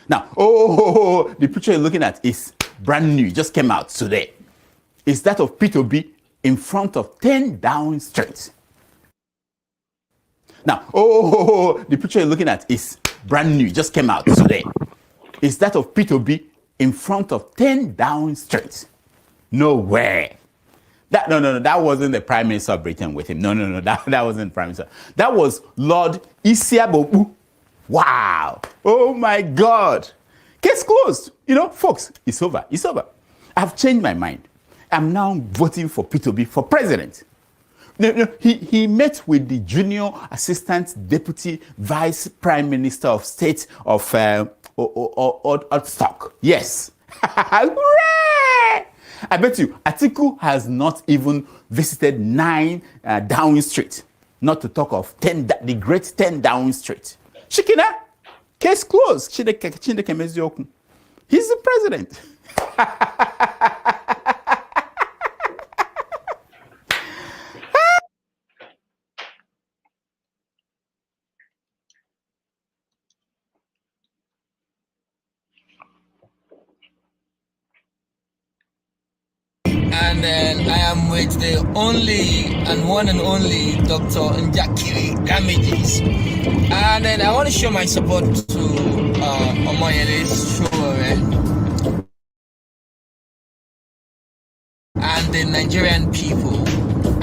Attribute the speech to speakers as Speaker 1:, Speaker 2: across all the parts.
Speaker 1: Now, the picture you're looking at is brand new, just came out today. It's that of Peter Obi in front of 10 Downing Street. Now, the picture you're looking at is brand new, just came out today. It's that of Peter Obi in front of 10 Downing Street. No way. No, that wasn't the Prime Minister of Britain with him. No, that wasn't Prime Minister. That was Lord Isiabobu. Wow. Oh my God. Case closed. You know, folks, it's over. It's over. I've changed my mind. I'm now voting for Peter Obi for president. No, he met with the Junior Assistant Deputy Vice Prime Minister of State of Stock. Yes. Hooray! I bet you Atiku has not even visited 9 Downing Street, not to talk of the great 10 Downing Street. Shikina, case closed. He's the president.
Speaker 2: And then I am with the only and one and only Dr. Njakiri Damages. And then I want to show my support to Omoyele's show and the Nigerian people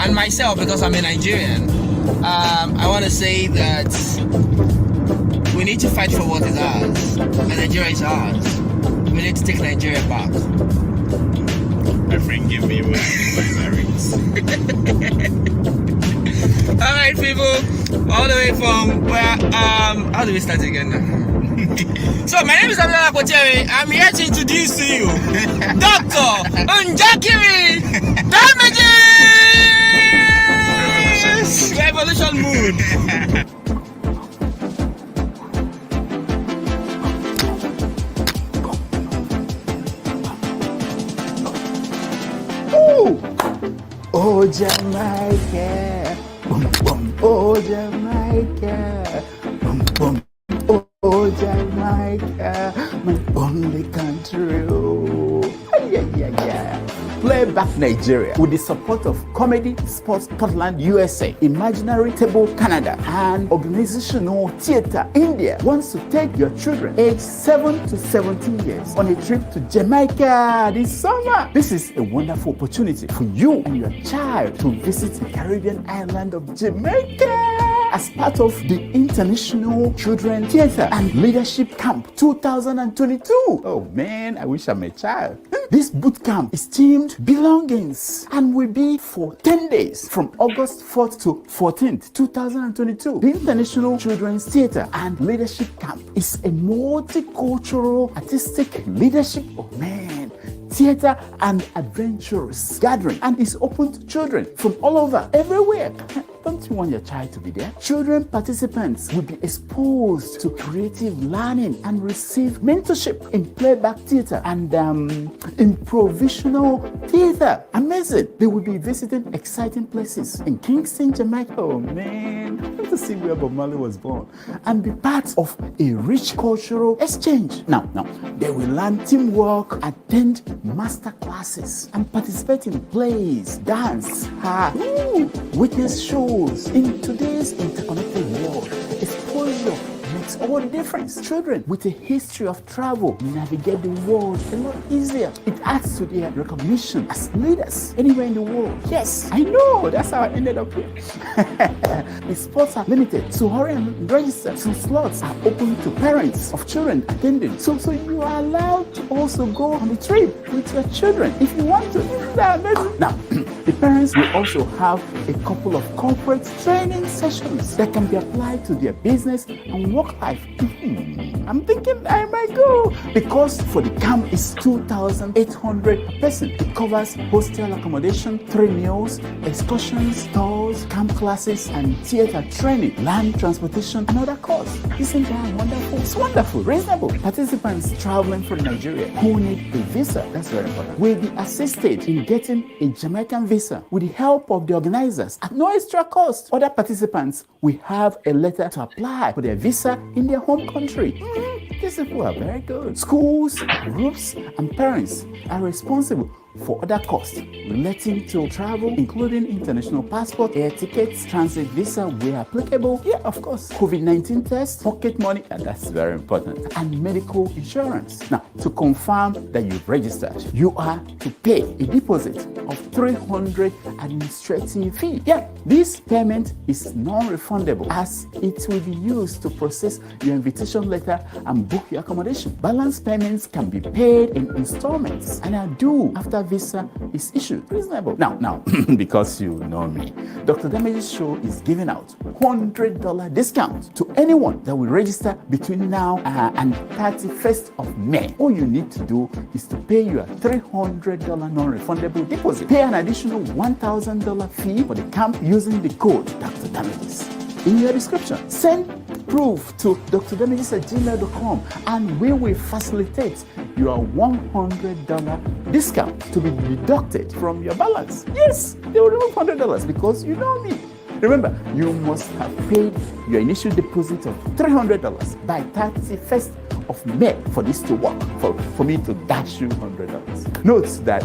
Speaker 2: and myself, because I'm a Nigerian. I want to say that we need to fight for what is ours, and Nigeria is ours. We need to take Nigeria back.
Speaker 3: My friend gave me my lyrics.
Speaker 2: Alright people, all the way from where how do we start again now? So my name is Abdullah Kocheri. I'm here to introduce to you Dr. Njakiri Damages! Revolution mood.
Speaker 1: Oh, Jamaica, boom, boom. Oh, Jamaica, boom, boom. Oh, Jamaica, my only country. Oh, yeah. Play back Nigeria with the support of Comedy Sports Scotland USA, Imaginary Table Canada, and Organizational Theatre India wants to take your children aged 7 to 17 years on a trip to Jamaica this summer. This is a wonderful opportunity for you and your child to visit the Caribbean island of Jamaica as part of the International Children Theatre and Leadership Camp 2022. Oh man, I wish I'm a child. This boot camp is themed Belongings and will be for 10 days from August 4th to 14th, 2022. The International Children's Theatre and Leadership Camp is a multicultural artistic leadership, theatre and adventurous gathering, and is open to children from all over, everywhere. Don't you want your child to be there? Children participants will be exposed to creative learning and receive mentorship in playback theatre and improvisational theatre. Amazing! They will be visiting exciting places in Kingston, Jamaica. Oh man, I want to see where Bob Marley was born and be part of a rich cultural exchange. Now, they will learn teamwork, attend master classes, and participate in plays, dance, witness shows. In today's interconnected world, exposure makes all the difference. Children with a history of travel navigate the world a lot easier. It adds to their recognition as leaders anywhere in the world. Yes, I know, that's how I ended up here. The spots are limited, so hurry and register. Some slots are open to parents of children attending. So you are allowed to also go on the trip with your children if you want to. Now, the parents will also have a couple of corporate training sessions that can be applied to their business and work life. I'm thinking I might go. The cost for the camp is 2,800 per person. It covers hostel accommodation, 3 meals, excursions, tours, camp classes, and theater training, land transportation, and other costs. Isn't that wonderful? It's wonderful, reasonable. Participants traveling from Nigeria who need a visa, that's very important, will be assisted in getting a Jamaican visa with the help of the organizers at no extra cost. Other participants will have a letter to apply for their visa in their home country. This These people are very good. Schools, groups, and parents are responsible for other costs relating to travel, including international passport, air tickets, transit visa where applicable. Yeah, of course. COVID-19 tests, pocket money, and that's very important, and medical insurance. Now, to confirm that you've registered, you are to pay a deposit of 300 administrative fee. Yeah, this payment is non-refundable as it will be used to process your invitation letter and book your accommodation. Balance payments can be paid in installments and are due after visa is issued. Reasonable. Now, because you know me, Dr. Damage's show is giving out $100 discount to anyone that will register between now and 31st of May. All you need to do is to pay your $300 non-refundable deposit. Pay an additional $1,000 fee for the camp using the code Dr. Damages in your description. Send proof to drdamages@gmail.com and we will facilitate your $100 discount to be deducted from your balance. Yes, they will remove $100 because you know me. Remember, you must have paid your initial deposit of $300 by 31st of May for this to work, for me to dash you $100. Note that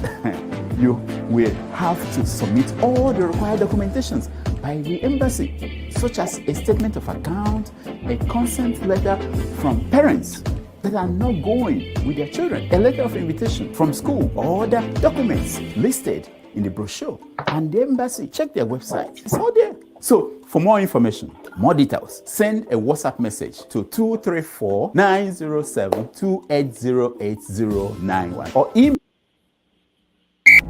Speaker 1: you will have to submit all the required documentations by the embassy, such as a statement of account, a consent letter from parents that are not going with their children, a letter of invitation from school, or other documents listed in the brochure, and the embassy. Check their website. It's all there. So, for more information, more details, send a WhatsApp message to 234-907-280891 or email.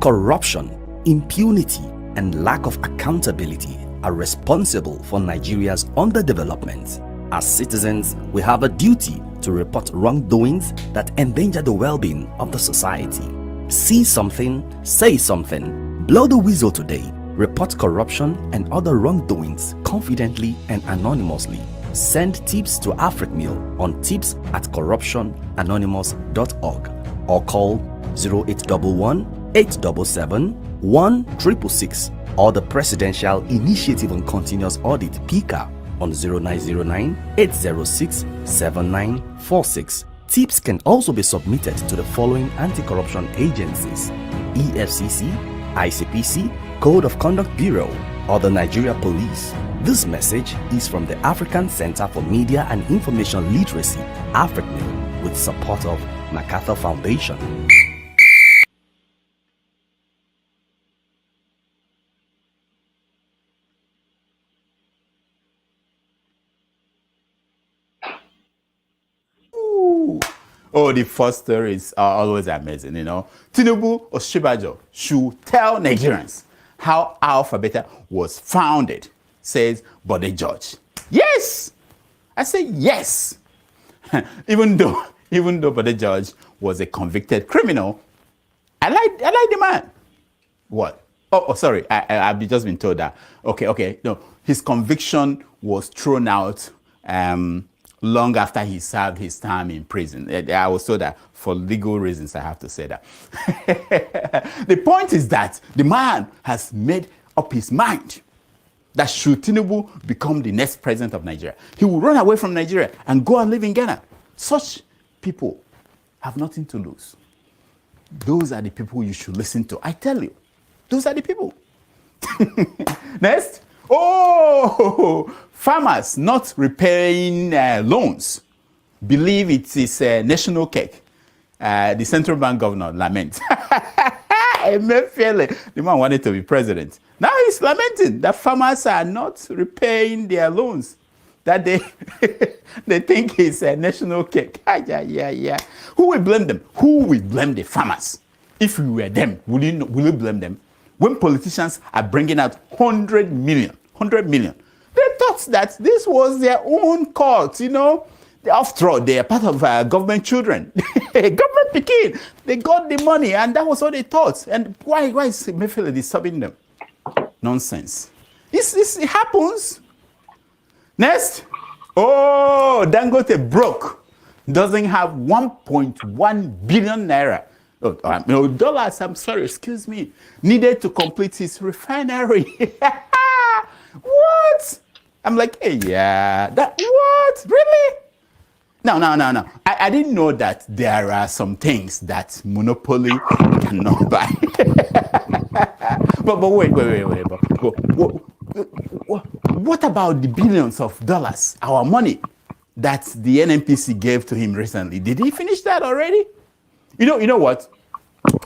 Speaker 4: Corruption, impunity, and lack of accountability are responsible for Nigeria's underdevelopment. As citizens, we have a duty to report wrongdoings that endanger the well-being of the society. See something, say something. Blow the whistle today. Report corruption and other wrongdoings confidently and anonymously. Send tips to AfricMail on tips@corruptionanonymous.org or call 0811 877 1666 or the Presidential Initiative on Continuous Audit (PICA) on 0909 806 7946. Tips can also be submitted to the following anti-corruption agencies: EFCC, ICPC, Code of Conduct Bureau, or the Nigeria Police. This message is from the African Center for Media and Information Literacy, AfricMail, with support of MacArthur Foundation.
Speaker 1: Oh, the first stories are always amazing, you know. Tinubu Oshibajo should tell Nigerians how Alpha Beta was founded, says Bode George. Yes! I say yes! even though Bode George was a convicted criminal, I like the man. What? Oh, sorry, I've just been told that. Okay, no, his conviction was thrown out long after he served his time in prison. I was told that for legal reasons, I have to say that. The point is that the man has made up his mind that should Tinubu become the next president of Nigeria, he will run away from Nigeria and go and live in Ghana. Such people have nothing to lose. Those are the people you should listen to. I tell you, those are the people. Next. Oh, farmers not repaying loans believe it is a national cake. The central bank governor laments. The man wanted to be president. Now he's lamenting that farmers are not repaying their loans that they think is a national cake. Yeah. Who will blame them? Who will blame the farmers? If we were them, will you blame them? When politicians are bringing out 100 million, they thought that this was their own cause, you know. After all, they are part of government children. Government Pekin. They got the money, and that was what they thought. And why is Emefiele disturbing them? Nonsense. It happens. Next. Oh, Dangote broke. Doesn't have 1.1 billion naira. No, dollars, I'm sorry, excuse me. Needed to complete his refinery. What? I'm like, hey, yeah, what? Really? No. I didn't know that there are some things that monopoly cannot buy. but wait. What about the billions of dollars, our money, that the NNPC gave to him recently? Did he finish that already? You know what?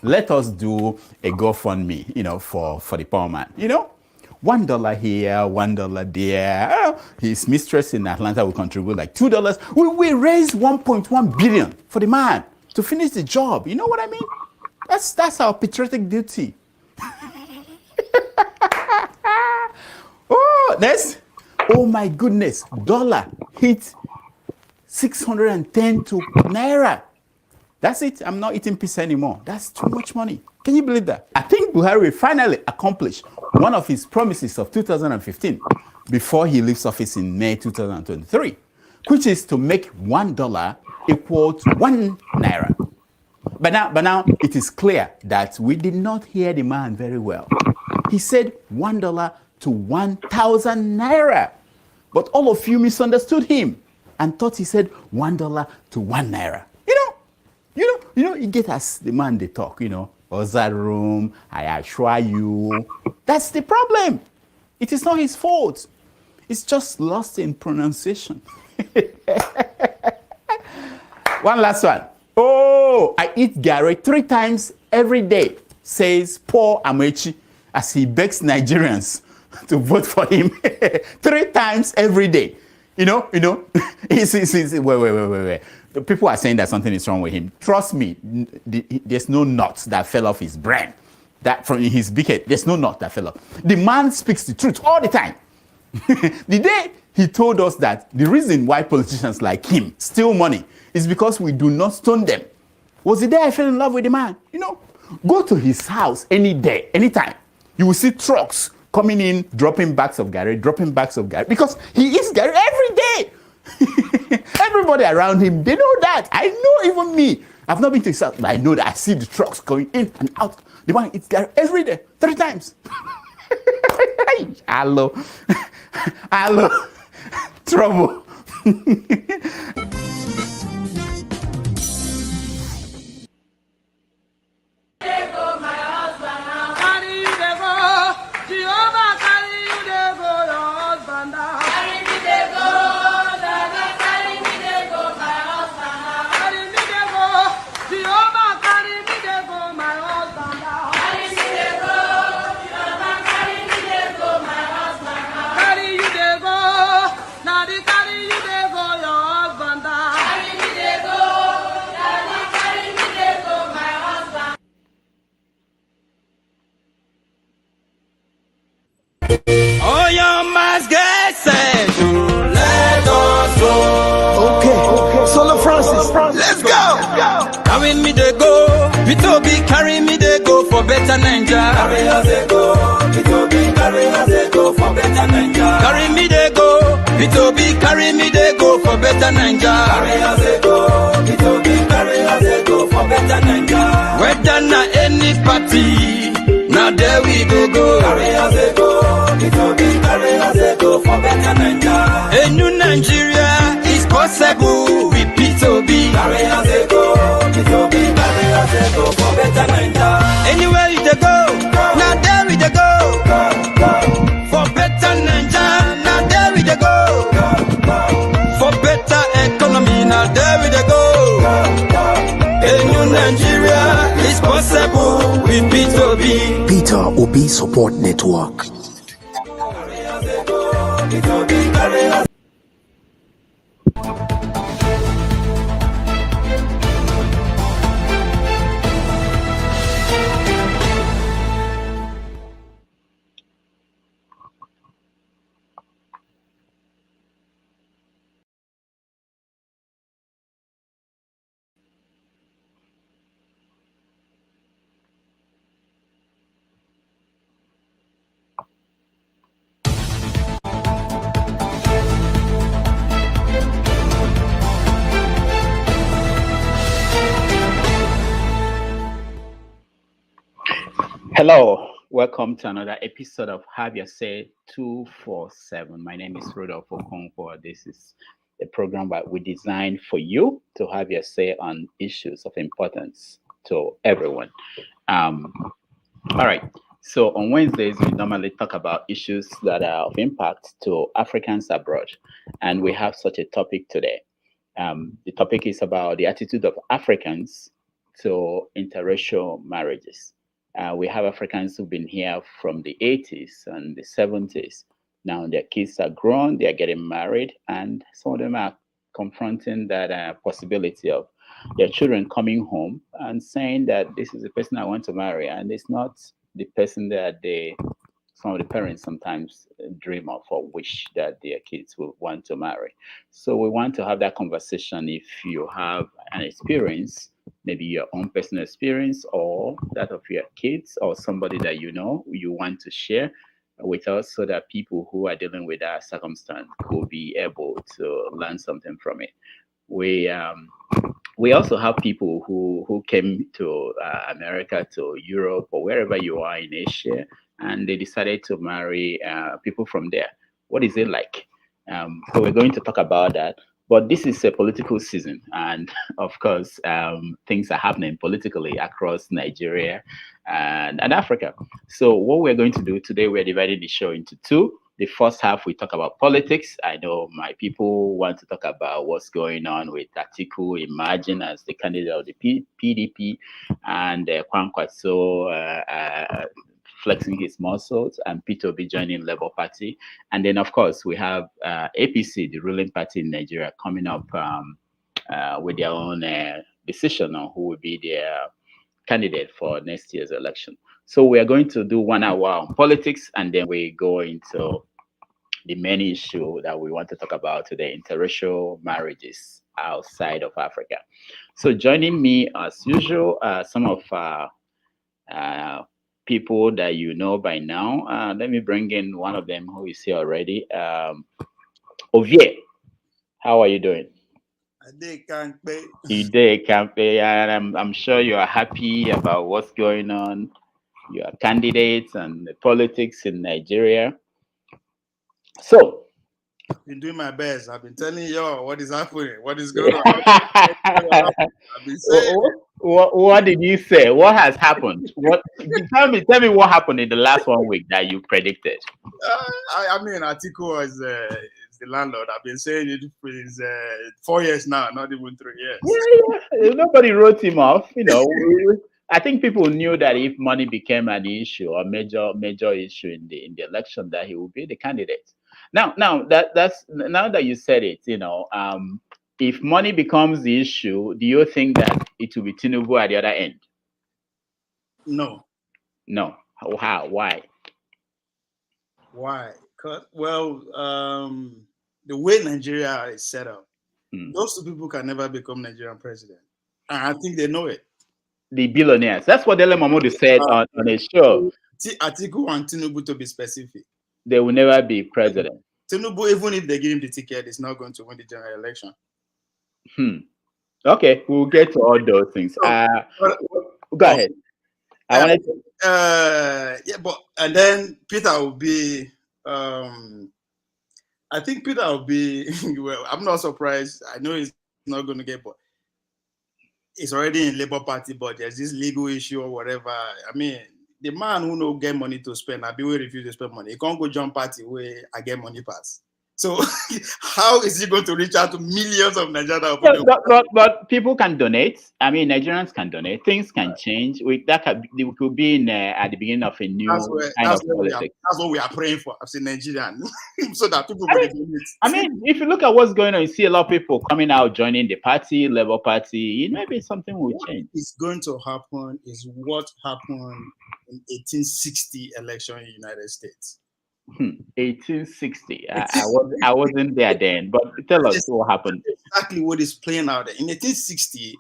Speaker 1: Let us do a GoFundMe, for the poor man. $1 here, $1 there. His mistress in Atlanta will contribute like $2. We raise 1.1 billion for the man to finish the job. You know what I mean? That's our patriotic duty. Oh my goodness, dollar hit 610 to naira. That's it. I'm not eating peace anymore. That's too much money. Can you believe that? I think Buhari finally accomplished one of his promises of 2015 before he leaves office in May 2023, which is to make $1 equal to 1 naira. But now it is clear that we did not hear the man very well. He said $1 to 1,000 naira. But all of you misunderstood him and thought he said $1 to 1 naira. You get as the man they talk, Ozarum, I assure you. That's the problem. It is not his fault. It's just lost in pronunciation. One last one. Oh, I eat Gary 3 times every day, says Paul Amechi, as he begs Nigerians to vote for him 3 times every day. Wait. The people are saying that something is wrong with him. Trust me, there's no knot that fell off his brain. That from his big head, there's no knot that fell off. The man speaks the truth all the time. The day he told us that the reason why politicians like him steal money is because we do not stone them was the day I fell in love with the man. Go to his house any day, anytime. You will see trucks coming in, dropping bags of Gary, because he eats Gary every day. Everybody around him, they know that. I know, even me. I've not been to his house, but I know that I see the trucks going in and out. The man eats Gary every day, 3 times. Hello. Trouble.
Speaker 5: Oh, you must get set to let us go.
Speaker 6: Okay. Solo Francis.
Speaker 5: Let's go. Carry me they go. Peter Obi carry me they go for better Nigeria. Carry us they go. Peter Obi carry us they go for better Nigeria. Carry me they go. Peter Obi carry me they go for better Nigeria. Carry us they go. Peter Obi carry us they go for better Nigeria. Whether na any party, now there we go. Carry us they go. Peter Obi carry us they go for better Nigeria. A new Nigeria is possible with Peter Obi. Carry us they go. Peter Obi carry us they go for better Nigeria. Anywhere you they go, now there we they go. For better Nigeria, now there we they go. For better economy, now there we they go. A new Nigeria is possible with Peter Obi.
Speaker 6: Peter Obi Support Network.
Speaker 1: Hello, welcome to another episode of Have Your Say 247. My name is Rodolfo Kwankwaso. This is a program that we designed for you to have your say on issues of importance to everyone. All right. So on Wednesdays, we normally talk about issues that are of impact to Africans abroad. And we have such a topic today. The topic is about the attitude of Africans to interracial marriages. We have Africans who've been here from the 80s and the 70s. Now their kids are grown, they are getting married, and some of them are confronting that possibility of their children coming home and saying that this is the person I want to marry, and it's not the person that some of the parents sometimes dream of or wish that their kids will want to marry. So we want to have that conversation. If you have an experience, maybe your own personal experience or that of your kids or somebody that you know you want to share with us, so that people who are dealing with that circumstance will be able to learn something from it. We also have people who came to America, to Europe, or wherever you are in Asia, and they decided to marry people from there. What is it like? So we're going to talk about that. But this is a political season, and of course, things are happening politically across Nigeria and Africa. So what we're going to do today, we're dividing the show into two. The first half, we talk about politics. I know my people want to talk about what's going on with Atiku emerging as the candidate of the PDP, and Kwankwaso flexing his muscles, and Peter Obi joining Labour Party. And then, of course, we have APC, the ruling party in Nigeria, coming up with their own decision on who will be their candidate for next year's election. So we are going to do 1 hour on politics, and then we go into the main issue that we want to talk about today, interracial marriages outside of Africa. So joining me, as usual, some of people that you know by now. Let me bring in one of them who is here already. Ovie, how are you doing? You did campaign, and I'm sure you are happy about what's going on, your candidates and the politics in Nigeria. So,
Speaker 7: I've been doing my best. I've been telling y'all what is happening, what is going on. I've been saying,
Speaker 1: what did you say? What has happened? Tell me what happened in the last 1 week that you predicted.
Speaker 7: I mean, Atiku is the landlord. I've been saying it for 4 years now, not even 3 years.
Speaker 1: Yeah. Nobody wrote him off. I think people knew that if money became an issue or major issue in the election, that he would be the candidate. Now that you said it, if money becomes the issue, do you think that it will be Tinubu at the other end?
Speaker 7: No.
Speaker 1: How? Why?
Speaker 7: Why? Well, the way Nigeria is set up, those two people can never become Nigerian president. And I think they know it.
Speaker 1: The billionaires. That's what Dele Momodu said on a show.
Speaker 7: Atiku and Tinubu, to be specific.
Speaker 1: They will never be president.
Speaker 7: Tinubu, even if they give him the ticket, is not going to win the general election.
Speaker 1: Okay, we'll get to all those things. Go ahead.
Speaker 7: And then Peter will be. I think Peter will be. Well, I'm not surprised. I know he's not going to get, but it's already in Labour Party. But there's this legal issue or whatever. I mean, the man who no get money to spend, I be will refuse to spend money. He can't go jump party where I get money pass. So how is he going to reach out to millions of Nigerians?
Speaker 1: But people can donate. I mean, Nigerians can donate. Things can change. We could be at the beginning of a new kind of politics.
Speaker 7: That's what we are praying for. I've seen Nigerian, so that people will donate.
Speaker 1: I mean, if you look at what's going on, you see a lot of people coming out, joining the party, Labour Party. Maybe something will change.
Speaker 7: What is going to happen is what happened in 1860 election in the United States.
Speaker 1: 1860. I wasn't there then, but tell us what happened.
Speaker 7: Exactly what is playing out there. In 1860,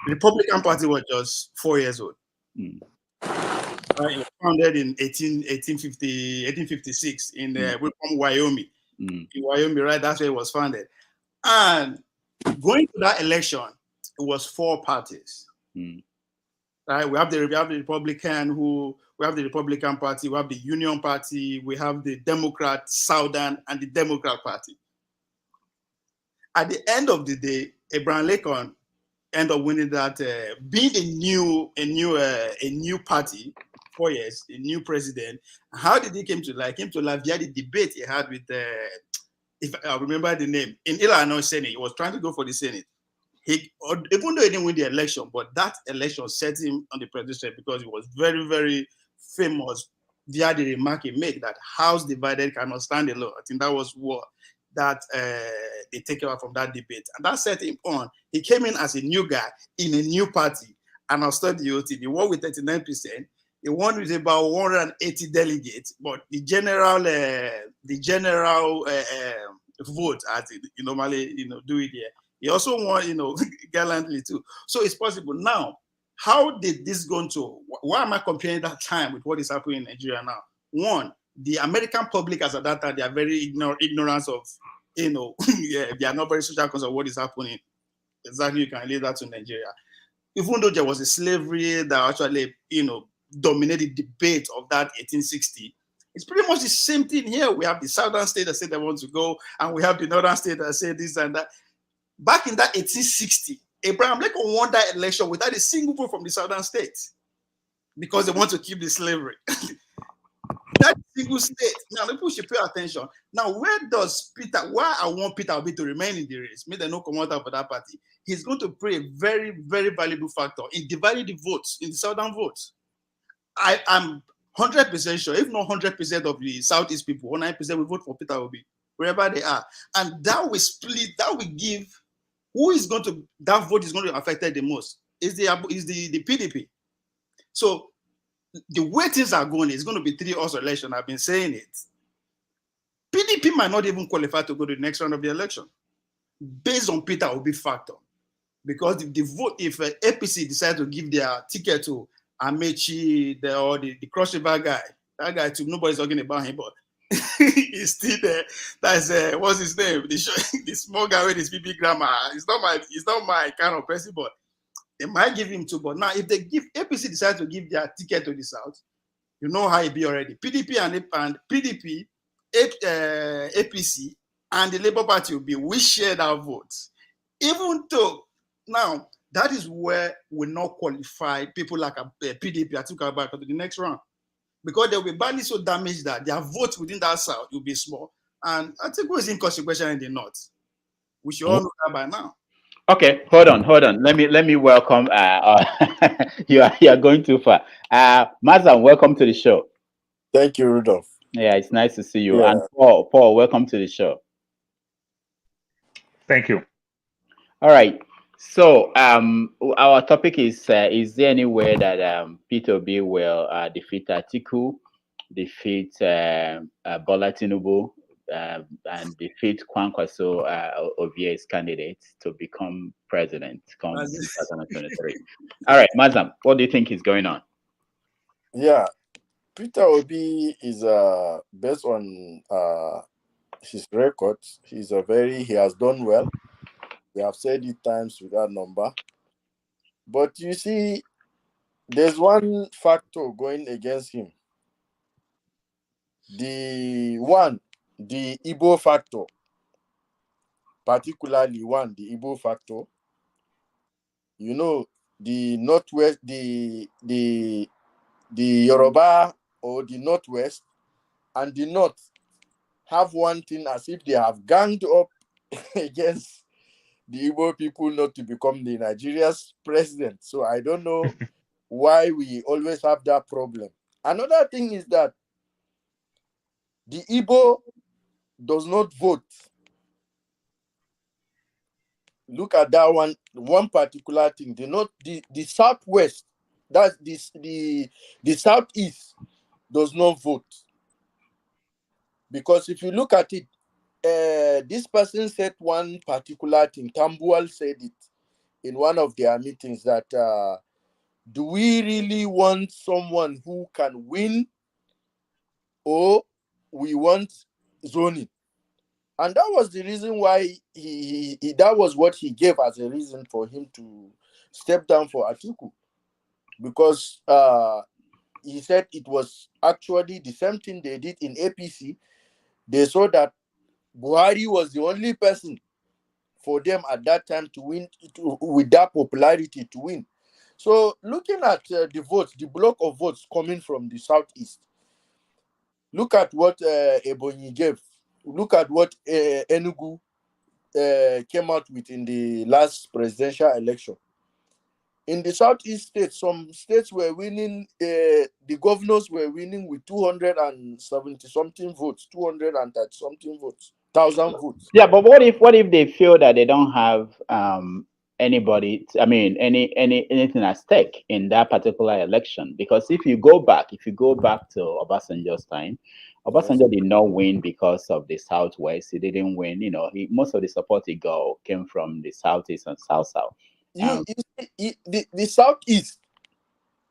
Speaker 7: the Republican Party was just 4 years old. It was founded in 1856 in Wyoming. In Wyoming, right? That's where it was founded. And going to that election, it was 4 parties. Right? We have the Republican we have the Republican Party, we have the Union Party, we have the Democrat Southern and the Democrat Party. At the end of the day, Abraham Lincoln ended up winning that, being a new party, 4 years, a new president. How did he came to life? Came to life via the debate he had with, if I remember the name, in Illinois Senate. He was trying to go for the Senate. Even though he didn't win the election, but that election set him on the presidency because he was very, very famous via the remark he made that house divided cannot stand alone. I think that was what that they take away from that debate. And that set him on. He came in as a new guy in a new party. And I studied the OT. He won with 39%. He won with about 180 delegates, but the general vote, as you normally do it here, he also won gallantly too. So it's possible. Now, how did this go to? Why am I comparing that time with what is happening in Nigeria now? One, the American public as at that time, they are very ignorant of, yeah, they are not very social conscious of what is happening. Exactly, you can relate that to Nigeria. Even though there was a slavery that actually, dominated the debate of that 1860, it's pretty much the same thing here. We have the southern state that said they want to go, and we have the northern state that said this and that. Back in that 1860, Abraham Lincoln won that election without a single vote from the southern states because they want to keep the slavery. That single state. Now, people should pay attention. Now, why I want Peter Obi to remain in the race, may they not come out for that party, he's going to play a very, very valuable factor in dividing the votes, in the southern votes. I am 100% sure, if not 100% of the Southeast people, 100% will vote for Peter Obi, wherever they are. And that will split, that will give, that vote is going to be affected the most is the PDP. So the way things are going, it's going to be 3 hours election. I've been saying it. PDP might not even qualify to go to the next round of the election based on Peter Obi factor. Because if APC decide to give their ticket to Amechi, the Cross River guy, that guy too, nobody's talking about him, but he's still there. That's what's his name? The small guy with his BB grammar. It's not my kind of person, but they might give him 2. But now, if they give APC decide to give their ticket to the South, you know how it be already. PDP and PDP, APC, and the Labour Party will be. We share our votes, even though now that is where we not qualify people like PDP, Atiku back to the next round, because they will be badly so damaged that their votes within that South will be small, and Atiku is inconsequential in the North. We should all know that by now.
Speaker 8: Okay, hold on. Let me welcome. You are going too far. Mazam, welcome to the show.
Speaker 9: Thank you, Rudolph.
Speaker 8: Yeah, it's nice to see you.
Speaker 9: Yeah.
Speaker 8: And Paul, welcome to the show.
Speaker 3: Thank you.
Speaker 8: All right. So, our topic is there any way that Peter Obi will defeat Atiku, defeat Bola Tinubu, and defeat Kwankwaso Ovie's candidate to become president come 2023? All right, Mazam, what do you think is going on?
Speaker 9: Yeah, Peter Obi is based on his records. He has done well. We have said it times without number. But you see, there's one factor going against him. The Igbo factor, particularly the Igbo factor. You know, the Northwest, the Yoruba or the Northwest and the North have one thing as if they have ganged up against the Igbo people not to become the Nigeria's president. So I don't know why we always have that problem. Another thing is that the Igbo does not vote. Look at that one particular thing. The Southwest, that's the Southeast does not vote. Because if you look at it, this person said one particular thing. Tambuwal said it in one of their meetings that do we really want someone who can win, or we want zoning? And that was the reason why that was what he gave as a reason for him to step down for Atiku, because he said it was actually the same thing they did in APC. They saw that Buhari was the only person for them at that time to win, with that popularity to win. So looking at the votes, the block of votes coming from the southeast, look at what Ebonyi gave. Look at what Enugu came out with in the last presidential election. In the southeast states, some states were winning, the governors were winning with 270 something votes, 230 something votes, 1,000 votes.
Speaker 8: Yeah, but what if they feel that they don't have anybody, anything at stake in that particular election? Because if you go back to Obasanjo's time, Obasanjo did not win because of the Southwest. He didn't win. Most of the support he got came from the Southeast and South.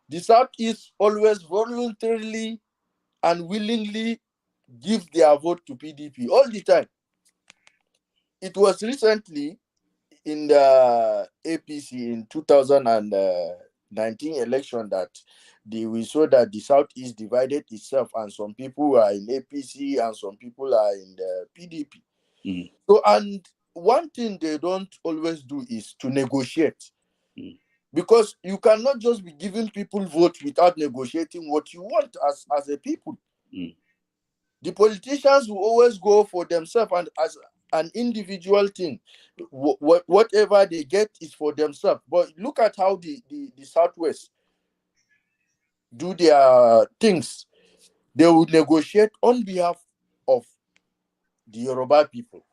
Speaker 9: The Southeast always voluntarily and willingly give their vote to PDP all the time. It was recently in the APC in 2019 election that we saw that the Southeast divided itself, and some people are in APC and some people are in the PDP.
Speaker 8: Mm.
Speaker 9: So, and one thing they don't always do is to negotiate. Because you cannot just be giving people votes without negotiating what you want as a people.
Speaker 8: Mm.
Speaker 9: The politicians will always go for themselves and as an individual thing. Whatever they get is for themselves. But look at how the Southwest do their things. They will negotiate on behalf of the Yoruba people.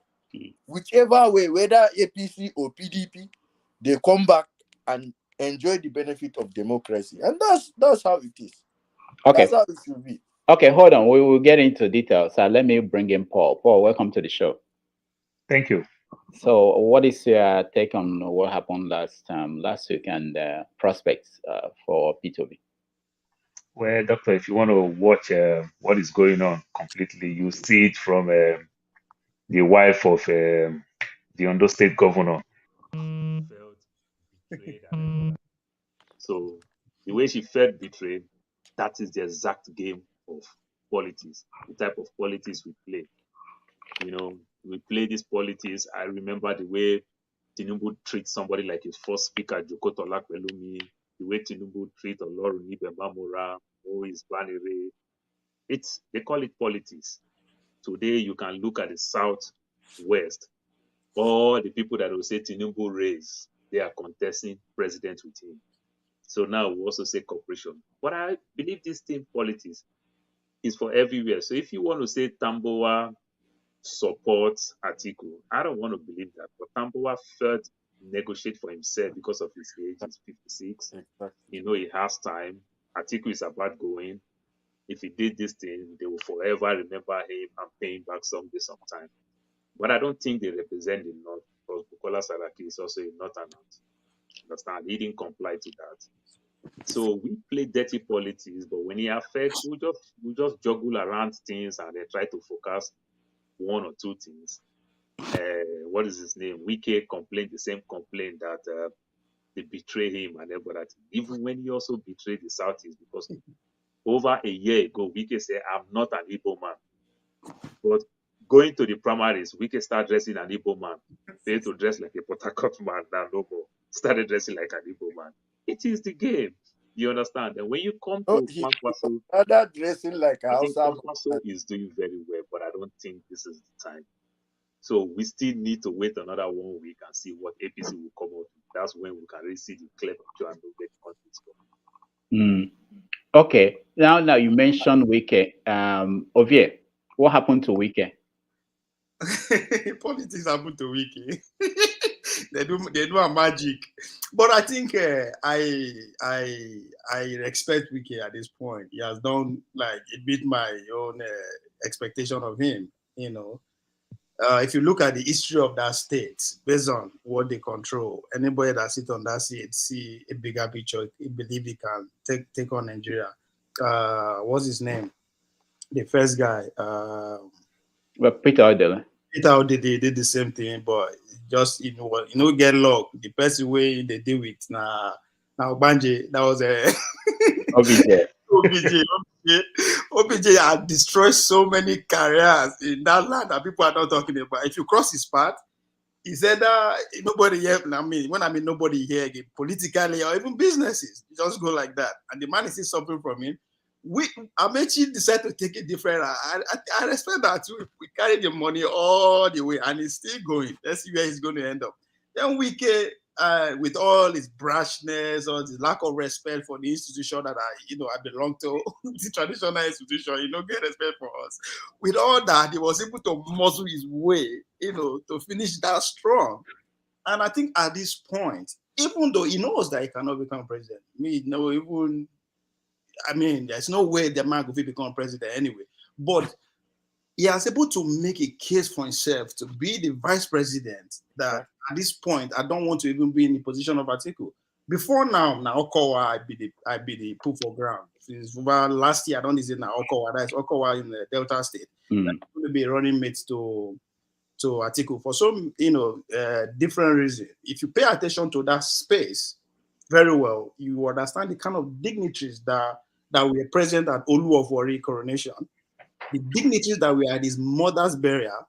Speaker 9: Whichever way, whether APC or PDP, they come back and enjoy the benefit of democracy. And that's how it is.
Speaker 8: Okay.
Speaker 9: That's how it should be.
Speaker 8: Okay, hold on. We will get into details. Let me bring in Paul. Paul, welcome to the show.
Speaker 3: Thank you.
Speaker 8: So, what is your take on what happened last week and prospects for Peter Obi?
Speaker 3: Well, Doctor, if you want to watch what is going on completely, you see it from the wife of the Ondo State governor. Felt betrayed and so the way she felt betrayed, that is the exact game of politics, the type of politics we play. We play these politics. I remember the way Tinubu treats somebody like his first speaker, Joko Tolakpelumi, the way Tinubu treats Olorun Ibembamora, Moise Banire. They call it politics. Today, you can look at the Southwest. All the people that will say Tinubu raised, they are contesting president with him. So now we also say cooperation. But I believe this team politics is for everywhere. So if you want to say Tambowa supports Atiku, I don't want to believe that. But Tambowa felt negotiate for himself because of his age. He's 56. He has time. Atiku is about going. If he did this thing, they will forever remember him and pay him back someday, sometime. But I don't think they represent the North, because Bukola Saraki is also a Northern. Understand? He didn't comply to that. So we play dirty politics, but when it affects, we just juggle around things and then try to focus one or two things. What is his name? Wike complained the same complaint that they betray him and everybody. Even when he also betrayed the Southeast, because over a year ago, Wike said, "I'm not an Igbo man." But going to the primaries, Wike started dressing an Igbo man. They had to dress like a Port Harcourt man now, no more. Started dressing like an Igbo man. It is the game. You understand? And when you come to Kwankwaso,
Speaker 9: other dressing like
Speaker 3: I think Kwankwaso is doing very well, but I don't think this is the time. So we still need to wait another 1 week and see what APC will come out with. That's when we can really see the clear picture and know where the country is going.
Speaker 8: Okay. Now you mentioned Wike. Ovie, what happened to Wike?
Speaker 7: Politics happened to Wike. They do a magic, but I think I respect Wike at this point. He has done it beat my own expectation of him. If you look at the history of that state, based on what they control, anybody that sits on that seat see a bigger picture. He believe he can take on Nigeria. What's his name? The first guy.
Speaker 8: Peter Obi.
Speaker 7: Peter Obi did the same thing, but just get luck. The person way they deal with now Banje, that was OBJ had destroyed so many careers in that land that people are not talking about. If you cross his path, He said that nobody here, I mean, when I mean nobody here, again, politically or even businesses, just go like that. And the man is still suffering from it. Amechi decided to take it different. I respect that too. We carry the money all the way and it's still going. Let's see where he's going to end up. Then Wike, with all his brashness or the lack of respect for the institution that I belong to, the traditional institution, get respect for us. With all that, he was able to muscle his way, to finish that strong. And I think at this point, even though he knows that he cannot become president, there's no way the man could become president anyway. But he has able to make a case for himself to be the vice president that at this point, I don't want to even be in the position of Atiku. Before now Okowa, I be the proof of ground. Since last year, I don't say now Okowa. That's Okowa in the Delta State. That's going to be running mates to Atiku for some different reason. If you pay attention to that space very well, you understand the kind of dignitaries that were present at Olu of Warri coronation, the dignitaries that were at his mother's burial.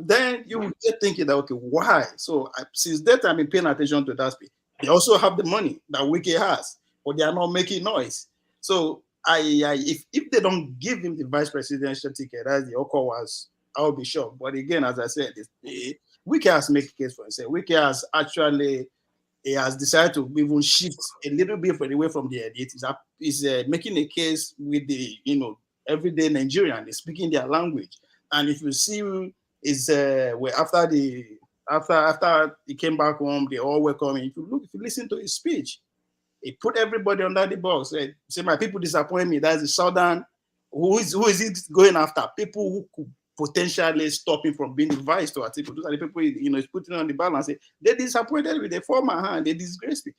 Speaker 7: Then you will get thinking that, okay, why? So since that time, I've been paying attention to that space. They also have the money that Wike has, but they are not making noise. So if they don't give him the vice presidential ticket, as the Oko was, I'll be shocked. But again, as I said, Wike has made a case for himself. Wike has actually has decided to even shift a little bit away from the edit. He's making a case with the everyday Nigerian. They're speaking their language. And if you see, is after he came back home, they all welcome him. If you listen to his speech, he put everybody under the box. Say my people disappoint me. That's the southern. Who is it going after? People who could potentially stop him from being the vice to Atiku. Those are the people he's putting on the balance. They disappointed with the former hand. They disgraced me.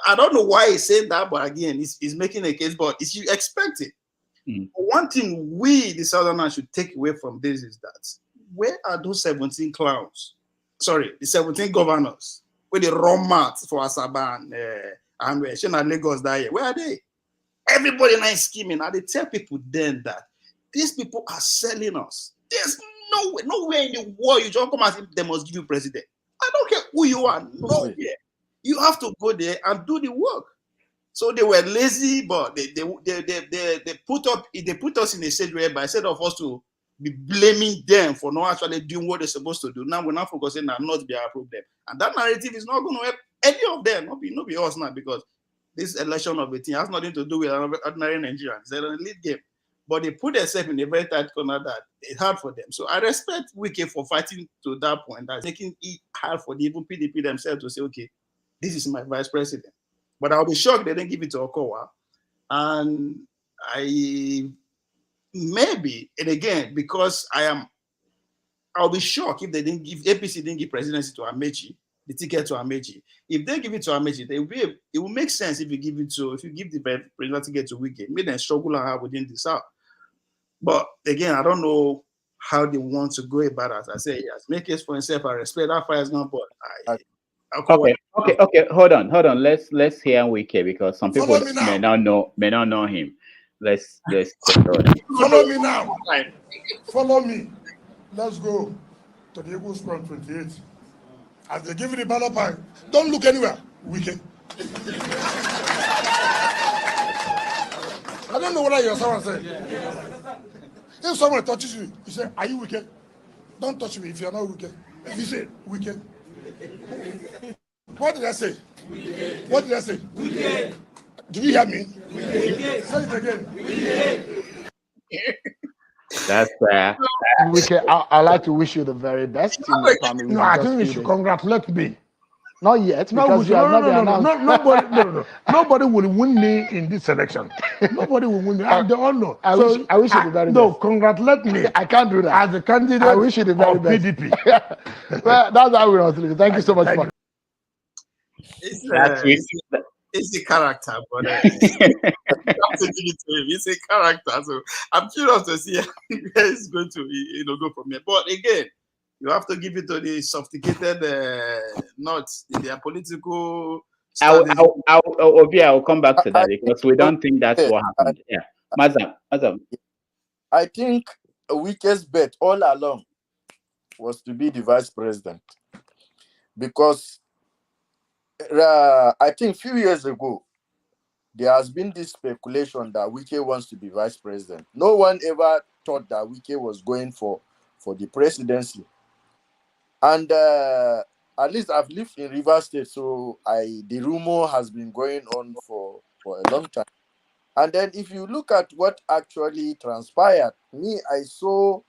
Speaker 7: I don't know why he's saying that, but again, he's making a case. But you expect it. One thing we, the Southerners, should take away from this is that where are those 17 clowns? Sorry, the 17 governors with the raw mat for Asaba and Shena Lagos that year? Where are they? Everybody now is scheming. And they tell people then that these people are selling us. There's nowhere in the world you just come and say they must give you president. I don't care who you are. Nowhere. You have to go there and do the work. So they were lazy, but they put us in a stage whereby instead of us to be blaming them for not actually doing what they're supposed to do, now we're not focusing on not be our problem. And that narrative is not going to help any of them, not be us now, because this election of a team has nothing to do with ordinary Nigerians. It's an elite game. But they put themselves in a very tight corner that it's hard for them. So I respect Wike for fighting to that point, that's making it hard for the even PDP themselves to say, okay, this is my vice president. But I'll be shocked they didn't give it to Okowa. And and again, because I'll be shocked if APC didn't give presidency to Amechi, the ticket to Amechi. If they give it to Amechi, it will make sense if you give the presidential ticket to Wike. Make them struggle and have within the South. But again, I don't know how they want to go about it. As I say, yes, make it for himself. I respect that fire is not, but
Speaker 8: Okay. Hold on. Let's hear Wike because some people may not know him. Let's
Speaker 6: follow me now. Follow me. Let's go to the Eagles Front 28. As they give you the ballot pie, don't look anywhere. Wike. I don't know what you're someone saying. If someone touches you, you say, "Are you Wike?" Don't touch me if you're not Wike. If you say Wike. What did I say? Weekend. What did I say? Weekend. Did you hear me? Weekend. Say it again.
Speaker 8: That's
Speaker 10: Weekend. I'd like to wish you the very best in the family.
Speaker 6: No, I think you should congratulate me.
Speaker 10: Not yet, because you have not been announced.
Speaker 6: Nobody will win me in this election. Nobody will win me. I'm the honor.
Speaker 10: I wish you the very best.
Speaker 6: No, congratulate me.
Speaker 10: I can't do that.
Speaker 6: As a candidate
Speaker 10: I wish you the very best.
Speaker 6: PDP.
Speaker 10: Well, that's how we are thinking. Thank you so much.
Speaker 7: It's the character, but it's a character. So I'm curious to see where it's going to go from here. But again, you have to give it to the sophisticated, not their political.
Speaker 8: I'll come back to that because we don't think that's what happened. Yeah, Mazam.
Speaker 9: I think Wike's bet all along was to be the vice president. because I think a few years ago, there has been this speculation that Wike wants to be vice president. No one ever thought that Wike was going for the presidency. And at least I've lived in Rivers State, so the rumor has been going on for a long time. And then if you look at what actually transpired, I saw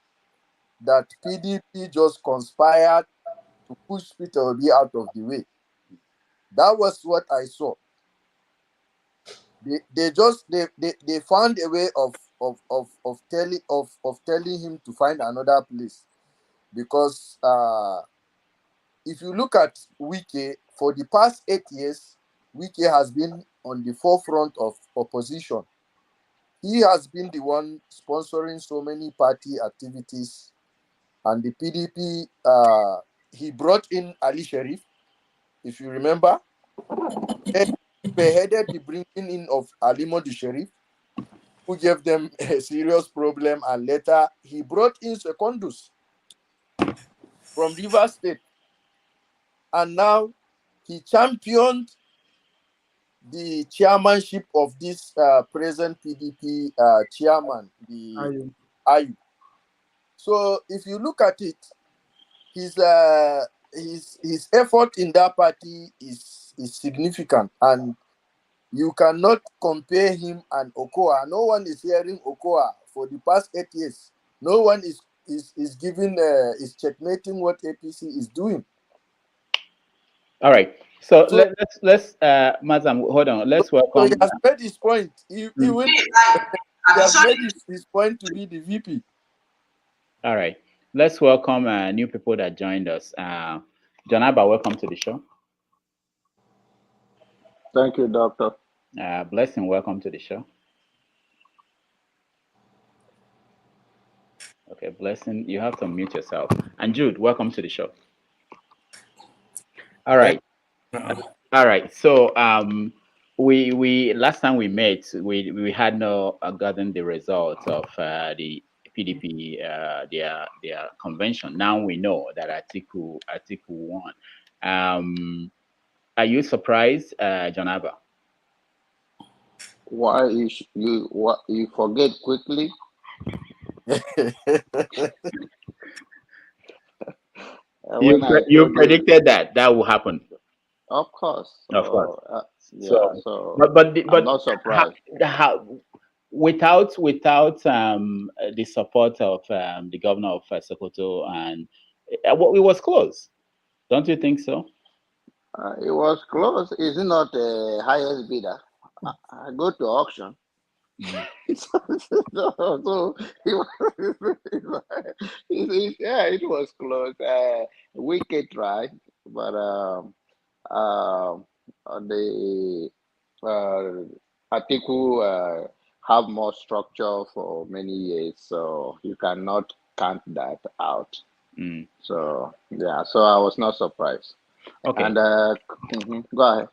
Speaker 9: that PDP just conspired to push Peter Obi out of the way. That was what I saw. They found a way of telling him to find another place, because if you look at Wike, for the past 8 years, Wike has been on the forefront of opposition. He has been the one sponsoring so many party activities, and the PDP. He brought in Ali Sharif, if you remember. He spearheaded the bringing in of Ali Modu Sharif, who gave them a serious problem, and later he brought in Secondus from Rivers State, and now he championed the chairmanship of this present PDP chairman, the Ayu. So if you look at it, his effort in that party is significant, and you cannot compare him and Okoa. No one is hearing Okoa for the past 8 years. No one is checkmating what APC is doing.
Speaker 8: All right. So let's Mazam, hold on. Let's welcome.
Speaker 9: So he has made his point. He has made his point to be the VP.
Speaker 8: All right. Let's welcome new people that joined us. Janaba, welcome to the show.
Speaker 11: Thank you, Doctor.
Speaker 8: Blessing, welcome to the show. Okay, Blessing, you have to mute yourself. And Jude, welcome to the show. All right. All right. So we last time we met, we had no gotten the results of the PDP their convention. Now we know that Atiku won. Are you surprised, Janaba?
Speaker 11: Why you forget quickly?
Speaker 8: You predicted that will happen.
Speaker 11: Of course.
Speaker 8: Of course.
Speaker 11: Yeah. So
Speaker 8: but
Speaker 11: I'm not surprised.
Speaker 8: Without the support of the governor of Sokoto, and it was close, don't you think so?
Speaker 11: It was close. Is it not the highest bidder? I go to auction. So it was close. Wicked try, but the Atiku have more structure for many years, so you cannot count that out. So yeah, so I was not surprised.
Speaker 8: Okay.
Speaker 11: And go ahead.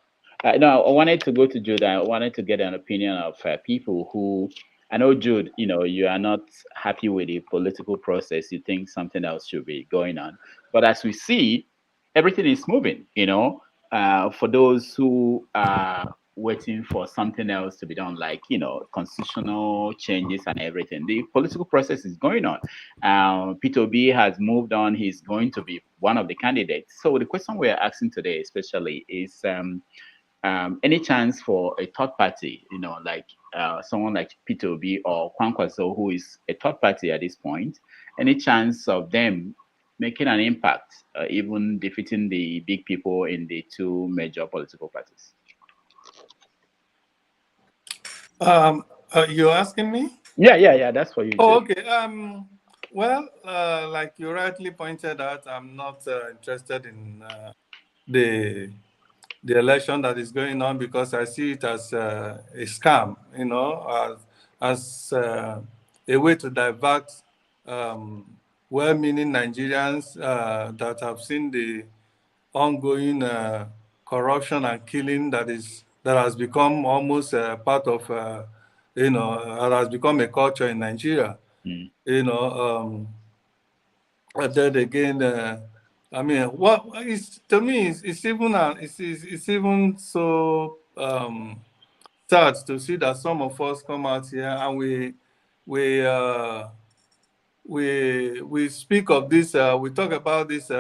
Speaker 8: No, I wanted to go to Jude. I wanted to get an opinion of people who, I know, Jude, you are not happy with the political process. You think something else should be going on. But as we see, everything is moving, for those who are waiting for something else to be done, like, constitutional changes and everything. The political process is going on. Peter Obi has moved on. He's going to be one of the candidates. So the question we're asking today especially is, any chance for a third party, like someone like Peter Obi or Kwankwaso, who is a third party at this point, any chance of them making an impact, even defeating the big people in the two major political parties?
Speaker 12: You're asking me?
Speaker 8: Yeah, that's for you.
Speaker 12: Oh, okay. Well, like you rightly pointed out, I'm not interested in the election that is going on, because I see it as a scam, as a way to divert well-meaning Nigerians that have seen the ongoing corruption and killing that has become almost part of, has become a culture in Nigeria. And then again, I mean, what is to me it's even it's even so sad to see that some of us come out here and we uh, we speak of this. We talk about this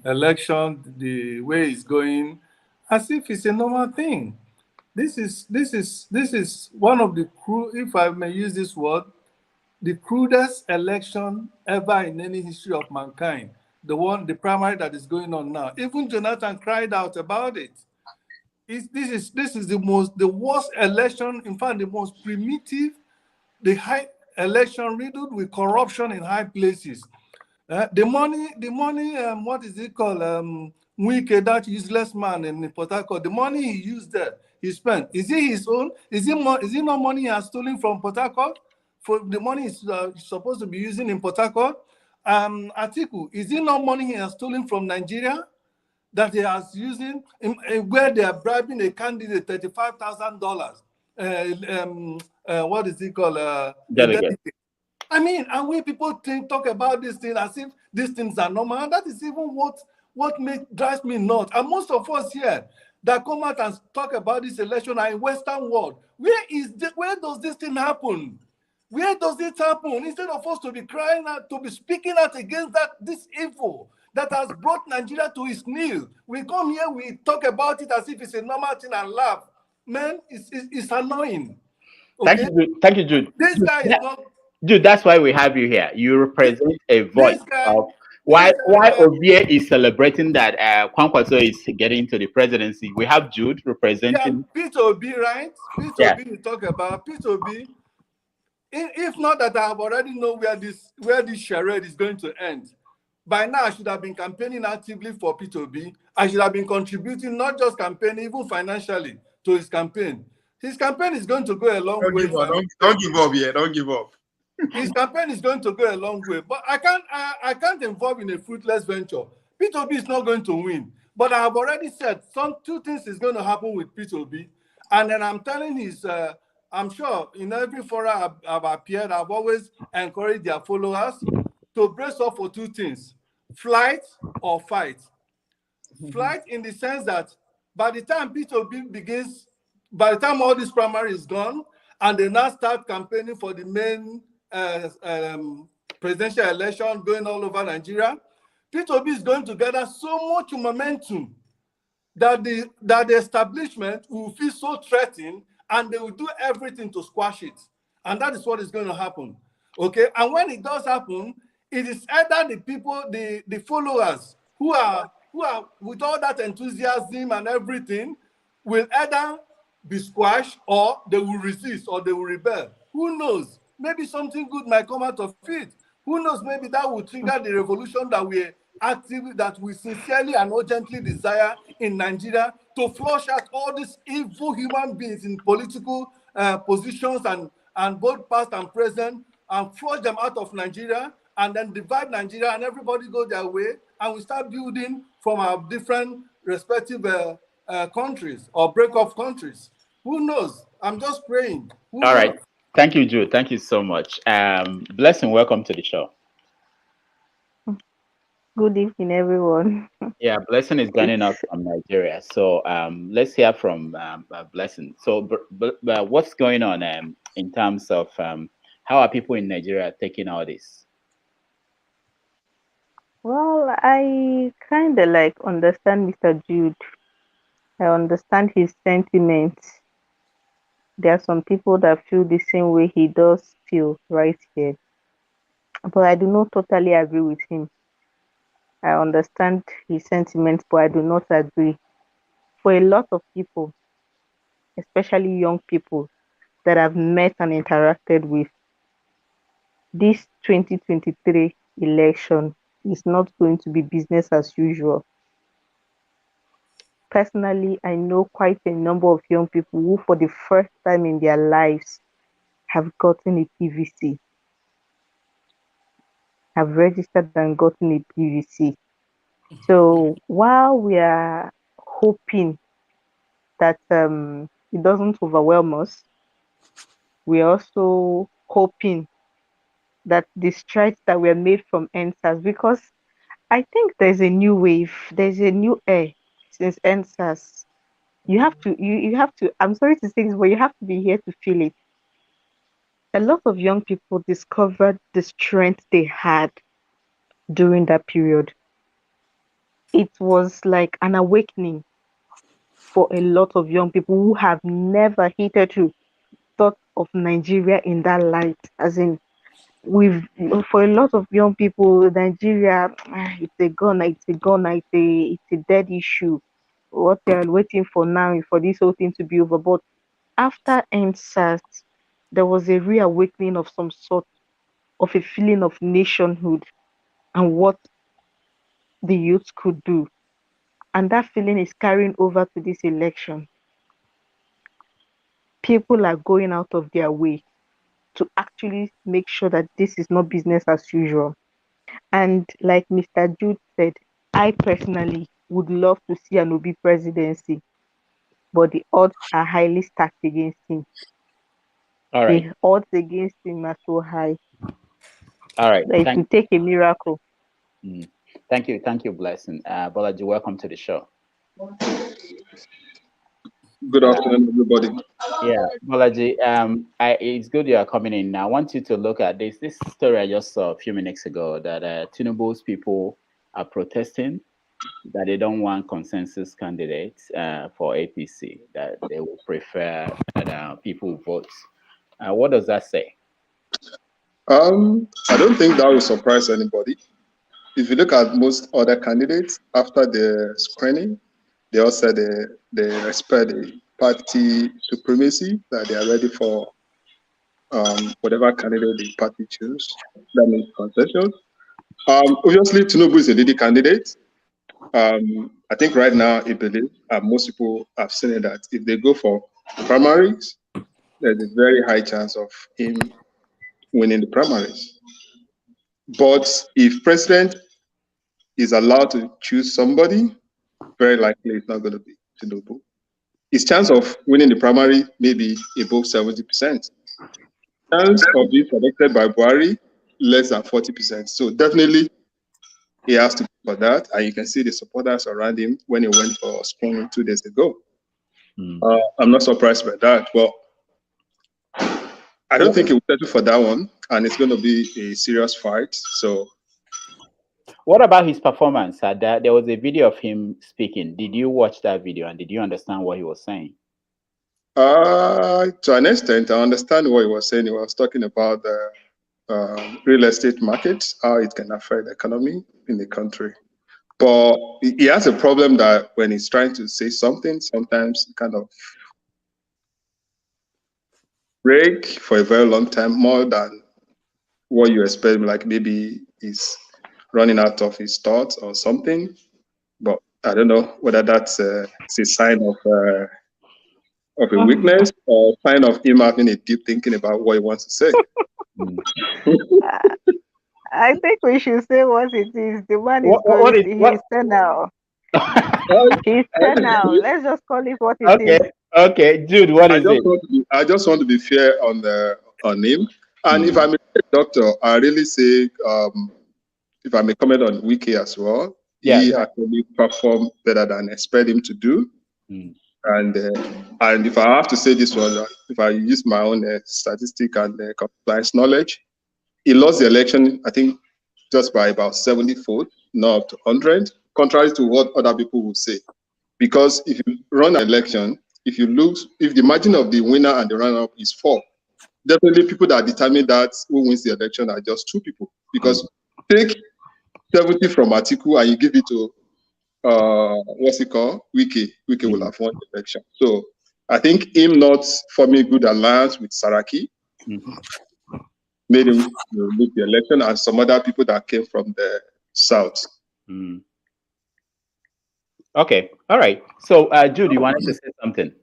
Speaker 12: election, the way it's going, as if it's a normal thing. This is one of the if I may use this word, the crudest election ever in any history of mankind. The primary that is going on now. Even Jonathan cried out about it. This is the worst election, in fact, the most primitive, the high election riddled with corruption in high places. The money, what is it called? Wike, that useless man in Port Harcourt, the money he used there, he spent. Is it his own? Is it not money he has stolen from Port Harcourt? For the money he's supposed to be using in Port Harcourt? Atiku, is it not money he has stolen from Nigeria that he has using where they are bribing a candidate $35,000? What is it called?
Speaker 8: Delegate.
Speaker 12: I mean, and when people talk about this thing as if these things are normal, and that is even what drives me nuts. And most of us here that come out and talk about this election are in Western world. Where does this thing happen? Where does it happen? Instead of us to be crying out, to be speaking out against this evil that has brought Nigeria to its knees, we come here, we talk about it as if it's a normal thing and laugh. Man, it's annoying. Okay?
Speaker 8: Thank you, Jude.
Speaker 12: This guy is not.
Speaker 8: Dude, that's why we have you here. You represent a voice of why Obi is celebrating that Kwankwaso is getting to the presidency. We have Jude representing.
Speaker 12: Yeah, Peter Obi, right? Peter Obi, you talk about Peter Obi. If not that I have already know where this charade is going to end. By now, I should have been campaigning actively for Peter Obi. I should have been contributing, not just campaigning, even financially, to his campaign. His campaign is going to go a long way.
Speaker 7: Don't give up yet. Don't give up.
Speaker 12: His campaign is going to go a long way, but I can't involve in a fruitless venture. Peter Obi is not going to win, but I have already said two things is going to happen with Peter Obi, and then I'm telling I'm sure in every forum I've appeared, I've always encouraged their followers to brace up for two things: flight or fight. Flight in the sense that by the time Peter Obi begins, by the time all this primary is gone, and they now start campaigning for the main presidential election going all over Nigeria, Peter Obi is going to gather so much momentum that the establishment will feel so threatened and they will do everything to squash it. And that is what is going to happen. Okay, and when it does happen, it is either the people, the followers who are with all that enthusiasm and everything will either be squashed, or they will resist, or they will rebel. Who knows? Maybe something good might come out of it. Who knows? Maybe that will trigger the revolution that we sincerely and urgently desire in Nigeria, to flush out all these evil human beings in political positions and both past and present, and flush them out of Nigeria, and then divide Nigeria, and everybody go their way, and we start building from our different respective countries or break-off countries. Who knows? I'm just praying. All
Speaker 8: right. Thank you, Jude. Thank you so much. Blessing, welcome to the show.
Speaker 13: Good evening, everyone.
Speaker 8: Yeah, Blessing is joining us from Nigeria. So let's hear from Blessing. So what's going on in terms of how are people in Nigeria taking all this?
Speaker 13: Well, I kind of understand Mr. Jude. I understand his sentiments. There are some people that feel the same way he does feel right here. But I do not totally agree with him. I understand his sentiments, but I do not agree. For a lot of people, especially young people that I've met and interacted with, this 2023 election is not going to be business as usual. Personally, I know quite a number of young people who, for the first time in their lives, have gotten a PVC, have registered and gotten a PVC. So while we are hoping that it doesn't overwhelm us, we're also hoping that the strides that were made from NSAS, because I think there's a new wave. There's a new air since NSAS. You have to. I'm sorry to say this, but you have to be here to feel it. A lot of young people discovered the strength they had during that period. It was like an awakening for a lot of young people who have never hitherto thought of Nigeria in that light. As in, we've for a lot of young people, Nigeria, it's a gun, it's a dead issue. What they are waiting for now is for this whole thing to be over. But after NSAS, there was a reawakening of some sort, of a feeling of nationhood and what the youth could do. And that feeling is carrying over to this election. People are going out of their way to actually make sure that this is not business as usual. And like Mr. Jude said, I personally would love to see an Obi presidency, but the odds are highly stacked against him.
Speaker 8: All right.
Speaker 13: The odds against him are so high.
Speaker 8: All right.
Speaker 13: It will take a miracle.
Speaker 8: Thank you, Blessing. Bolaji, welcome to the show.
Speaker 14: Good afternoon, everybody.
Speaker 8: Yeah, Bolaji, it's good you are coming in. Now, I want you to look at this story I just saw a few minutes ago that Tinubu's people are protesting that they don't want consensus candidates for APC, that they would prefer that people vote. What does that say?
Speaker 14: I don't think that will surprise anybody. If you look at most other candidates, after the screening, they all said they respect the party supremacy, that they are ready for whatever candidate the party choose. That means concessions. Obviously, Tinubu is a leading candidate. I think right now, I believe most people have seen it, that if they go for primaries, there's a very high chance of him winning the primaries. But if president is allowed to choose somebody, very likely it's not going to be Tinubu. His chance of winning the primary may be above 70%. Chance of being selected by Buhari, less than 40%. So definitely he has to go for that. And you can see the supporters around him when he went for screening 2 days ago. I'm not surprised by that. Well, I don't think he will settle for that one, and it's going to be a serious fight. So,
Speaker 8: what about his performance? There was a video of him speaking. Did you watch that video, and did you understand what he was saying?
Speaker 14: To an extent, I understand what he was saying. He was talking about the real estate market, how it can affect the economy in the country. But he has a problem that when he's trying to say something, sometimes kind of break for a very long time, more than what you expect. Like maybe he's running out of his thoughts or something. But I don't know whether that's a sign of a weakness or a sign of him having a deep thinking about what he wants to say.
Speaker 13: I think we should say what it is. The man is going. He's 10 now. He's 10 now. Let's just call it what it is.
Speaker 8: Okay, Jude, what is it?
Speaker 14: I just want to be fair on him. And if I'm a doctor, I really say, if I may comment on Wiki as well, he actually performed better than I expect him to do. And if I have to say this one, if I use my own statistic and compliance knowledge, he lost the election, I think, just by about 70 votes, not up to 100, contrary to what other people will say. Because if you run an election, if the margin of the winner and the runner-up is 4, definitely people that determine that who wins the election are just 2 people. Because take 70 from Atiku and you give it to what's it called? Wiki will have won the election. So I think him not forming good alliance with Saraki made him lose the election, and some other people that came from the south.
Speaker 8: Okay, all right. So Jude, you wanted to say something?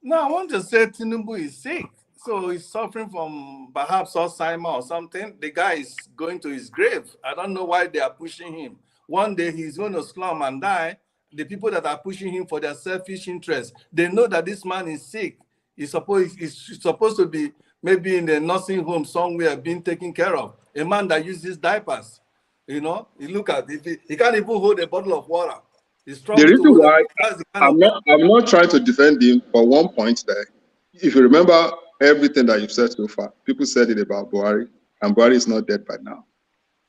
Speaker 12: No, I want to say Tinubu is sick. So he's suffering from perhaps Alzheimer or something. The guy is going to his grave. I don't know why they are pushing him. One day he's going to slum and die. The people that are pushing him for their selfish interests, they know that this man is sick. He's supposed to be maybe in the nursing home somewhere being taken care of. A man that uses diapers. You know, you look at it, he can't even hold a bottle of water. He
Speaker 14: The
Speaker 12: struggles to
Speaker 14: reason
Speaker 12: hold
Speaker 14: why
Speaker 12: that's the kind of
Speaker 14: I'm not trying to defend him, but one point there, if you remember everything that you've said so far, people said it about Buhari, and Buhari is not dead by now.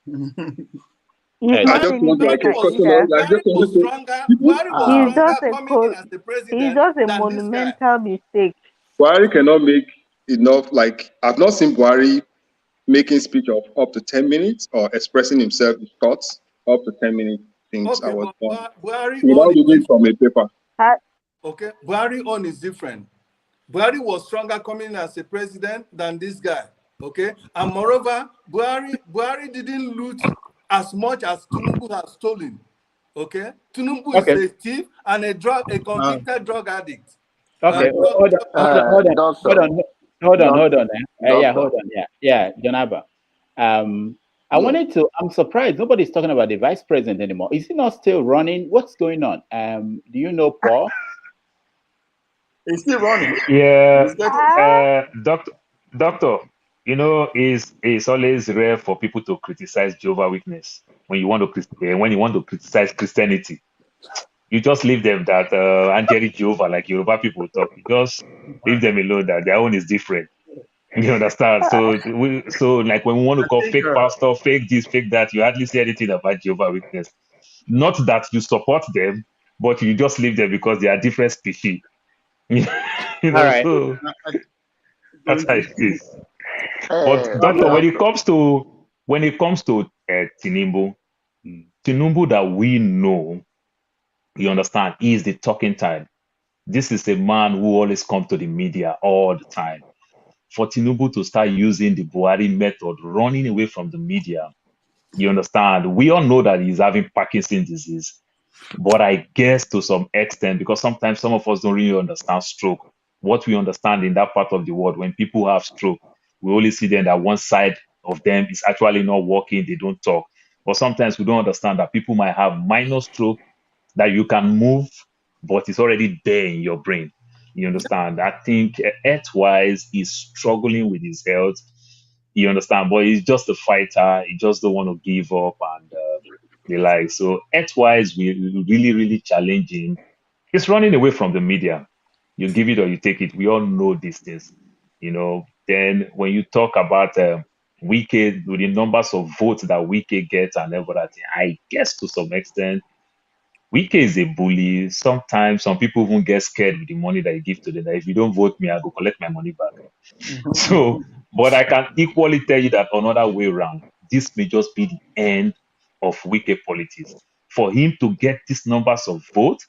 Speaker 13: He's
Speaker 14: I
Speaker 13: not
Speaker 14: just
Speaker 13: really
Speaker 14: want
Speaker 13: dead
Speaker 14: like a
Speaker 13: by
Speaker 14: couple
Speaker 13: either.
Speaker 14: of, I just want to people.
Speaker 13: He's just a he's
Speaker 12: president
Speaker 13: just a
Speaker 12: than this guy.
Speaker 13: monumental mistake.
Speaker 14: Buhari cannot make enough. Like I've not seen Buhari making speech of up to 10 minutes or expressing himself, his thoughts up to 10 minutes since I
Speaker 12: Okay,
Speaker 14: was
Speaker 12: but
Speaker 14: born.
Speaker 12: Buhari
Speaker 14: Without
Speaker 12: on is
Speaker 14: reading from a paper.
Speaker 12: okay. Buhari on is different. Buhari was stronger coming in as a president than this guy. Okay, and moreover, Buhari didn't loot as much as Tinubu has stolen. Okay, Tinubu is a thief and a convicted drug addict.
Speaker 8: Okay, hold on. Yeah, hold on. Yeah, Jonaba. I'm surprised nobody's talking about the vice president anymore. Is he not still running? What's going on? Do you know Paul?
Speaker 7: He's still running.
Speaker 3: Yeah, doctor, you know, it's always rare for people to criticize Jehovah's Witness when you want to criticize Christianity. You just leave them that Angelic Jehovah, like Yoruba people talk. You just leave them alone. That their own is different. You understand? So like when we want to call fake pastor, fake this, fake that, you hardly say anything about Jehovah's Witness. Not that you support them, but you just leave them because they are different species. You know,
Speaker 8: right.
Speaker 3: so that's how it is. But doctor, when it comes to Tinubu, Tinubu that we know, you understand, he is the talking time. This is a man who always comes to the media all the time. For Tinubu to start using the Buhari method, running away from the media, you understand, we all know that he's having Parkinson's disease. But I guess to some extent, because sometimes some of us don't really understand stroke. What we understand in that part of the world, when people have stroke, we only see them that one side of them is actually not working, they don't talk. But sometimes we don't understand that people might have minor stroke that you can move, but it's already there in your brain. You understand? I think health-wise, he's struggling with his health. You understand? But he's just a fighter. He just don't want to give up and the like. So health-wise, we really, really challenging. He's running away from the media. You give it or you take it. We all know these things. You know. Then when you talk about Wike, with the numbers of votes that Wike gets and everything, I guess to some extent, Wike is a bully. Sometimes some people even get scared with the money that you give to them. That if you don't vote me, I go collect my money back. So, but I can equally tell you that another way around, this may just be the end of Wike politics. For him to get these numbers of votes,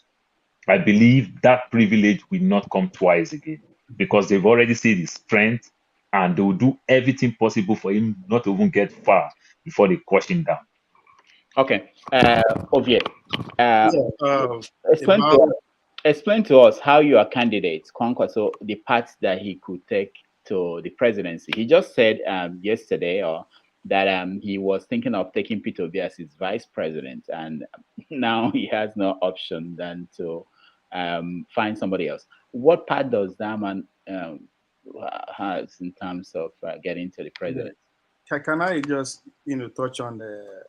Speaker 3: I believe that privilege will not come twice again because they've already seen his strength and they will do everything possible for him not to even get far before they crush him down.
Speaker 8: Okay, Ovie, explain to us how your candidate, Kwankwaso, the path that he could take to the presidency. He just said yesterday that he was thinking of taking Peter Obi as his vice president, and now he has no option than to find somebody else. What part does that man has in terms of getting to the president?
Speaker 7: Can I just touch on the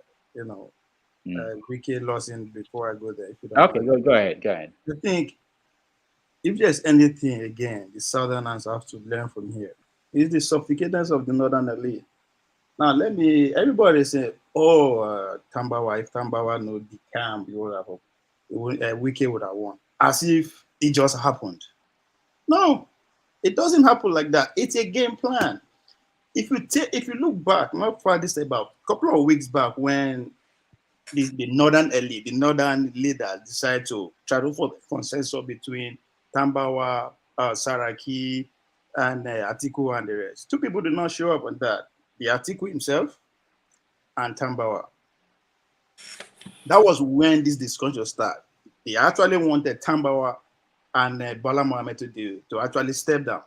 Speaker 7: Wiki losing before I go there? If you don't mind.
Speaker 8: Go ahead.
Speaker 7: I think if there's anything again, the Southerners have to learn from here. It's the sophistication of the Northern elite. Now everybody say, Tambawa, if Tambawa no the camp, Wiki would have won. As if it just happened. No, it doesn't happen like that. It's a game plan. If you look back, not far this about a couple of weeks back when the northern elite, the northern leaders decided to try to form a consensus between Tambawa, Saraki, and Atiku and the rest. Two people did not show up on that. The Atiku himself and Tambawa. That was when this discussion started. They actually wanted Tambawa and Bala Mohammed to actually step down.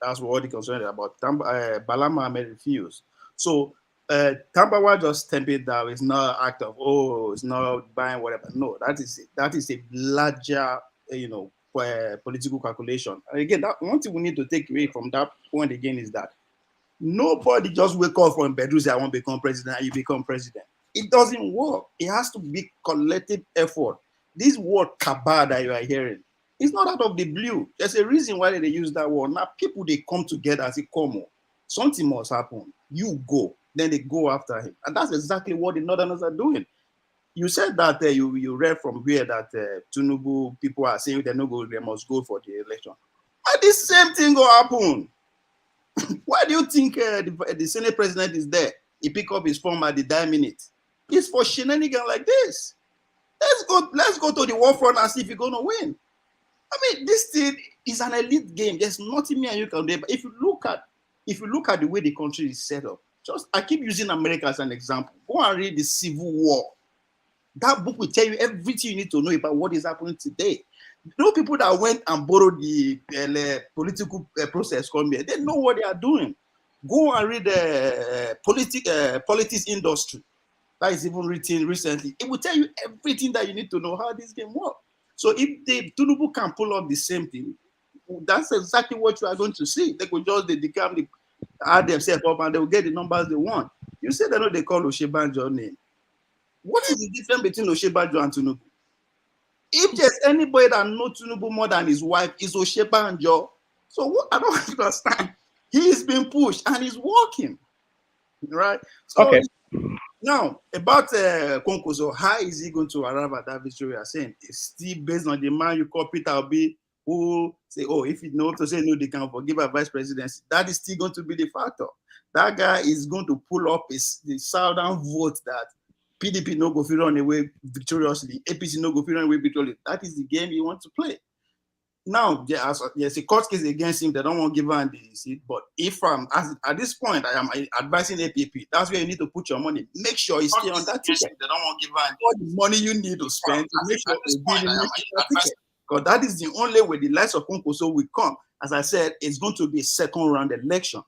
Speaker 7: That's what the concern about. Bala Mohammed refused. So Tambawa just tempered that. It's not an act of it's not buying whatever. No, that is a larger political calculation. And again, that one thing we need to take away from that point again is that nobody just wake up from bedroom say I want to become president and you become president. It doesn't work. It has to be collective effort. This word cabal that you are hearing, it's not out of the blue. There's a reason why they use that word. Now people, they come together as a common. Something must happen. You go, then they go after him. And that's exactly what the Northerners are doing. You said that you read from where that Tinubu people are saying they must go for the election. And the same thing will happen. Why do you think the Senate president is there? He pick up his form at the dying minute. It's for shenanigans like this. Let's go to the war front and see if you're gonna win. I mean, this thing is an elite game. There's nothing me and you can do. But if you look at the way the country is set up, I keep using America as an example. Go and read the Civil War. That book will tell you everything you need to know about what is happening today. You know, people that went and borrowed the political process come here, they know what they are doing. Go and read the politics industry. That is even written recently. It will tell you everything that you need to know how this game works. So if the Tinubu can pull up the same thing, that's exactly what you are going to see. They could just add themselves up and they will get the numbers they want. You say they know they call Oshibanjo name. What is the difference between Oshibanjo and Tinubu? If there's anybody that knows Tinubu more than his wife, is Oshibanjo. So what, I don't understand. He is being pushed and he's working, right? So
Speaker 8: okay.
Speaker 7: Now about Kwankwaso, how is he going to arrive at that victory? You are saying it's still based on the man you call Peter Obi, who say, oh, if you know to say no, they can forgive a vice presidency. That is still going to be the factor. That guy is going to pull up the southern vote that PDP no go run away victoriously, APC no go run away victoriously. That is the game you want to play. Now there's a court case against him. They don't want to give him the seat. But if at this point I am advising APP, that's where you need to put your money. Make sure you stay on that ticket. They don't want to give him all the money you need to spend to make sure you give him that ticket. Because that is the only way the likes of Kwankwaso will come. As I said, it's going to be a second round election.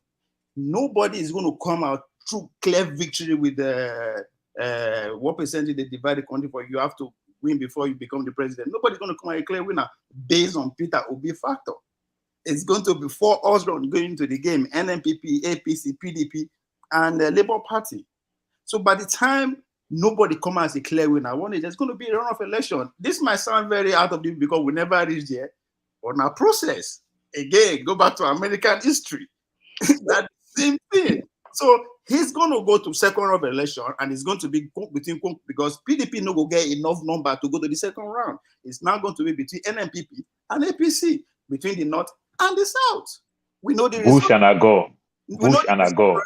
Speaker 7: Nobody is going to come out through clear victory with what percentage they divide the country for. You have to win before you become the president. Nobody's going to come out a clear winner based on Peter Obi factor. It's going to be 4 us going into the game: NNPP, APC, PDP, and the Labour Party. So by the time nobody come out as a clear winner, there's going to be a runoff election. This might sound very out of the because we never reached there, but now process again. Go back to American history. That same thing. So he's going to go to second round of election, and it's going to be between, because PDP no go get enough number to go to the second round. It's now going to be between NNPP and APC, between the north and the south. We know the
Speaker 3: Bush
Speaker 7: result.
Speaker 3: and Agor. Bush and Agor.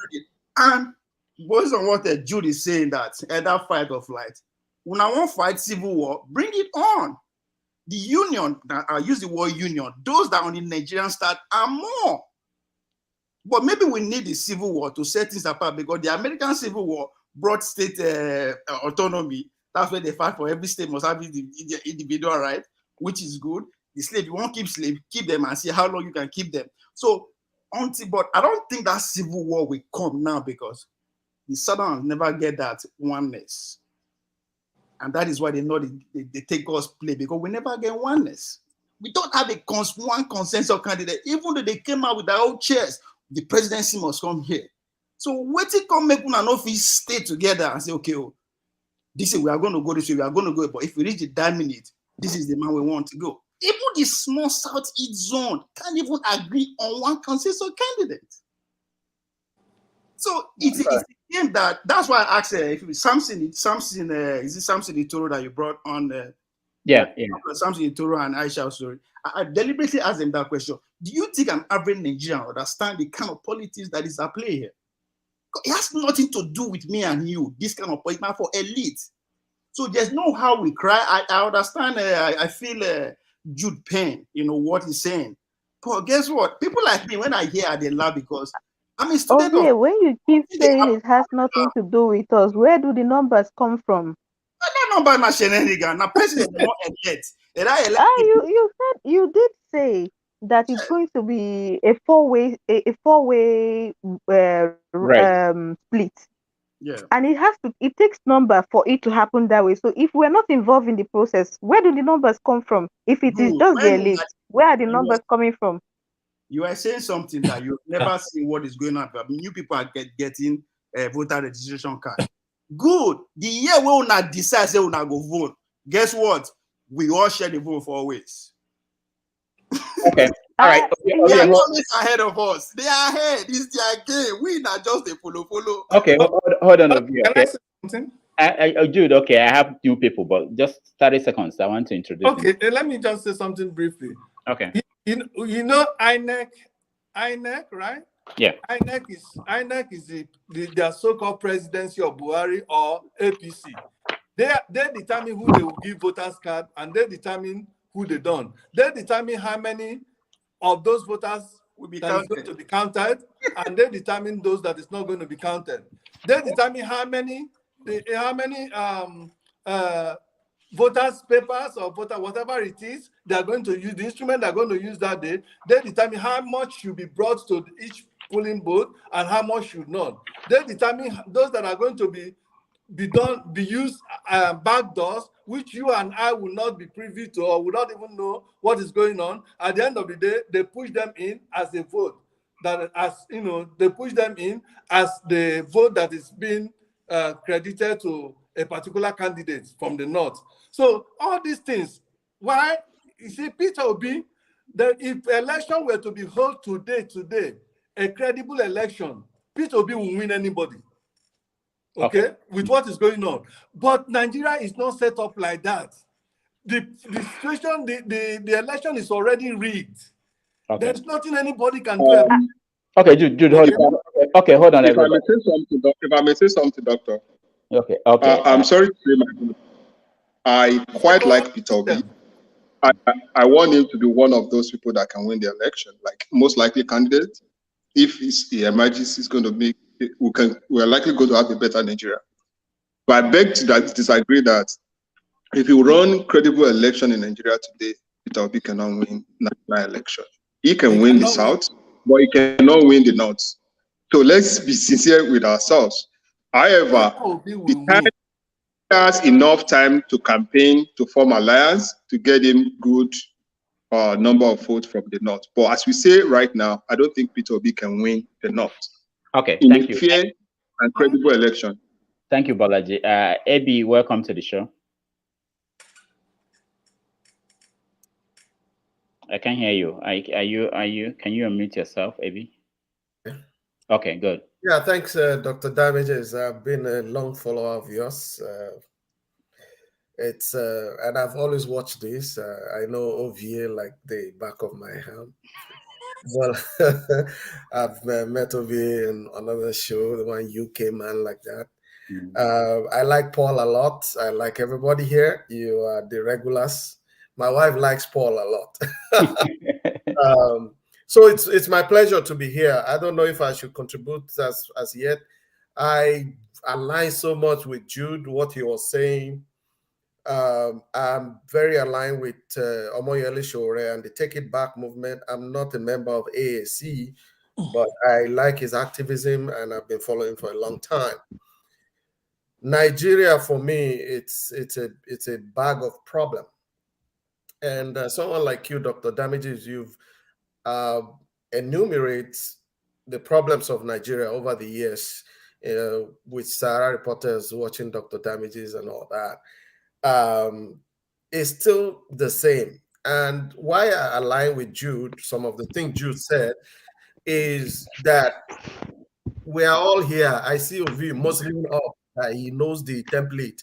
Speaker 7: And based on what Jude is saying, that either fight or flight. When I want fight civil war, bring it on. The union, I use the word union, those that are on the Nigerian side are more. But maybe we need the civil war to set things apart, because the American Civil War brought state autonomy. That's where they fight for every state must have the individual right, which is good. The slave, you won't keep slave, keep them and see how long you can keep them. So, but I don't think that civil war will come now, because the Southerners never get that oneness. And that is why they know they take us play, because we never get oneness. We don't have one consensus candidate, even though they came out with their own chairs. The presidency must come here. So wait till come make one office stay together and say, okay, this is we are going to go this way, we are going to go. But if we reach the dying minute, this is the man we want to go. Even the small southeast zone can't even agree on one consensus candidate. So it's a game that's why I asked if Samson, is it Samson Itoro that you brought on? Samson Itoro and Aisha story. I deliberately asked them that question. Do you think an average Nigerian understand the kind of politics that is at play here? It has nothing to do with me and you. This kind of politics for elite. So there's no how we cry. I understand. I feel Jude pain. You know what he's saying. But guess what? People like me, when I hear, they laugh, because I'm a student.
Speaker 13: Okay, when you keep saying it has nothing to do with us, where do the numbers come from?
Speaker 7: No number na shenanigan. Na president not elect.
Speaker 13: You did say that it's going to be a four-way split.
Speaker 7: Yeah.
Speaker 13: And it takes number for it to happen that way. So if we're not involved in the process, where do the numbers come from? If it is just the elite, where are the numbers coming from?
Speaker 7: You are saying something that you've never seen what is going on. New people are getting a voter registration card. Good. The year we will not decide say we not go vote. Guess what? We all share the vote for always.
Speaker 8: Okay. All right.
Speaker 7: They are always ahead of us. They are ahead. It's their game. We not just a follow.
Speaker 8: Okay. Hold on, Obi.
Speaker 12: Can
Speaker 8: Okay.
Speaker 12: I say something?
Speaker 8: Jude, okay, I have two people, but just 30 seconds. I want to introduce them.
Speaker 12: Okay, let me just say something briefly.
Speaker 8: Okay.
Speaker 12: You know INEC, right?
Speaker 8: Yeah.
Speaker 12: INEC is their so-called presidency of Buhari or APC. They determine who they will give voters card, and they determine who they don't. They determine how many of those voters
Speaker 7: will be
Speaker 12: that is going to be counted, and they determine those that is not going to be counted. They determine how many voters papers or voter whatever it is they are going to use, the instrument they are going to use that day. They determine how much should be brought to each polling booth and how much should not. They determine those that are going to be used back doors, which you and I will not be privy to or will not even know what is going on. At the end of the day, they push them in as a vote. That, as you know, they push them in as the vote that is being credited to a particular candidate from the north. So all these things, why you see Peter Obi, that if election were to be held today, a credible election, Peter Obi will win anybody. Okay, with what is going on. But Nigeria is not set up like that. The situation, the election is already rigged. Okay. There's nothing anybody can do.
Speaker 8: Okay, Jude, hold on. Okay, hold on.
Speaker 14: If I may say something, Doctor.
Speaker 8: Okay.
Speaker 14: I'm sorry to say my view. I quite like Peter Obi. I want him to be one of those people that can win the election, like most likely candidate. If he emerges, he's going to make. We're likely going to have a better Nigeria. But I beg to disagree that if you run credible election in Nigeria today, Peter Obi cannot win national election. He can win the South, but he cannot win the North. So let's be sincere with ourselves. However, he has enough time to campaign, to form alliance, to get him good number of votes from the North. But as we say right now, I don't think Peter Obi can win the North.
Speaker 8: Okay,
Speaker 14: in
Speaker 8: thank
Speaker 14: a
Speaker 8: you.
Speaker 14: fair and credible election.
Speaker 8: Thank you, Balaji. Abi, welcome to the show. I can hear you. Can you unmute yourself, Abi? Okay, good.
Speaker 15: Yeah, thanks, Dr. Damages. I've been a long follower of yours. And I've always watched this. I know OVA like the back of my hand. Well, I've met OVA in another show, the one UK man like that. I like Paul a lot. I like everybody here. You are the regulars. My wife likes Paul a lot. So it's my pleasure to be here. I don't know if I should contribute as yet. I align so much with Jude, what he was saying. I'm very aligned with Omoyele Sowore and the Take It Back movement. I'm not a member of AAC, but I like his activism and I've been following for a long time. Nigeria, for me, it's a bag of problem. And someone like you, Dr. Damages, you've enumerate the problems of Nigeria over the years, with Sarah reporters watching Dr. Damages and all that. Is still the same. And why I align with Jude, some of the things Jude said, is that we are all here. I see Ovi Muslim up. He knows the template.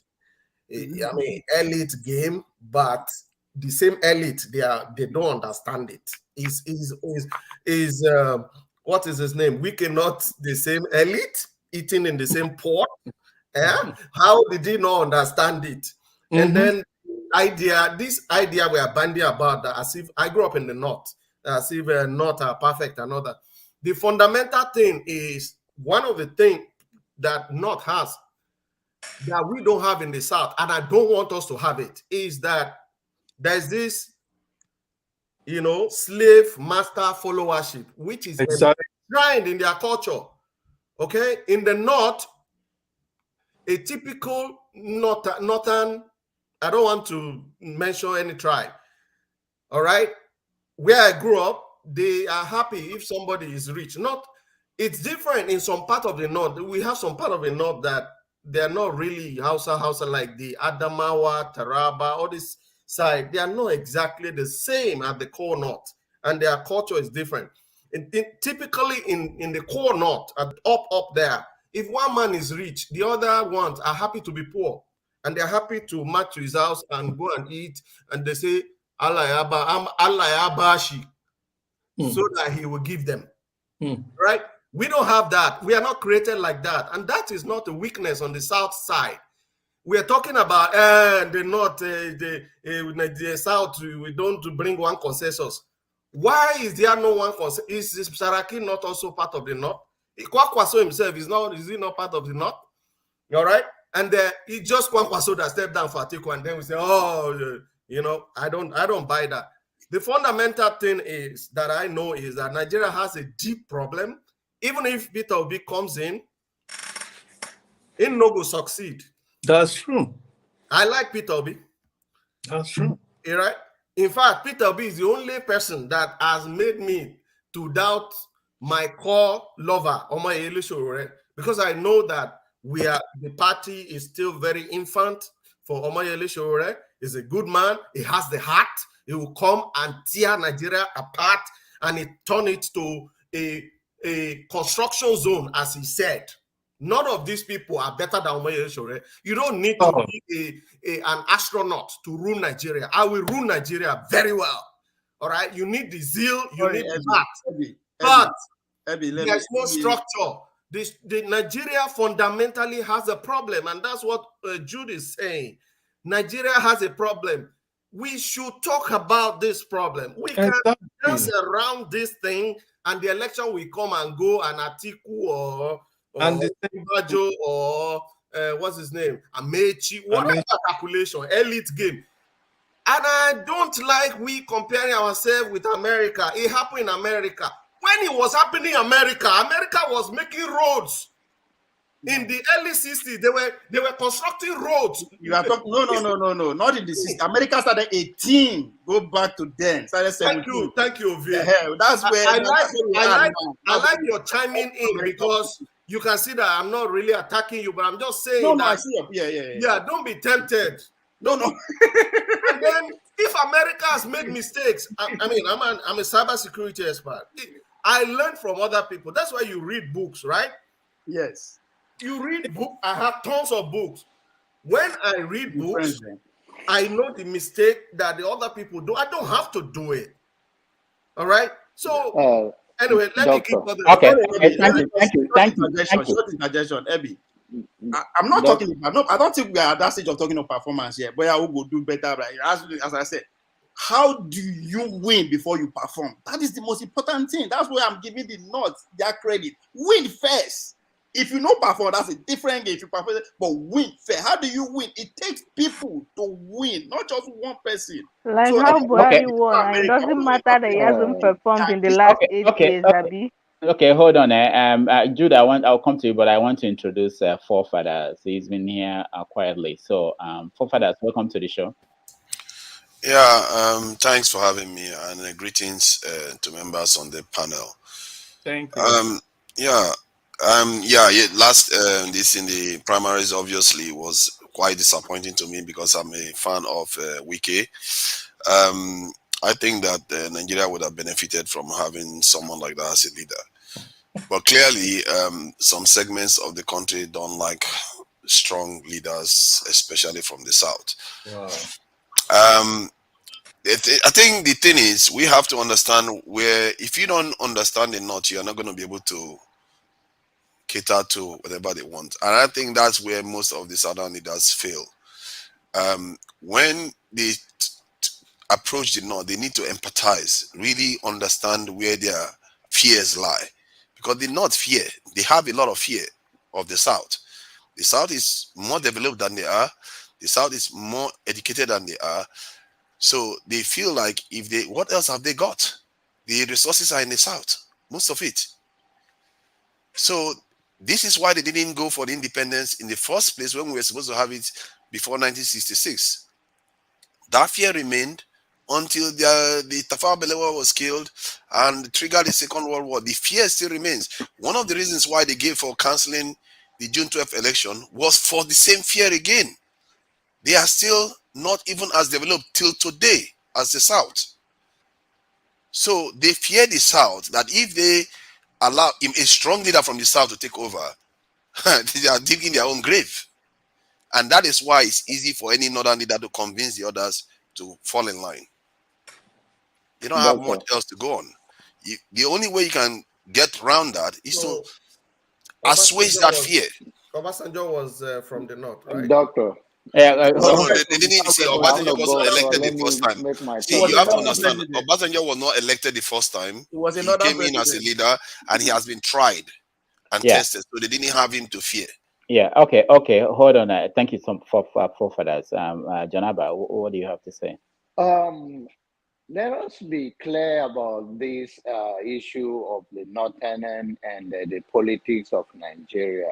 Speaker 15: I mean, elite game, but the same elite, they don't understand it. Is what is his name? We cannot the same elite eating in the same pot. Yeah? How did he not understand it? And then this idea we are bandying about that, as if I grew up in the North, as if North are perfect and all that. The fundamental thing is one of the things that North has that we don't have in the South, and I don't want us to have it, is that there's this, slave master followership, which is enshrined in their culture. Okay, in the North, a typical northern, I don't want to mention any tribe. All right. Where I grew up, they are happy if somebody is rich. It's different in some part of the North. We have some part of the North that they're not really Hausa like the Adamawa, Taraba, all this side. They are not exactly the same at the core north, and their culture is different. Typically in the core north, up there, if one man is rich, the other ones are happy to be poor, and they're happy to march to his house and go and eat, and they say Allah Abashi, so that he will give them. Right? We don't have that. We are not created like that, and that is not a weakness on the south side. We are talking about the north, the south. We don't bring one consensus. Why is there no one consensus? Is Saraki not also part of the north? Kwankwaso himself is he not part of the north? All right, and it's just Kwankwaso that stepped down for Atiku, and then we say, oh, I don't buy that. The fundamental thing is that I know is that Nigeria has a deep problem. Even if Peter Obi comes in, he no go succeed.
Speaker 12: That's true.
Speaker 15: I like Peter Obi.
Speaker 12: That's true.
Speaker 15: Right? In fact, Peter Obi is the only person that has made me to doubt my core lover, Omoyele Sowore, because I know that the party is still very infant for Omoyele Sowore. He's a good man. He has the heart. He will come and tear Nigeria apart and turn it to a construction zone, as he said. None of these people are better than Omoyele Sowore. You don't need to be an astronaut to rule Nigeria. I will rule Nigeria very well. All right? You need the zeal, you need the heart. But there's no structure. The Nigeria fundamentally has a problem, and that's what Jude is saying. Nigeria has a problem. We should talk about this problem. We can dance around this thing, and the election will come and go, and Atiku or Bajo or what's his name, Amechi, whatever calculation, elite game. And I don't like we comparing ourselves with America. It happened in America. When it was happening in America, America was making roads. In the early 60s, they were constructing roads.
Speaker 7: You are talking, no, not in the 60s. America started 18. Go back to then. Started 17.
Speaker 15: Thank you, Ovie.
Speaker 7: That's where
Speaker 15: I like your chiming in, because you can see that I'm not really attacking you, but I'm just saying that don't be tempted.
Speaker 7: No.
Speaker 15: And then if America has made mistakes, I mean, I'm a cybersecurity expert. I learn from other people. That's why you read books, right?
Speaker 7: Yes.
Speaker 15: You read books. I have tons of books. When I read books, I know the mistake that the other people do. I don't have to do it. All right. So anyway, let me keep other.
Speaker 8: Okay. Thank you.
Speaker 7: Suggestion, Abby. I'm not talking. I don't think we are at that stage of talking of performance yet. But I will do better. Right? As I said, how do you win before you perform? That is the most important thing. That's why I'm giving the North their credit. Win first. If you don't perform, that's a different game. If you perform, but win fair. How do you win? It takes people to win, not just one person.
Speaker 13: Like so, how Buhari won. It doesn't matter that he hasn't performed in the last 8 years, Abi.
Speaker 8: Okay, hold on. Jude, I'll come to you, but I want to introduce Forefathers. He's been here quietly. So, Forefathers, welcome to the show.
Speaker 16: Yeah, thanks for having me, and greetings to members on the panel.
Speaker 12: Thank you.
Speaker 16: Last this in the primaries obviously was quite disappointing to me, because I'm a fan of Wike. I think that Nigeria would have benefited from having someone like that as a leader. But clearly, some segments of the country don't like strong leaders, especially from the South.
Speaker 12: Wow.
Speaker 16: I think the thing is, we have to understand where, if you don't understand the North, you're not going to be able to cater to whatever they want. And I think that's where most of the Southern leaders fail. When they approach the North, they need to empathize, really understand where their fears lie. Because the North fear, they have a lot of fear of the South. The South is more developed than they are. The South is more educated than they are. So they feel like, what else have they got? The resources are in the South, most of it. So this is why they didn't go for the independence in the first place when we were supposed to have it before 1966. That fear remained until the Tafawa Balewa was killed and triggered the Second World War. The fear still remains. One of the reasons why they gave for cancelling the June 12th election was for the same fear again. They are still not even as developed till today as the South. So they fear the South that if they allow a strong leader from the South to take over, they are digging their own grave. And that is why it's easy for any northern leader to convince the others to fall in line. They don't have much else to go on. The only way you can get around that is to assuage that fear.
Speaker 15: Obasanjo was from the north, right?
Speaker 11: Doctor.
Speaker 16: No, they didn't see Obasanjo wasn't elected the first time. See, you have to understand, Obasanjo was not elected the first time. He came in as a leader and he has been tried and tested, so they didn't have him to fear.
Speaker 8: Yeah. Okay. Hold on. Thank you for that. Janaba, what do you have to say?
Speaker 11: Let us be clear about this issue of the northern end and the politics of Nigeria.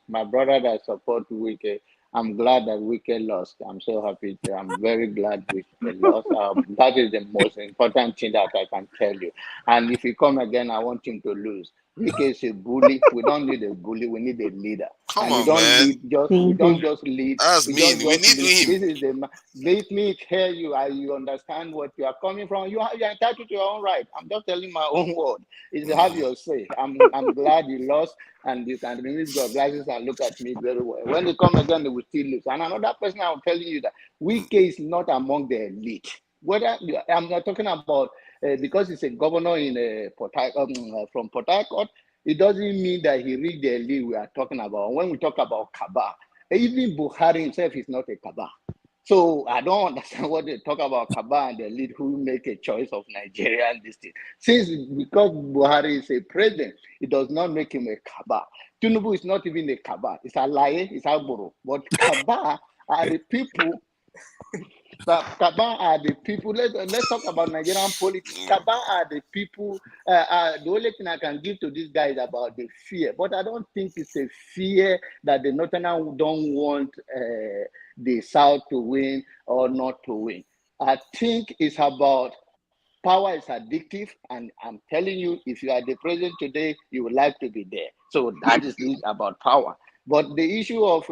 Speaker 11: My brother that support Wike, I'm glad that Wike lost. I'm so happy. I'm very glad Wike lost. That is the most important thing that I can tell you. And if he come again, I want him to lose. Wike is a bully. We don't need a bully. We need a leader.
Speaker 16: Come on, man.
Speaker 11: We don't just lead.
Speaker 16: That's mean. We need him.
Speaker 11: This is the. Let me tell you. You understand what you are coming from. You are entitled to your own right. I'm just telling my own word. Is have your say. I'm glad you lost, and you can remove your glasses and look at me very well. When they come again, they will still lose. And another person, I'm telling you that Wike is not among the elite. Whether I'm not talking about because he's a governor in from Port Harcourt, it doesn't mean that he reached the elite we are talking about. When we talk about Kaba, even Buhari himself is not a Kaba. So I don't understand what they talk about Kaba and the elite who make a choice of Nigeria and this thing. Because Buhari is a president, it does not make him a Kaba. Tinubu is not even a Kaba. It's a lie, it's a boro. But Kaba are the people. Kaba are the people. Let's talk about Nigerian politics. Kaba are the people. The only thing I can give to these guys about the fear, but I don't think it's a fear that the Northerners don't want the South to win or not to win. I think it's about power is addictive, and I'm telling you, if you are the president today, you would like to be there. So that is about power. But the issue of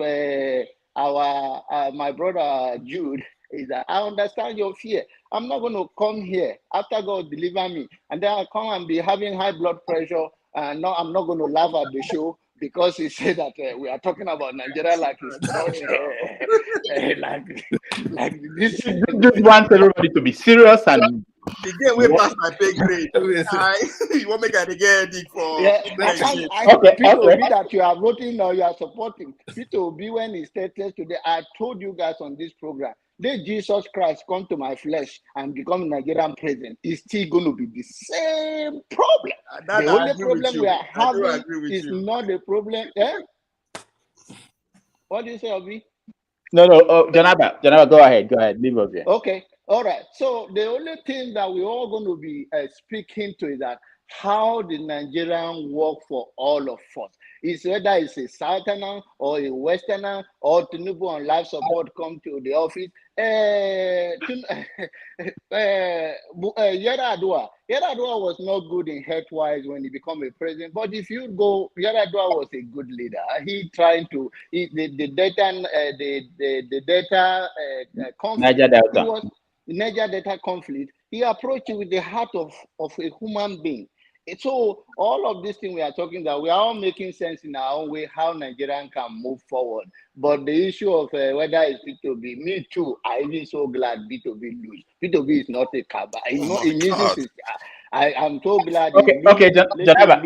Speaker 11: my brother Jude is that I understand your fear. I'm not going to come here after God deliver me, and then I come and be having high blood pressure. No, I'm not going to laugh at the show because he said that we are talking about Nigeria like it's not like this.
Speaker 8: Just want everybody to be serious and.
Speaker 7: Again, we pass my pay grade. You want me to get it for?
Speaker 11: Yeah, Peter Obi that you are voting or you are supporting. Peter Obi, when he stated today, I told you guys on this program, let Jesus Christ come to my flesh and become Nigerian president. It's still going to be the same problem. The only problem we are having is not the problem. What do you say, Obi?
Speaker 8: No, Janaba, go ahead, leave us here.
Speaker 11: Okay, all right. So the only thing that we're all going to be speaking to is that how the Nigerian work for all of us. Is whether it's a Southerner or a Westerner or Tinubu on life support come to the office. Yar'Adua was not good in health-wise when he became a president. But if you go, Yar'Adua was a good leader. He trying to the data conflict. Niger Delta conflict. He approached it with the heart of a human being. So all of these things we are talking that we are all making sense in our own way how Nigerian can move forward. But the issue of whether it's P2B, me too, I'm even so glad P2B lose. P2B is not a Kaba. I'm so glad
Speaker 8: Janaba,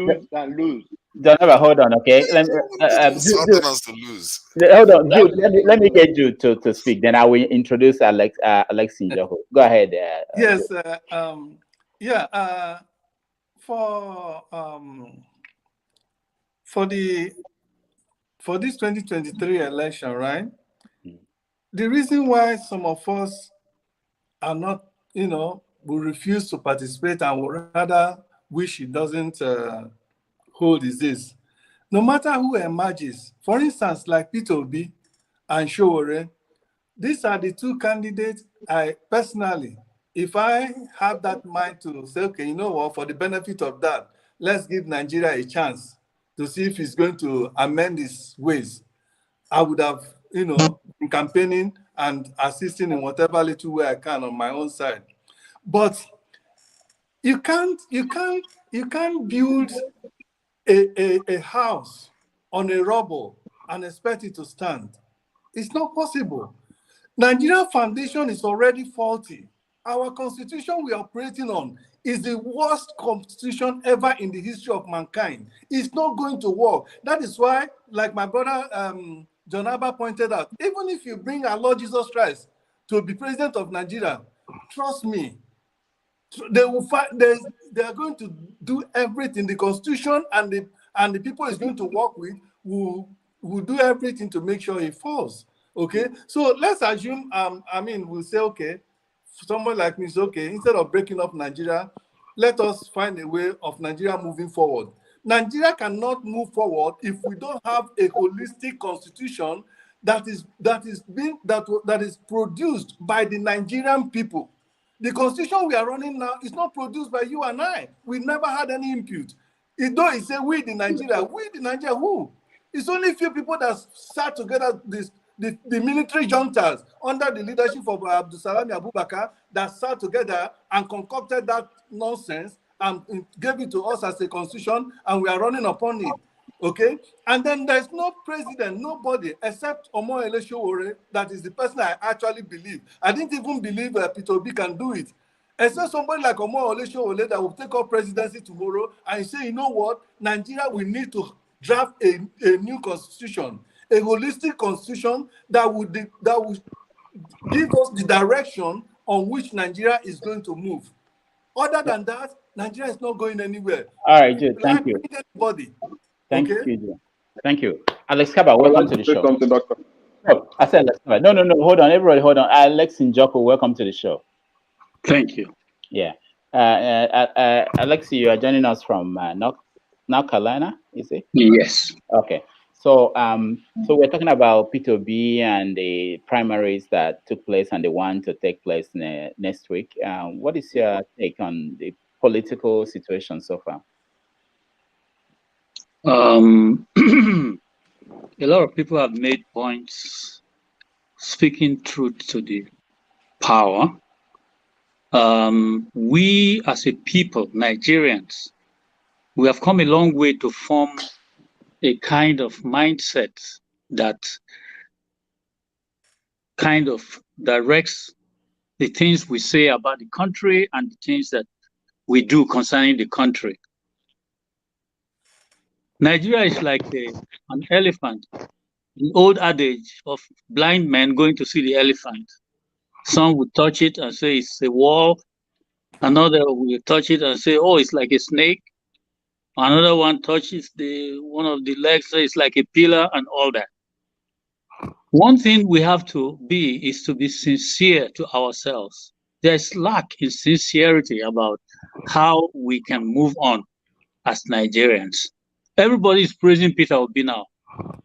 Speaker 11: lose.
Speaker 8: Janaba, hold on, okay? Let me,
Speaker 16: to lose.
Speaker 8: Hold on, Jude, let me get you to speak. Then I will introduce Alexi Joho. Go ahead.
Speaker 12: Yes, for this 2023 election, right? The reason why some of us are not, we refuse to participate and would rather wish it doesn't hold is this. No matter who emerges, for instance, like Peter Obi and Showore, these are the two candidates I personally, if I have that mind to say, okay, you know what, for the benefit of that, let's give Nigeria a chance. to see if he's going to amend his ways. I would have, been campaigning and assisting in whatever little way I can on my own side. But you can't build a house on a rubble and expect it to stand. It's not possible. Nigerian foundation is already faulty. Our constitution we are operating on is the worst constitution ever in the history of mankind. It's not going to work. That is why, like my brother John Abba pointed out, even if you bring our Lord Jesus Christ to be president of Nigeria, trust me, they will find they are going to do everything. The constitution and the people is going to work with will do everything to make sure it falls. Okay, so let's assume we'll say, okay, someone like me is okay, instead of breaking up Nigeria, let us find a way of Nigeria moving forward. Nigeria cannot move forward if we don't have a holistic constitution that is produced by the Nigerian people. The constitution we are running now is not produced by you and I. We never had any input. Though it say we the Nigeria who? It's only a few people that sat together the military juntas under the leadership of Abdulsalami Abubakar that sat together and concocted that nonsense and gave it to us as a constitution, and we are running upon it. Okay? And then there's no president, nobody except Omoyele Sowore, that is the person I actually believe. I didn't even believe Peter Obi can do it. Except somebody like Omoyele Sowore that will take up presidency tomorrow and say, you know what, Nigeria, we need to draft a new constitution, a holistic constitution that would give us the direction on which Nigeria is going to move. Other than that, Nigeria is not going anywhere.
Speaker 8: All right, Jude, thank you. Thank you. Thank you. Alex Kaba, welcome to the show.
Speaker 14: Welcome to Doctor.
Speaker 8: Oh, I said Alex Kaba. No, hold on, everybody, hold on. Alex Njoko, welcome to the show.
Speaker 17: Thank you.
Speaker 8: Yeah. Alexi, you are joining us from North Carolina, is it?
Speaker 17: Yes.
Speaker 8: Okay. So so we're talking about Peter Obi and the primaries that took place and the one to take place next week. What is your take on the political situation so far?
Speaker 17: A lot of people have made points speaking truth to the power. We as a people, Nigerians, we have come a long way to form a kind of mindset that kind of directs the things we say about the country and the things that we do concerning the country. Nigeria is like an elephant, an old adage of blind men going to see the elephant. Some would touch it and say it's a wall. Another will touch it and say, oh, it's like a snake. Another one touches one of the legs, says it's like a pillar and all that. One thing we have to be is to be sincere to ourselves. There's lack in sincerity about how we can move on as Nigerians. Everybody is praising Peter Obi now.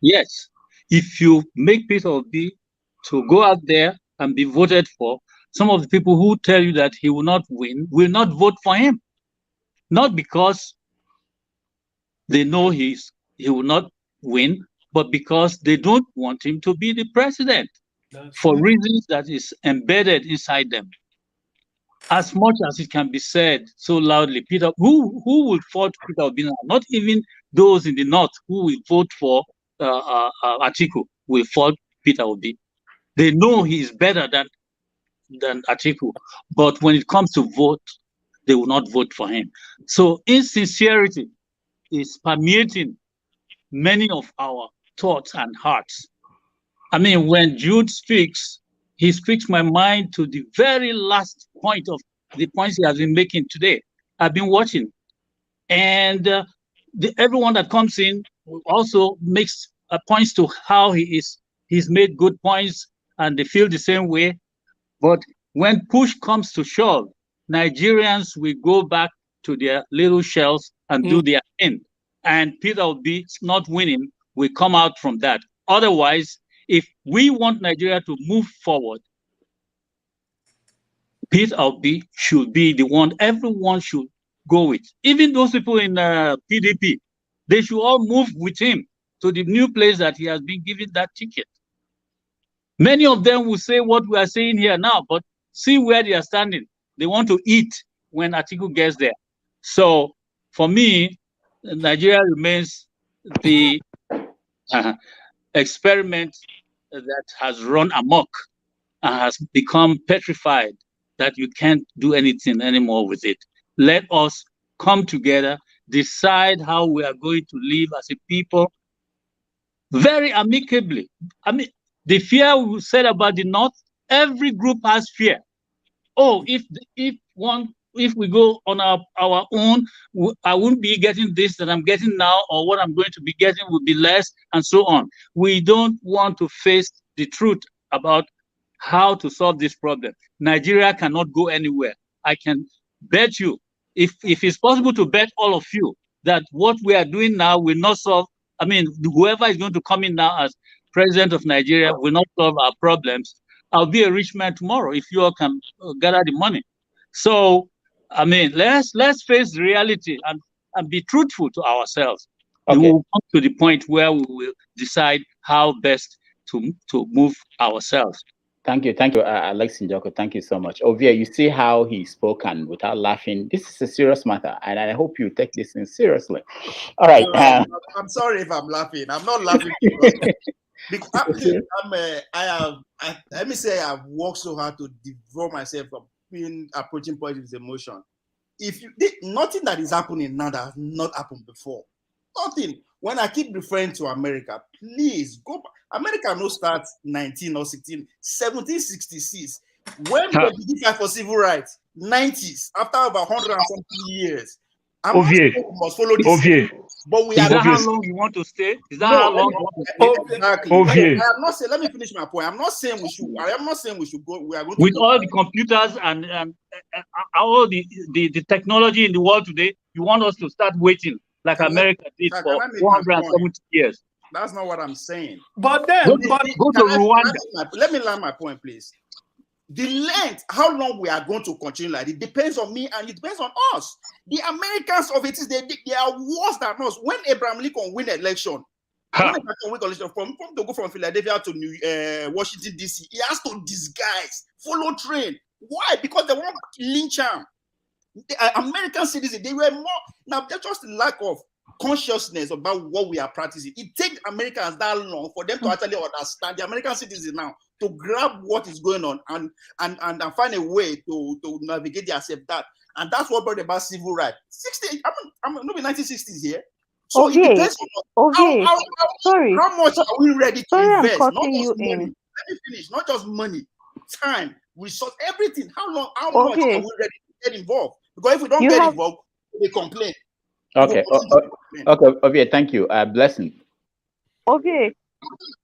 Speaker 17: Yes, if you make Peter Obi to go out there and be voted for, some of the people who tell you that he will not win will not vote for him. Not because they know he will not win, but because they don't want him to be the president for reasons that is embedded inside them. As much as it can be said so loudly, Peter, who will vote Peter Obi now? Not even those in the north who will vote for Atiku will vote Peter Obi. They know he is better than Atiku, but when it comes to vote, they will not vote for him. So insincerity is permeating many of our thoughts and hearts. I mean, when Jude speaks, he speaks my mind to the very last point of the points he has been making today. I've been watching, and everyone that comes in also makes points to how he's made good points, and they feel the same way. But when push comes to shove, Nigerians will go back to their little shells and do their thing. And Peter Obi not winning will come out from that. Otherwise, if we want Nigeria to move forward, Peter Obi should be the one everyone should go with. Even those people in PDP, They should all move with him to the new place that he has been given that ticket. Many of them will say what we are saying here now, but see where they are standing. They want to eat when Atiku gets there. So for me, Nigeria remains the experiment that has run amok and has become petrified that you can't do anything anymore with it. Let us come together, decide how we are going to live as a people very amicably. I mean, the fear we said about the North, every group has fear. Oh, if we go on our own, I won't be getting this that I'm getting now, or what I'm going to be getting will be less, and so on. We don't want to face the truth about how to solve this problem. Nigeria cannot go anywhere. I can bet you, if it's possible to bet all of you that what we are doing now will not solve, I mean, whoever is going to come in now as president of Nigeria will not solve our problems. I'll be a rich man tomorrow if you all can gather the money. So, I mean, let's face the reality and be truthful to ourselves. Okay. We will come to the point where we will decide how best to move ourselves.
Speaker 8: Thank you, Alex Njoko. Thank you so much. Ovia, you see how he spoke and without laughing. This is a serious matter, and I hope you take this in seriously. All right.
Speaker 7: I'm sorry if I'm laughing. I'm not laughing. Let me say I've worked so hard to devote myself from approaching politics with emotion. Nothing that is happening now that has not happened before. Nothing. When I keep referring to America, please go back. America no start 19 or 16, 1766. When they did fight for civil rights, 90s, after over 100 and something years. I'm not sure we must follow this. But we
Speaker 17: is that how long you want to stay? Is that how long you want to stay?
Speaker 7: Exactly. I am not saying. Let me finish my point. I'm not saying we should. I am not saying we should go. We are going
Speaker 17: with all the computers and all the technology in the world today. You want us to start waiting like America did for 170 years?
Speaker 7: That's not what I'm saying.
Speaker 12: But then,
Speaker 17: go to Rwanda.
Speaker 7: Let me land my point, please. The length, how long we are going to continue like it depends on me and it depends on us. The Americans of it is they are worse than us. When Abraham Lincoln win election, from to go from Philadelphia to Washington DC, he has to disguise, follow train. Why? Because they want lynch him. The American citizens, they were more now. There's just a lack of consciousness about what we are practicing. It takes Americans that long for them to actually understand, the American citizens now, to grab what is going on and find a way to navigate themselves that. And that's what brought about civil rights. 60, I'm not in 1960s here. So it depends on how much are we ready to invest? Not just money. Let me finish. Not just money, time, resource, everything. How much are we ready to get involved? Because if we don't get involved, we complain.
Speaker 8: Okay. Okay, thank you. Blessing.
Speaker 13: Okay,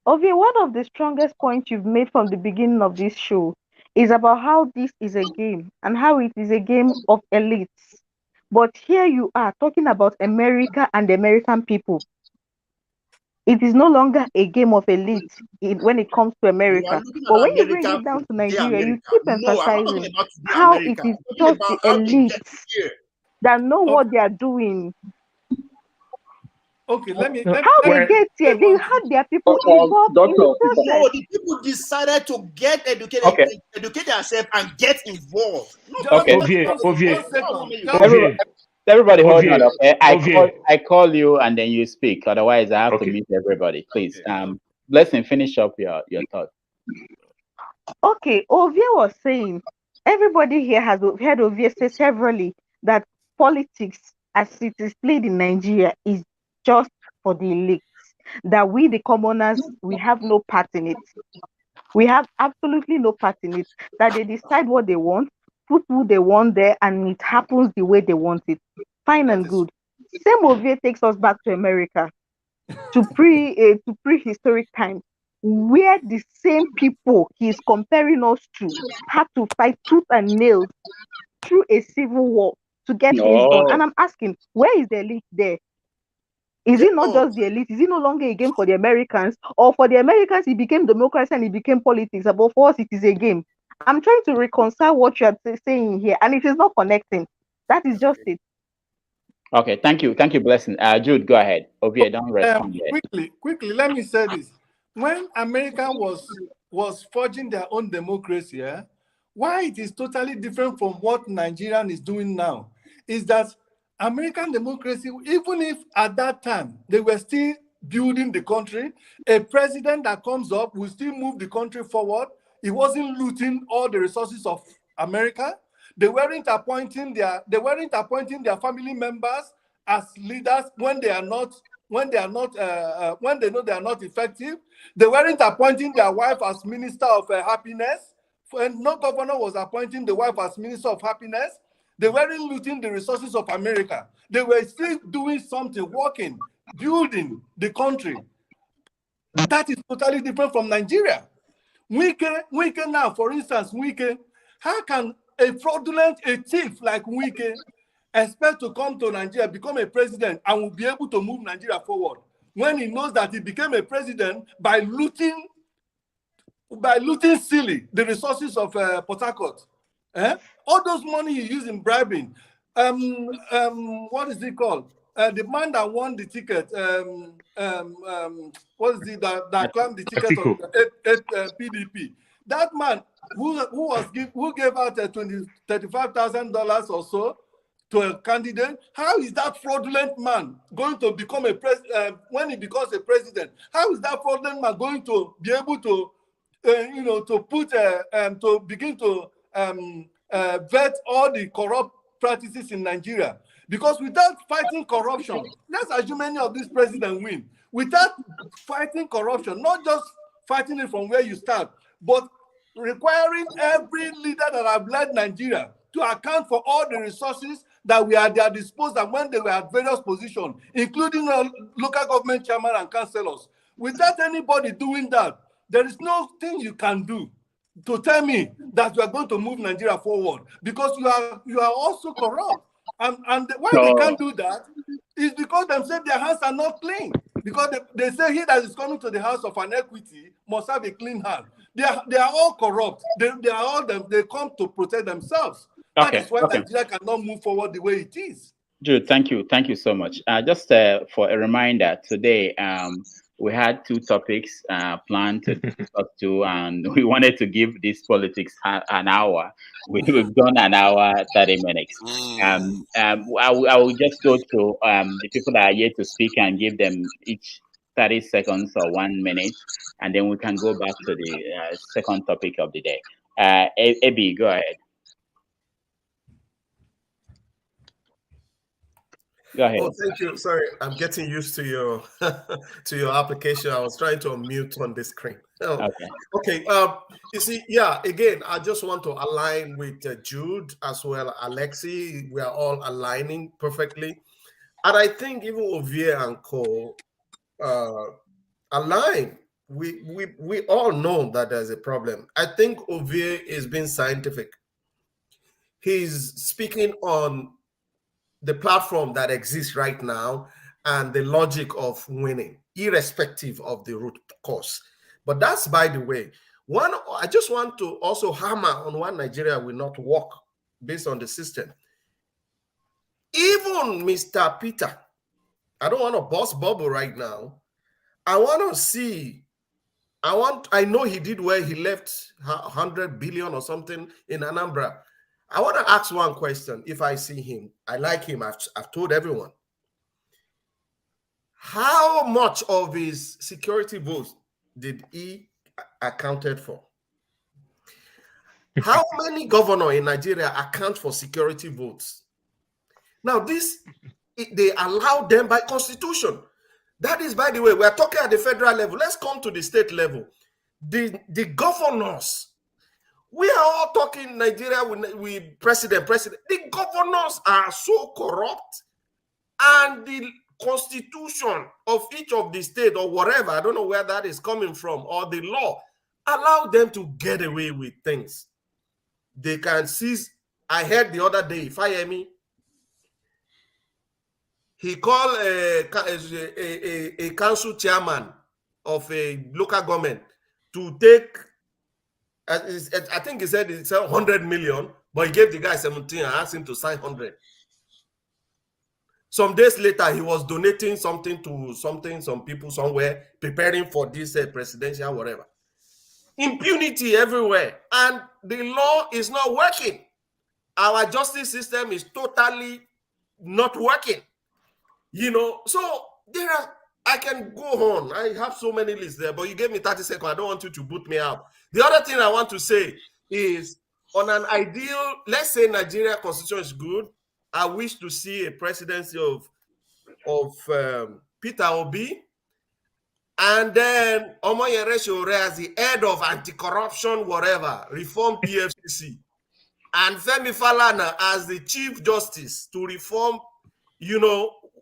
Speaker 13: one of the strongest points you've made from the beginning of this show is about how this is a game and how it is a game of elites. But here you are talking about America and the American people. It is no longer a game of elites when it comes to America. But when you bring it down to Nigeria, you keep emphasizing how it is just the elites that know what they are doing.
Speaker 12: Okay, let me
Speaker 13: how they get here, they had their people involved in the process.
Speaker 7: No, the people decided to get educated, educate themselves and get involved.
Speaker 8: Everybody hold on, okay? I call you and then you speak. Otherwise, I have to mute everybody. Please. Blessing, finish up your thought.
Speaker 13: Okay, Ovie was saying, everybody here has heard Ovie say severally that politics as it is played in Nigeria is just for the elites, that we the commoners, we have no part in it. We have absolutely no part in it, that they decide what they want, put who they want there, and it happens the way they want it. Fine and good. Same Ovie takes us back to America, to prehistoric times, where the same people he's comparing us to had to fight tooth and nail through a civil war to get things done. And I'm asking, where is the elite there? Is it not just the elite? Is it no longer a game for the Americans? Or for the Americans, it became democracy and it became politics. But for us, it is a game. I'm trying to reconcile what you are saying here, and it is not connecting. That is just it.
Speaker 8: Okay, thank you, Blessing. Jude, go ahead. Ovie, don't respond yet.
Speaker 12: Quickly, let me say this. When America was forging their own democracy, why it is totally different from what Nigerian is doing now is that American democracy, even if at that time they were still building the country, a president that comes up will still move the country forward. He wasn't looting all the resources of America. They weren't appointing their family members as leaders when they know they are not effective. They weren't appointing their wife as minister of happiness. And no governor was appointing the wife as minister of happiness. They weren't looting the resources of America. They were still doing something, working, building the country. That is totally different from Nigeria. Wike now, for instance, Wike, how can a thief like Wike expect to come to Nigeria, become a president, and will be able to move Nigeria forward when he knows that he became a president by looting silly the resources of Port Harcourt? All those money he used in bribing. What is it called? The man that won the ticket. What is it that climbed the ticket of PDP? That man who gave out $35,000 or so to a candidate. How is that fraudulent man going to become a president when he becomes a president? How is that fraudulent man going to be able to to begin to vet all the corrupt practices in Nigeria? Because without fighting corruption, let's assume many of these presidents win. Without fighting corruption, not just fighting it from where you start, but requiring every leader that have led Nigeria to account for all the resources that were at their disposal when they were at various positions, including local government chairman and councillors. Without anybody doing that, there is nothing you can do to tell me that you are going to move Nigeria forward, because you are also corrupt. And why they can't do that is because themselves, their hands are not clean. Because they say he that is coming to the house of an equity must have a clean hand. They are all corrupt. They come to protect themselves. That is why Nigeria cannot move forward the way it is.
Speaker 8: Jude, thank you so much. Just for a reminder, today we had two topics planned to discuss to, and we wanted to give this politics an hour. We've done an hour, 30 minutes. I will just go to the people that are here to speak and give them each 30 seconds or 1 minute, and then we can go back to the second topic of the day. Ebi, go ahead. Go ahead.
Speaker 15: Oh, thank you. Sorry, I'm getting used to your to your application. I was trying to unmute on the screen. Oh, okay. You see, yeah. Again, I just want to align with Jude as well, Alexi. We are all aligning perfectly, and I think even Ovie and Co. Align. We all know that there's a problem. I think Ovie is being scientific. He's speaking on the platform that exists right now and the logic of winning, irrespective of the root cause. But that's by the way. I just want to also hammer on why Nigeria will not work based on the system. Even Mr. Peter, I don't want to bust bubble right now. I want to see, I know he did well. He left 100 billion or something in Anambra. I want to ask one question. If I see him, I like him. I've told everyone. How much of his security votes did he accounted for? How many governors in Nigeria account for security votes? Now, they allow them by constitution. That is, by the way, we are talking at the federal level. Let's come to the state level. The governors. We are all talking Nigeria with president. The governors are so corrupt, and the constitution of each of the state or whatever, I don't know where that is coming from, or the law, allow them to get away with things. They can seize. I heard the other day, Fayemi, he called a council chairman of a local government to take, I think he said it's 100 million, but he gave the guy 17 and asked him to sign 100. Some days later, he was donating something to some people somewhere, preparing for this presidential whatever. Impunity everywhere, and the law is not working. Our justice system is totally not working. So there are, I can go on. I have so many lists there, but you gave me 30 seconds. I don't want you to boot me out. The other thing I want to say is, on an ideal, let's say Nigeria constitution is good, I wish to see a presidency of Peter Obi, and then Omoyere Sowore as the head of anti-corruption, whatever, reform PFCC, and Femi Falana as the Chief Justice to reform,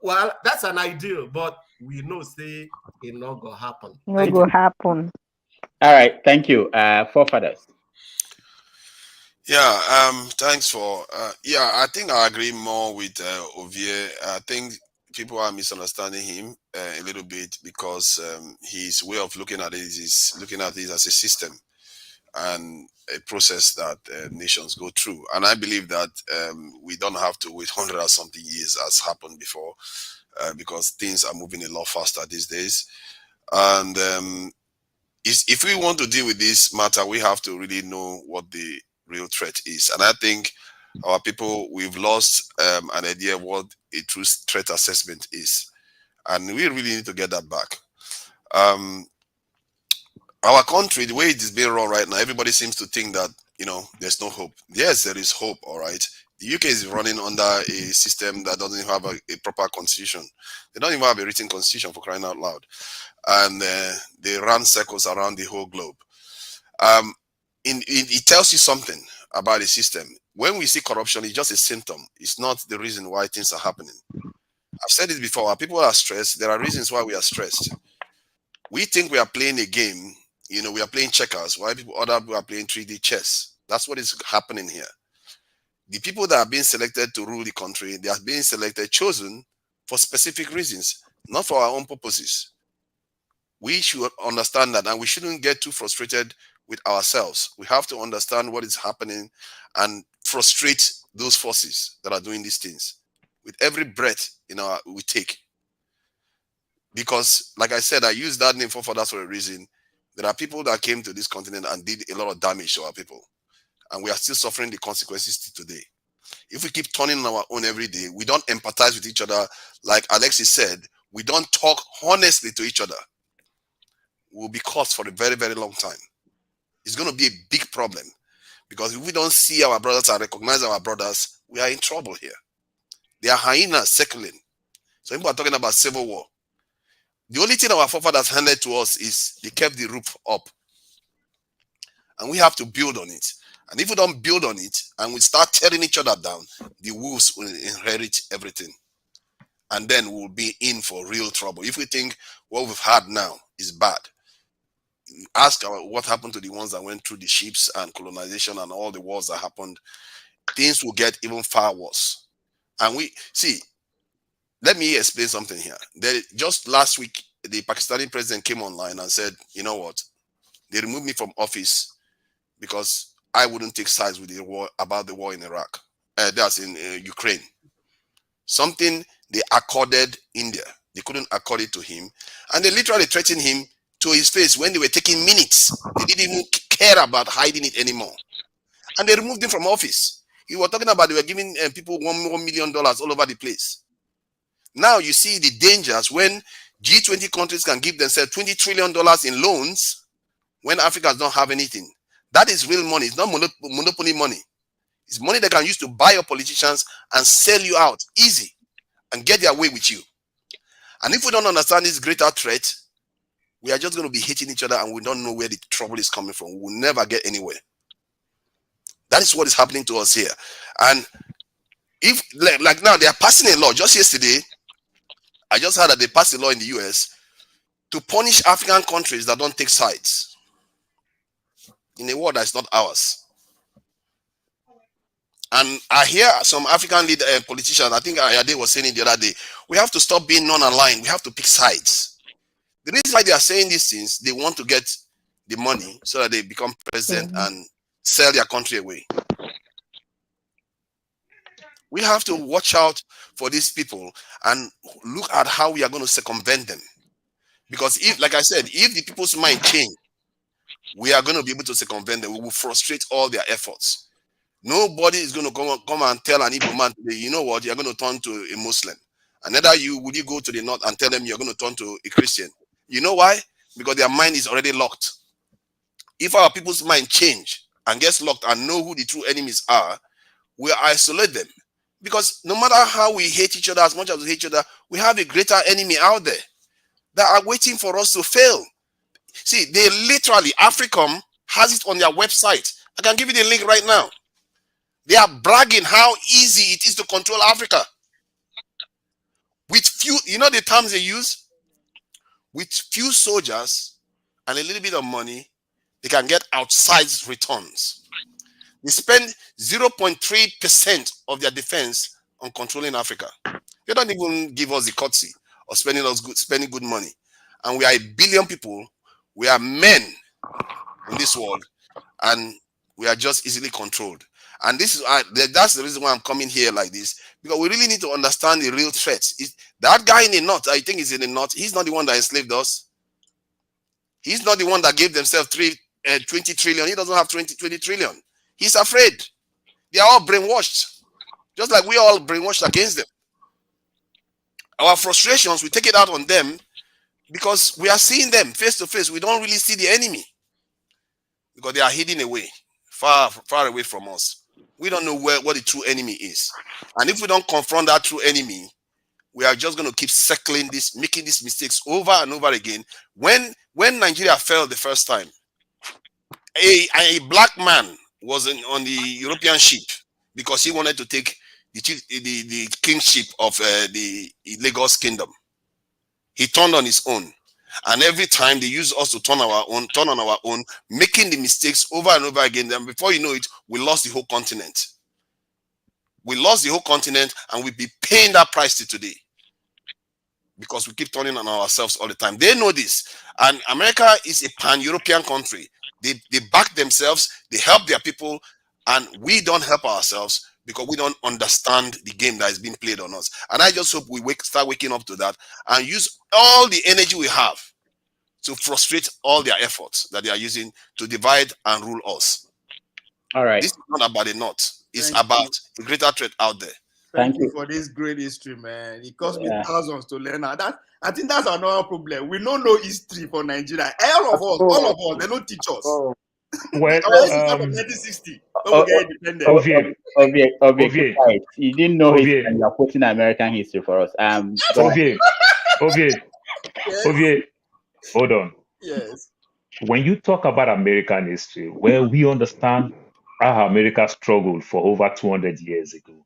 Speaker 15: well, that's an ideal, but we know say it not gonna happen.
Speaker 13: It will happen.
Speaker 8: All right, thank you. Forefathers.
Speaker 16: Yeah, thanks for I think I agree more with Ovie. I think people are misunderstanding him a little bit, because his way of looking at it is looking at it as a system and a process that nations go through. And I believe that we don't have to wait 100 or something years as happened before, because things are moving a lot faster these days. And if we want to deal with this matter, we have to really know what the real threat is. And I think our people, we've lost an idea of what a true threat assessment is. And we really need to get that back. Our country, the way it is being run right now, everybody seems to think that, there's no hope. Yes, there is hope, all right. The UK is running under a system that doesn't even have a proper constitution. They don't even have a written constitution, for crying out loud. And they run circles around the whole globe. It tells you something about the system. When we see corruption, it's just a symptom. It's not the reason why things are happening. I've said it before. Our people are stressed. There are reasons why we are stressed. We think we are playing a game. We are playing checkers, while other people are playing 3D chess. That's what is happening here. The people that are being selected to rule the country, they are being chosen for specific reasons, not for our own purposes. We should understand that, and we shouldn't get too frustrated with ourselves. We have to understand what is happening and frustrate those forces that are doing these things with every breath we take. Because, like I said, I use that name for that for a reason. There are people that came to this continent and did a lot of damage to our people, and we are still suffering the consequences today. If we keep turning on our own every day, we don't empathize with each other. Like Alexis said, we don't talk honestly to each other, we'll be caught for a very, very long time. It's going to be a big problem, because if we don't see our brothers and recognize our brothers, we are in trouble here. They are hyenas circling. So people are talking about civil war. The only thing our forefathers handed to us is they kept the roof up. And we have to build on it. And if we don't build on it and we start tearing each other down, the wolves will inherit everything. And then we'll be in for real trouble. If we think what we've had now is bad, ask what happened to the ones that went through the ships and colonization and all the wars that happened. Things will get even far worse. And we see, let me explain something here. Just last week, the Pakistani president came online and said, you know what? They removed me from office because I wouldn't take sides with the war about the war in Iraq. That's in Ukraine. Something they accorded India. They couldn't accord it to him. And they literally threatened him to his face when they were taking minutes. They didn't even care about hiding it anymore. And they removed him from office. He was talking about they were giving people $1 million all over the place. Now you see the dangers when G20 countries can give themselves $20 trillion in loans when Africans don't have anything. That is real money. It's not monopoly money. It's money they can use to buy your politicians and sell you out easy and get their way with you. And if we don't understand this greater threat, we are just going to be hitting each other and we don't know where the trouble is coming from. We will never get anywhere. That is what is happening to us here. And if, like now, they are passing a law. Just yesterday, I just heard that they passed a law in the US to punish African countries that don't take sides in a war that's not ours. And I hear some African politicians, I think Ayade was saying it the other day, we have to stop being non-aligned. We have to pick sides. The reason why they are saying these things, they want to get the money so that they become president and sell their country away. We have to watch out for these people and look at how we are going to circumvent them. Because if, like I said, if the people's mind change, we are going to be able to circumvent them. We will frustrate all their efforts. Nobody is going to come and tell an Igbo man today, you know what, you're going to turn to a Muslim. And neither would you go to the north and tell them you're going to turn to a Christian. You know why? Because their mind is already locked. If our people's mind change and gets locked and know who the true enemies are, we isolate them. Because no matter how we hate each other, as much as we hate each other, we have a greater enemy out there that are waiting for us to fail. See, they literally, Africom has it on their website. I can give you the link right now. They are bragging how easy it is to control Africa. With few, you know the terms they use? With few soldiers and a little bit of money, they can get outsized returns. They spend 0.3% of their defense on controlling Africa. They don't even give us the courtesy of spending good money. And we are 1 billion people. We are men in this world, and we are just easily controlled. And this is that's the reason why I'm coming here like this, because we really need to understand the real threats. That guy in the north, I think he's in the north, he's not the one that enslaved us. He's not the one that gave themselves 20 trillion. He doesn't have 20 trillion. He's afraid. They are all brainwashed, just like we are all brainwashed against them. Our frustrations, we take it out on them because we are seeing them face to face. We don't really see the enemy because they are hidden away, far away from us. We don't know what the true enemy is. And if we don't confront that true enemy, we are just going to keep circling this, making these mistakes over and over again. When Nigeria fell the first time, a black man was on the European ship because he wanted to take the kingship of the Lagos kingdom. He turned on his own. And every time they use us to turn on our own, making the mistakes over and over again. Then before you know it, we lost the whole continent. We lost the whole continent, and we'll be paying that price till today. Because we keep turning on ourselves all the time. They know this. And America is a pan-European country. They back themselves, they help their people, and we don't help ourselves because we don't understand the game that is being played on us. And I just hope we start waking up to that and use all the energy we have to frustrate all their efforts that they are using to divide and rule us.
Speaker 8: All right.
Speaker 16: This is not about the North. It's about the greater threat out there.
Speaker 7: Thank you for this great history, man. It cost me thousands to learn. I think that's another problem. We don't know history for Nigeria. All of us, they don't teach us.
Speaker 3: Well,
Speaker 7: 1960.
Speaker 8: Right. You didn't know history, and you're putting American history for us.
Speaker 3: Ovie, hold on.
Speaker 7: Yes.
Speaker 3: When you talk about American history, well, we understand how America struggled for over 200 years ago.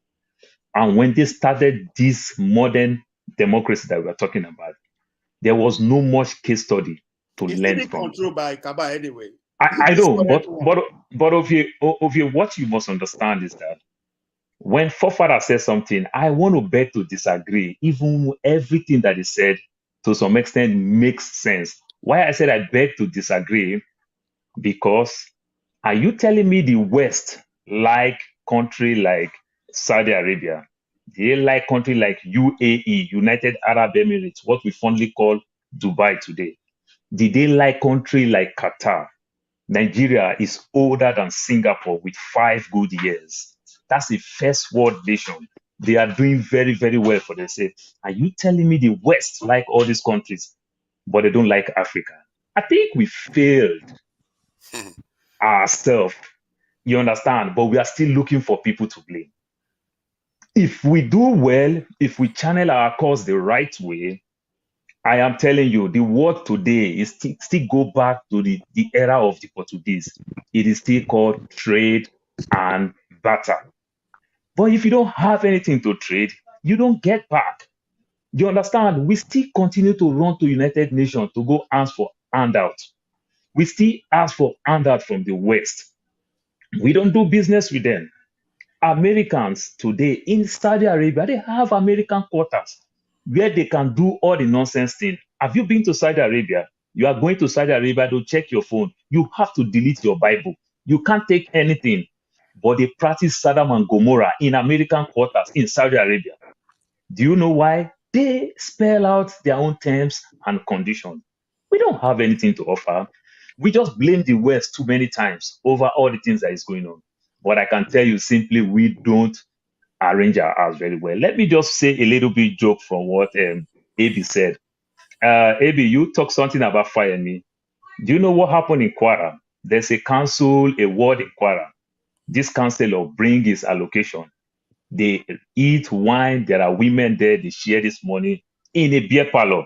Speaker 3: And when they started this modern democracy that we are talking about, there was no much case study to learn from.
Speaker 7: Controlled by Kaba anyway.
Speaker 3: I know, but Ovie, what you must understand is that when Fofara says something, I want to beg to disagree. Even everything that is said, to some extent, makes sense. Why I said I beg to disagree, because are you telling me the West like country like Saudi Arabia? They like country like UAE, United Arab Emirates, what we fondly call Dubai today. Did they like country like Qatar? Nigeria is older than Singapore with 5 good years. That's a first world nation. They are doing very, very well for themselves. Are you telling me the West like all these countries, but they don't like Africa? I think we failed ourselves. You understand? But we are still looking for people to blame. If we do well, if we channel our cause the right way, I am telling you, the world today is still go back to the era of the Portuguese. It is still called trade and barter. But if you don't have anything to trade, you don't get back. You understand? We still continue to run to United Nations to go ask for handout. We still ask for handout from the West. We don't do business with them. Americans today in Saudi Arabia, they have American quarters where they can do all the nonsense thing. Have you been to Saudi Arabia? You are going to Saudi Arabia to check your phone. You have to delete your Bible. You can't take anything. but they practice Sodom and Gomorrah in American quarters in Saudi Arabia. Do you know why? They spell out their own terms and conditions. We don't have anything to offer. We just blame the West too many times over all the things that is going on. But I can tell you simply, we don't arrange our house very well. Let me just say a little bit joke from what AB said. AB, you talk something about fire me. Do you know what happened in Kwara? There's a council, a ward in Kwara. This councillor bring his allocation. They eat wine. There are women there. They share this money in a beer parlor.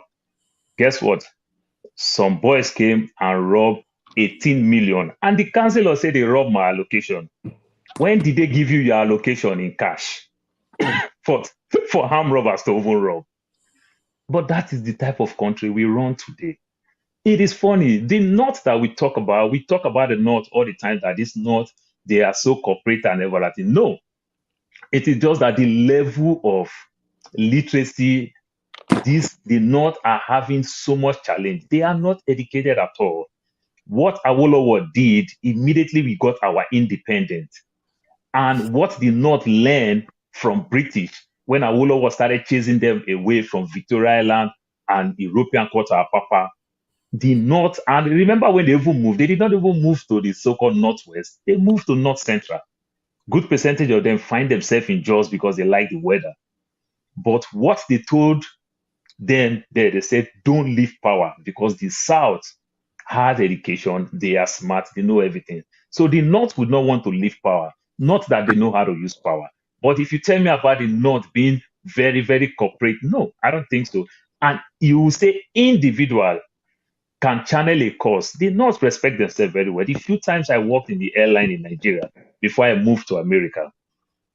Speaker 3: Guess what? Some boys came and robbed 18 million. And the councillor said they robbed my allocation. When did they give you your allocation in cash? for armed robbers to even rob. But that is the type of country we run today. It is funny. The North that we talk about the North all the time, that this North, they are so corporate and everything. No, it is just that the level of literacy, the North are having so much challenge. They are not educated at all. What Awolowo did, immediately we got our independence. And what the North learned from British, when Awolowo started chasing them away from Victoria Island and European quarter Papa, the North, and remember when they even moved, they did not even move to the so-called Northwest. They moved to North Central. Good percentage of them find themselves in Jos because they like the weather. But what they told them there, they said, don't leave power, because the South has education, they are smart, they know everything. So the North would not want to leave power. Not that they know how to use power. But if you tell me about the North being very, very corporate, no, I don't think so. And you will say individual can channel a course. They not respect themselves very well. The few times I worked in the airline in Nigeria before I moved to America,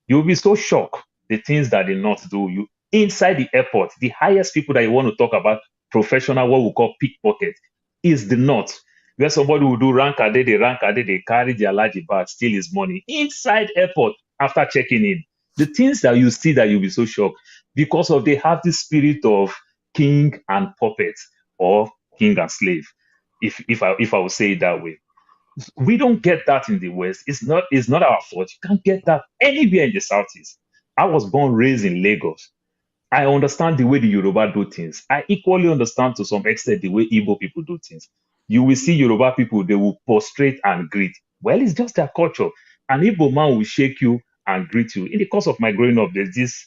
Speaker 3: you'll be so shocked the things that they not do. You inside the airport, the highest people that you want to talk about professional, what we call pickpocket, is the North. Where somebody will do rank a day, they carry their large bag, steal his money inside airport after checking in. The things that you see that you'll be so shocked because of they have this spirit of king and puppet, or king and slave, if I would say it that way. We don't get that in the West. It's not our fault. You can't get that anywhere in the Southeast. I was born, raised in Lagos. I understand the way the Yoruba do things. I equally understand to some extent the way Igbo people do things. You will see Yoruba people, they will prostrate and greet. Well, it's just their culture. An Igbo man will shake you and greet you. In the course of my growing up, there's this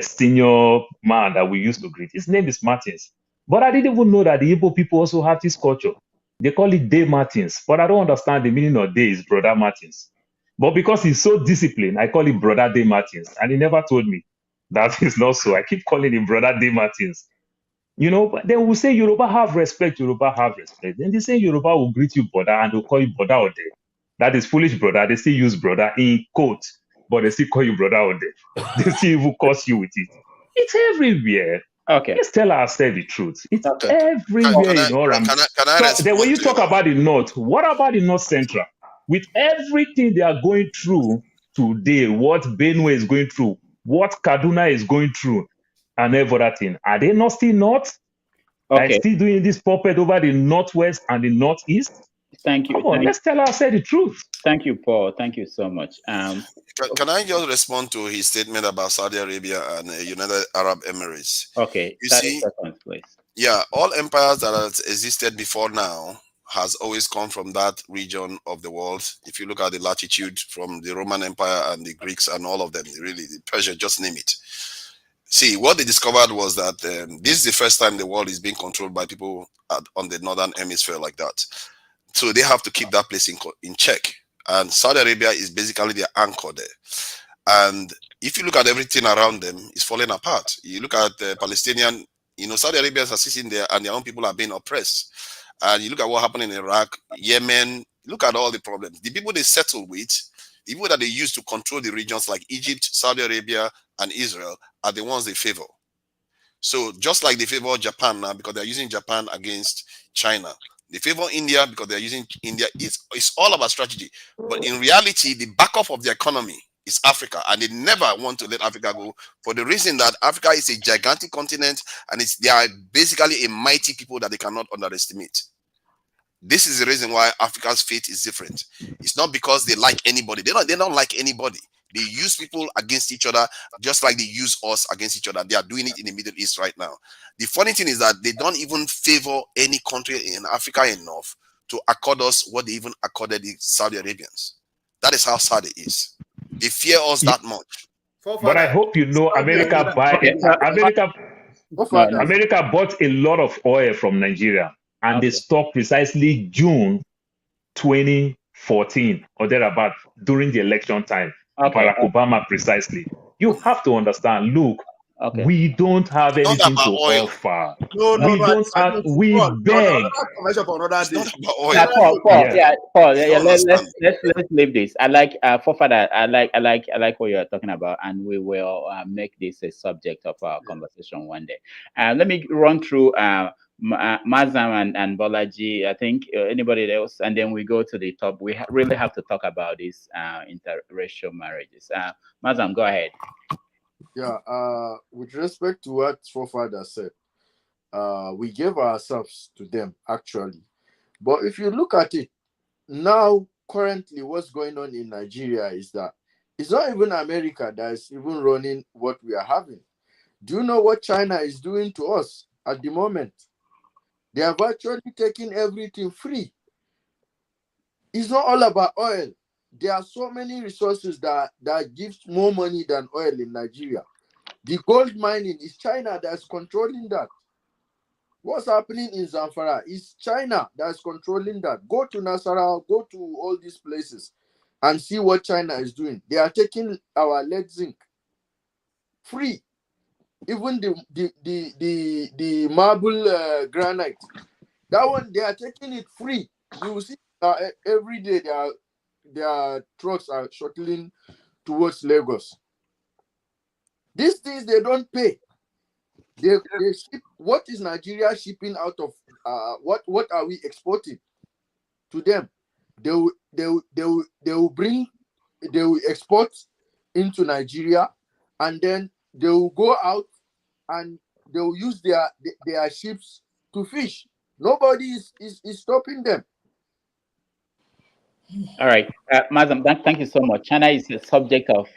Speaker 3: senior man that we used to greet. His name is Martins. But I didn't even know that the Igbo people also have this culture. They call it Day Martins, but I don't understand the meaning of day is Brother Martins. But because he's so disciplined, I call him Brother Day Martins. And he never told me that is not so. I keep calling him Brother Day Martins. You know, but then we'll say Yoruba have respect, Yoruba have respect. Then they say Yoruba will greet you brother and they'll call you brother Ode. That is foolish, brother. They still use brother in quote, but they still call you brother Ode. They still even curse you with it. It's everywhere.
Speaker 8: Okay.
Speaker 3: Let's tell ourselves the truth. It's
Speaker 8: Okay.
Speaker 3: everywhere in Oram.
Speaker 16: Can I
Speaker 3: So
Speaker 16: respond
Speaker 3: then when you
Speaker 16: to
Speaker 3: talk about the North, what about the North Central? With everything they are going through today, what Benue is going through, what Kaduna is going through, and everything, are they not still North?
Speaker 8: Okay.
Speaker 3: Are still doing this puppet over the Northwest and the Northeast?
Speaker 8: Thank you.
Speaker 3: Come on, let's tell ourselves the truth.
Speaker 8: Thank you, Paul. Thank you so much.
Speaker 16: Can I just respond to his statement about Saudi Arabia and United Arab Emirates?
Speaker 8: Okay,
Speaker 16: you
Speaker 8: 30
Speaker 16: see,
Speaker 8: seconds, please.
Speaker 16: Yeah, all empires that have existed before now has always come from that region of the world. If you look at the latitude from the Roman Empire and the Greeks and all of them, really, the Persia, just name it. See, what they discovered was that this is the first time the world is being controlled by people on the northern hemisphere like that. So they have to keep that place in check. And Saudi Arabia is basically their anchor there. And if you look at everything around them, it's falling apart. You look at the Palestinian, Saudi Arabia is sitting there and their own people are being oppressed. And you look at what happened in Iraq, Yemen, look at all the problems. The people they settle with, the people that they use to control the regions like Egypt, Saudi Arabia, and Israel are the ones they favor. So just like they favor Japan now because they're using Japan against China, they favor India because they're using India. It's all about strategy. But in reality, the backup of the economy is Africa. And they never want to let Africa go for the reason that Africa is a gigantic continent and they are basically a mighty people that they cannot underestimate. This is the reason why Africa's fate is different. It's not because they like anybody. They don't like anybody. They use people against each other, just like they use us against each other. They are doing it in the Middle East right now. The funny thing is that they don't even favor any country in Africa enough to accord us what they even accorded the Saudi Arabians. That is how sad it is. They fear us that much.
Speaker 3: But I hope you know America America bought a lot of oil from Nigeria, and they stopped precisely June 2014 or thereabout during the election time. Barack Obama precisely. You have to understand, look, we don't have anything to offer. We beg.
Speaker 8: Paul, let's leave this. I like forefather. I like what you're talking about, and we will make this a subject of our conversation one day. Let me run through Mazam and Bolaji. I think anybody else, and then we go to the top. We really have to talk about these interracial marriages. Mazam, go ahead.
Speaker 9: Yeah, with respect to what forefather said, we gave ourselves to them actually. But if you look at it now, currently, what's going on in Nigeria is that it's not even America that is even running what we are having. Do you know what China is doing to us at the moment? They have actually taken everything free. It's not all about oil. There are so many resources that gives more money than oil in Nigeria. The gold mining is China that's controlling that. What's happening in Zamfara is China that's controlling that. Go to Nasarawa, go to all these places and see what China is doing. They are taking our lead zinc free. Even the marble granite, that one they are taking it free. You will see every day their trucks are shuttling towards Lagos. These things they don't pay. They ship. What is Nigeria shipping out of? What are we exporting to them? They will export into Nigeria, and then they will go out and they will use their ships to fish. Nobody is stopping them.
Speaker 8: All right, Mazam, thank you so much. China is a subject of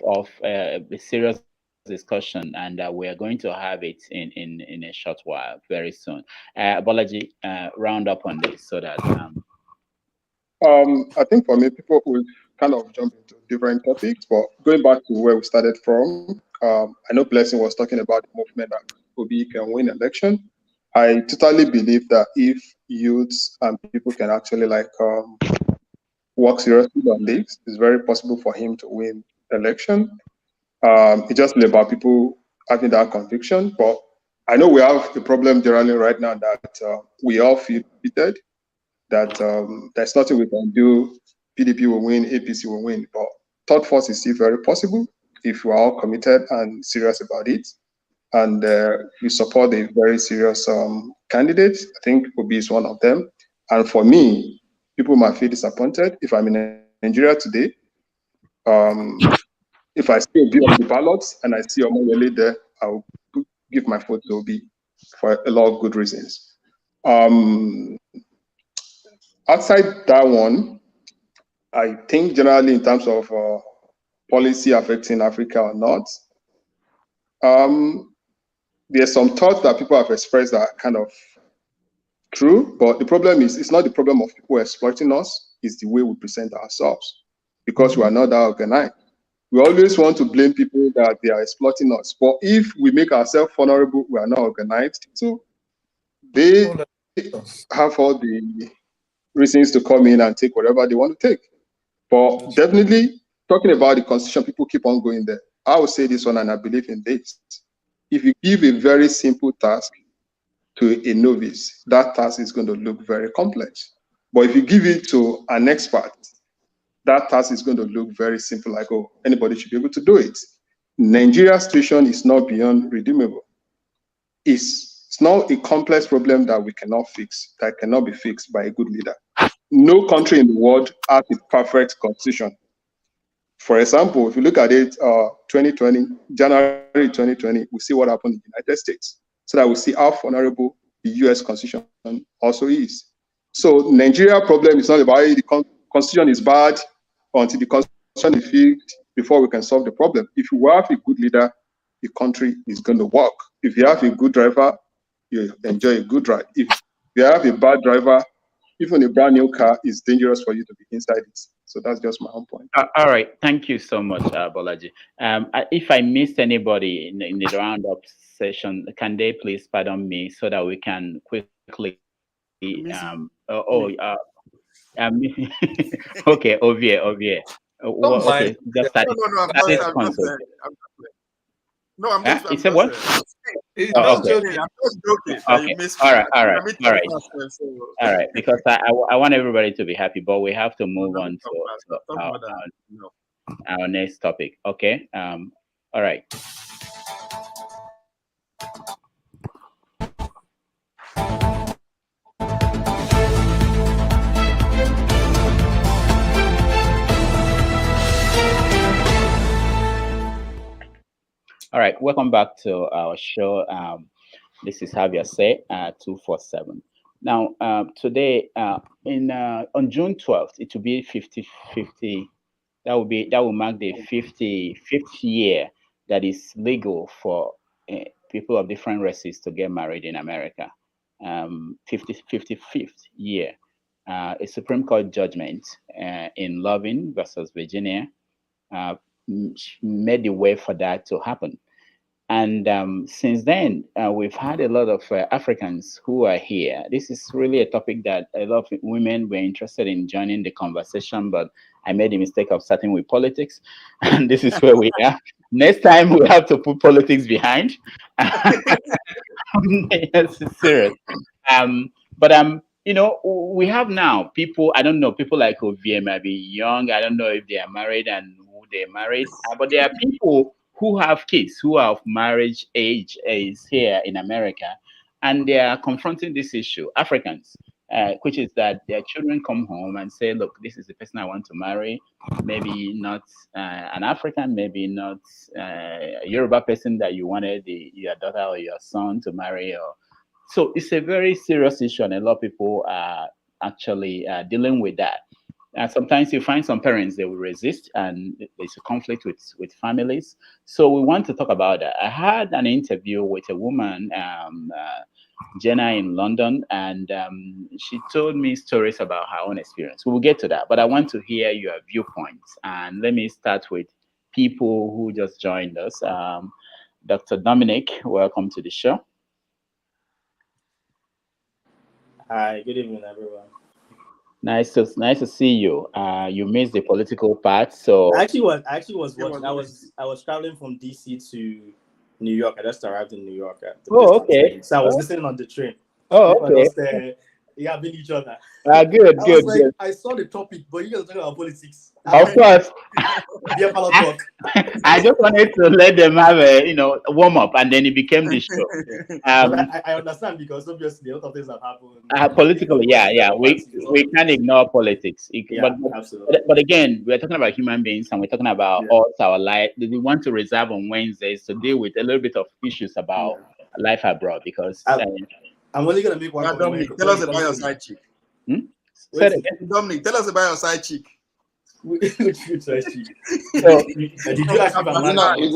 Speaker 8: a serious discussion, and we are going to have it in a short while, very soon. Bolaji, round up on this so that.
Speaker 14: I think for me, people will kind of jump into different topics, but going back to where we started from, I know Blessing was talking about the movement that Obi can win election. I totally believe that if youths and people can actually work seriously on this, it's very possible for him to win election. It's just about people having that conviction. But I know we have a problem generally right now that we all feel defeated, that there's nothing we can do. PDP will win, APC will win. But third force is still very possible if we are all committed and serious about it. And we support a very serious candidate. I think Obi is one of them. And for me, people might feel disappointed. If I'm in Nigeria today, if I see Obi on the ballots and I see Omoyele there, I'll give my vote to Obi for a lot of good reasons. Outside that one, I think generally in terms of policy affecting Africa or not, there's some thoughts that people have expressed that are kind of true, but the problem is, it's not the problem of people exploiting us, it's the way we present ourselves, because we are not that organized. We always want to blame people that they are exploiting us, but if we make ourselves vulnerable, we are not organized, so they have all the reasons to come in and take whatever they want to take. But definitely, talking about the constitution, people keep on going there. I will say this one, and I believe in this. If you give a very simple task to a novice, that task is going to look very complex. But if you give it to an expert, that task is going to look very simple, like, oh, anybody should be able to do it. Nigeria's situation is not beyond redeemable. It's not a complex problem that we cannot fix, that cannot be fixed by a good leader. No country in the world has a perfect constitution. For example, if you look at it, 2020, January 2020, we see what happened in the United States, so that we see how vulnerable the US Constitution also is. So Nigeria problem is not about the constitution is bad until the constitution is fixed before we can solve the problem. If you have a good leader, the country is going to work. If you have a good driver, you enjoy a good ride. If you have a bad driver, even a brand new car is dangerous for you to be inside it. So that's just my own point.
Speaker 8: All right, thank you so much, Bolaji. If I missed anybody in the roundup session, can they please pardon me so that we can quickly okay, Ovie. Okay, just start. You said what?
Speaker 7: I'm just joking.
Speaker 8: Okay. All right. Because I want everybody to be happy, but we have to move on to our next topic. Okay. All right. All right, welcome back to our show. This is Javier Say 247. Now, today, on June 12th, it will be 50. That will mark the 55th year that is legal for people of different races to get married in America. 55th year. A Supreme Court judgment in Loving versus Virginia made the way for that to happen. And since then, we've had a lot of Africans who are here. This is really a topic that a lot of women were interested in joining the conversation, but I made the mistake of starting with politics. And this is where we are. Next time, we have to put politics behind. Yes, it's serious. We have now people, I don't know, people like Ovie might be young. I don't know if they are married and who they're married, but there are people who have kids who are of marriage age is here in America, and they are confronting this issue, Africans, which is that their children come home and say, look, this is the person I want to marry, maybe not an African, maybe not a Yoruba person that you wanted your daughter or your son to marry. So it's a very serious issue, and a lot of people are actually dealing with that. Sometimes you find some parents, they will resist, and there's a conflict with families. So we want to talk about that. I had an interview with a woman, Jenna, in London, and she told me stories about her own experience. We will get to that, but I want to hear your viewpoints. And let me start with people who just joined us. Dr. Dominic, welcome to the show.
Speaker 18: Hi, good evening, everyone.
Speaker 8: Nice to see you. You missed the political part, so
Speaker 18: I actually was watching. I was traveling from DC to New York. I just arrived in New York.
Speaker 8: Okay.
Speaker 18: So I was listening on the train.
Speaker 8: Okay.
Speaker 18: Yeah, been each other.
Speaker 8: Good.
Speaker 18: I saw the topic, but you guys are talking about politics.
Speaker 8: Of course.
Speaker 18: Talk.
Speaker 8: I just wanted to let them have a warm up, and then it became the show.
Speaker 18: I understand, because obviously a lot of things have happened.
Speaker 8: Politically, yeah. We can't ignore politics.
Speaker 18: Absolutely.
Speaker 8: But again, we're talking about human beings, and we're talking about our life. We want to reserve on Wednesdays to deal with a little bit of issues about life abroad, because
Speaker 18: I'm only gonna make one.
Speaker 7: Dominic, tell us about your side chick. Dominic, tell us about your side chick.
Speaker 18: Which side chick?
Speaker 8: So,
Speaker 18: did you actually
Speaker 11: Is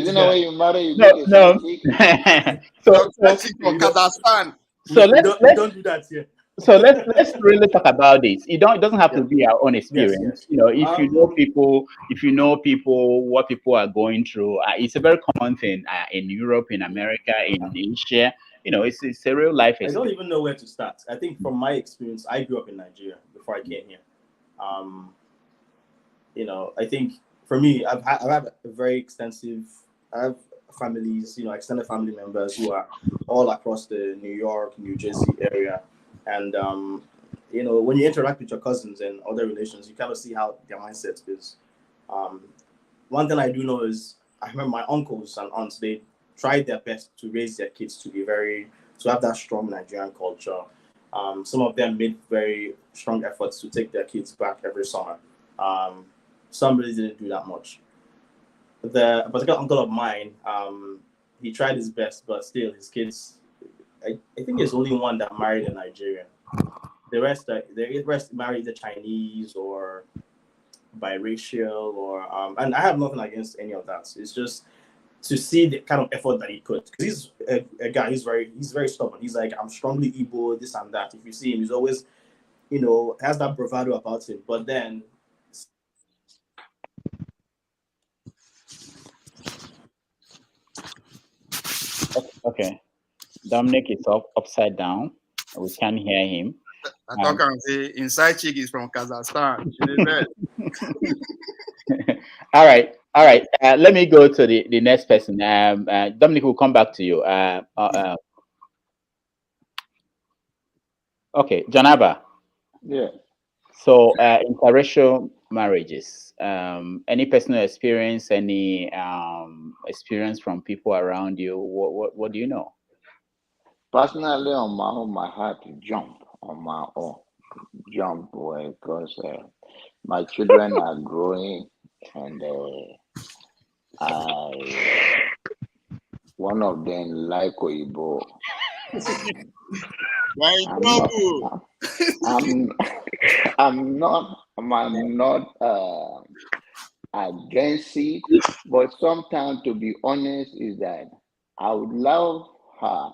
Speaker 11: it not when you marry?
Speaker 8: No. So
Speaker 7: from Kazakhstan.
Speaker 8: So
Speaker 18: don't do that here.
Speaker 8: So let's really talk about this. It doesn't have to be our own experience.
Speaker 18: Yes.
Speaker 8: If you know people, what people are going through, it's a very common thing in Europe, in America, in Asia. It's a real life experience.
Speaker 18: I don't even know where to start. I think from my experience, I grew up in Nigeria before I came here. I think for me, I've had a very extensive. I have families, extended family members who are all across the New York, New Jersey area. And, when you interact with your cousins and other relations, you kind of see how their mindset is. One thing I do know is I remember my uncles and aunts, they tried their best to raise their kids to have that strong Nigerian culture. Some of them made very strong efforts to take their kids back every summer. Some really didn't do that much. A particular uncle of mine, he tried his best, but still his kids, I think there's only one that married a Nigerian. the rest marry the Chinese or biracial or and I have nothing against any of that. It's just to see the kind of effort that he put, because he's a guy. He's very stubborn. He's like, I'm strongly Igbo, this and that. If you see him, he's always, has that bravado about him. But then
Speaker 8: Okay, Dominic is upside down. We can't hear him.
Speaker 7: I thought I say inside chick is from Kazakhstan.
Speaker 8: All right. Let me go to the next person. Dominic, will come back to you. Okay, Janaba.
Speaker 11: Yeah.
Speaker 8: So, interracial marriages. Any personal experience? Any experience from people around you? What do you know?
Speaker 11: Personally, on my own, my heart jump on my own. Jump because my children are growing, and one of them like Oyibo. I'm not against it, but sometimes, to be honest, is that I would love her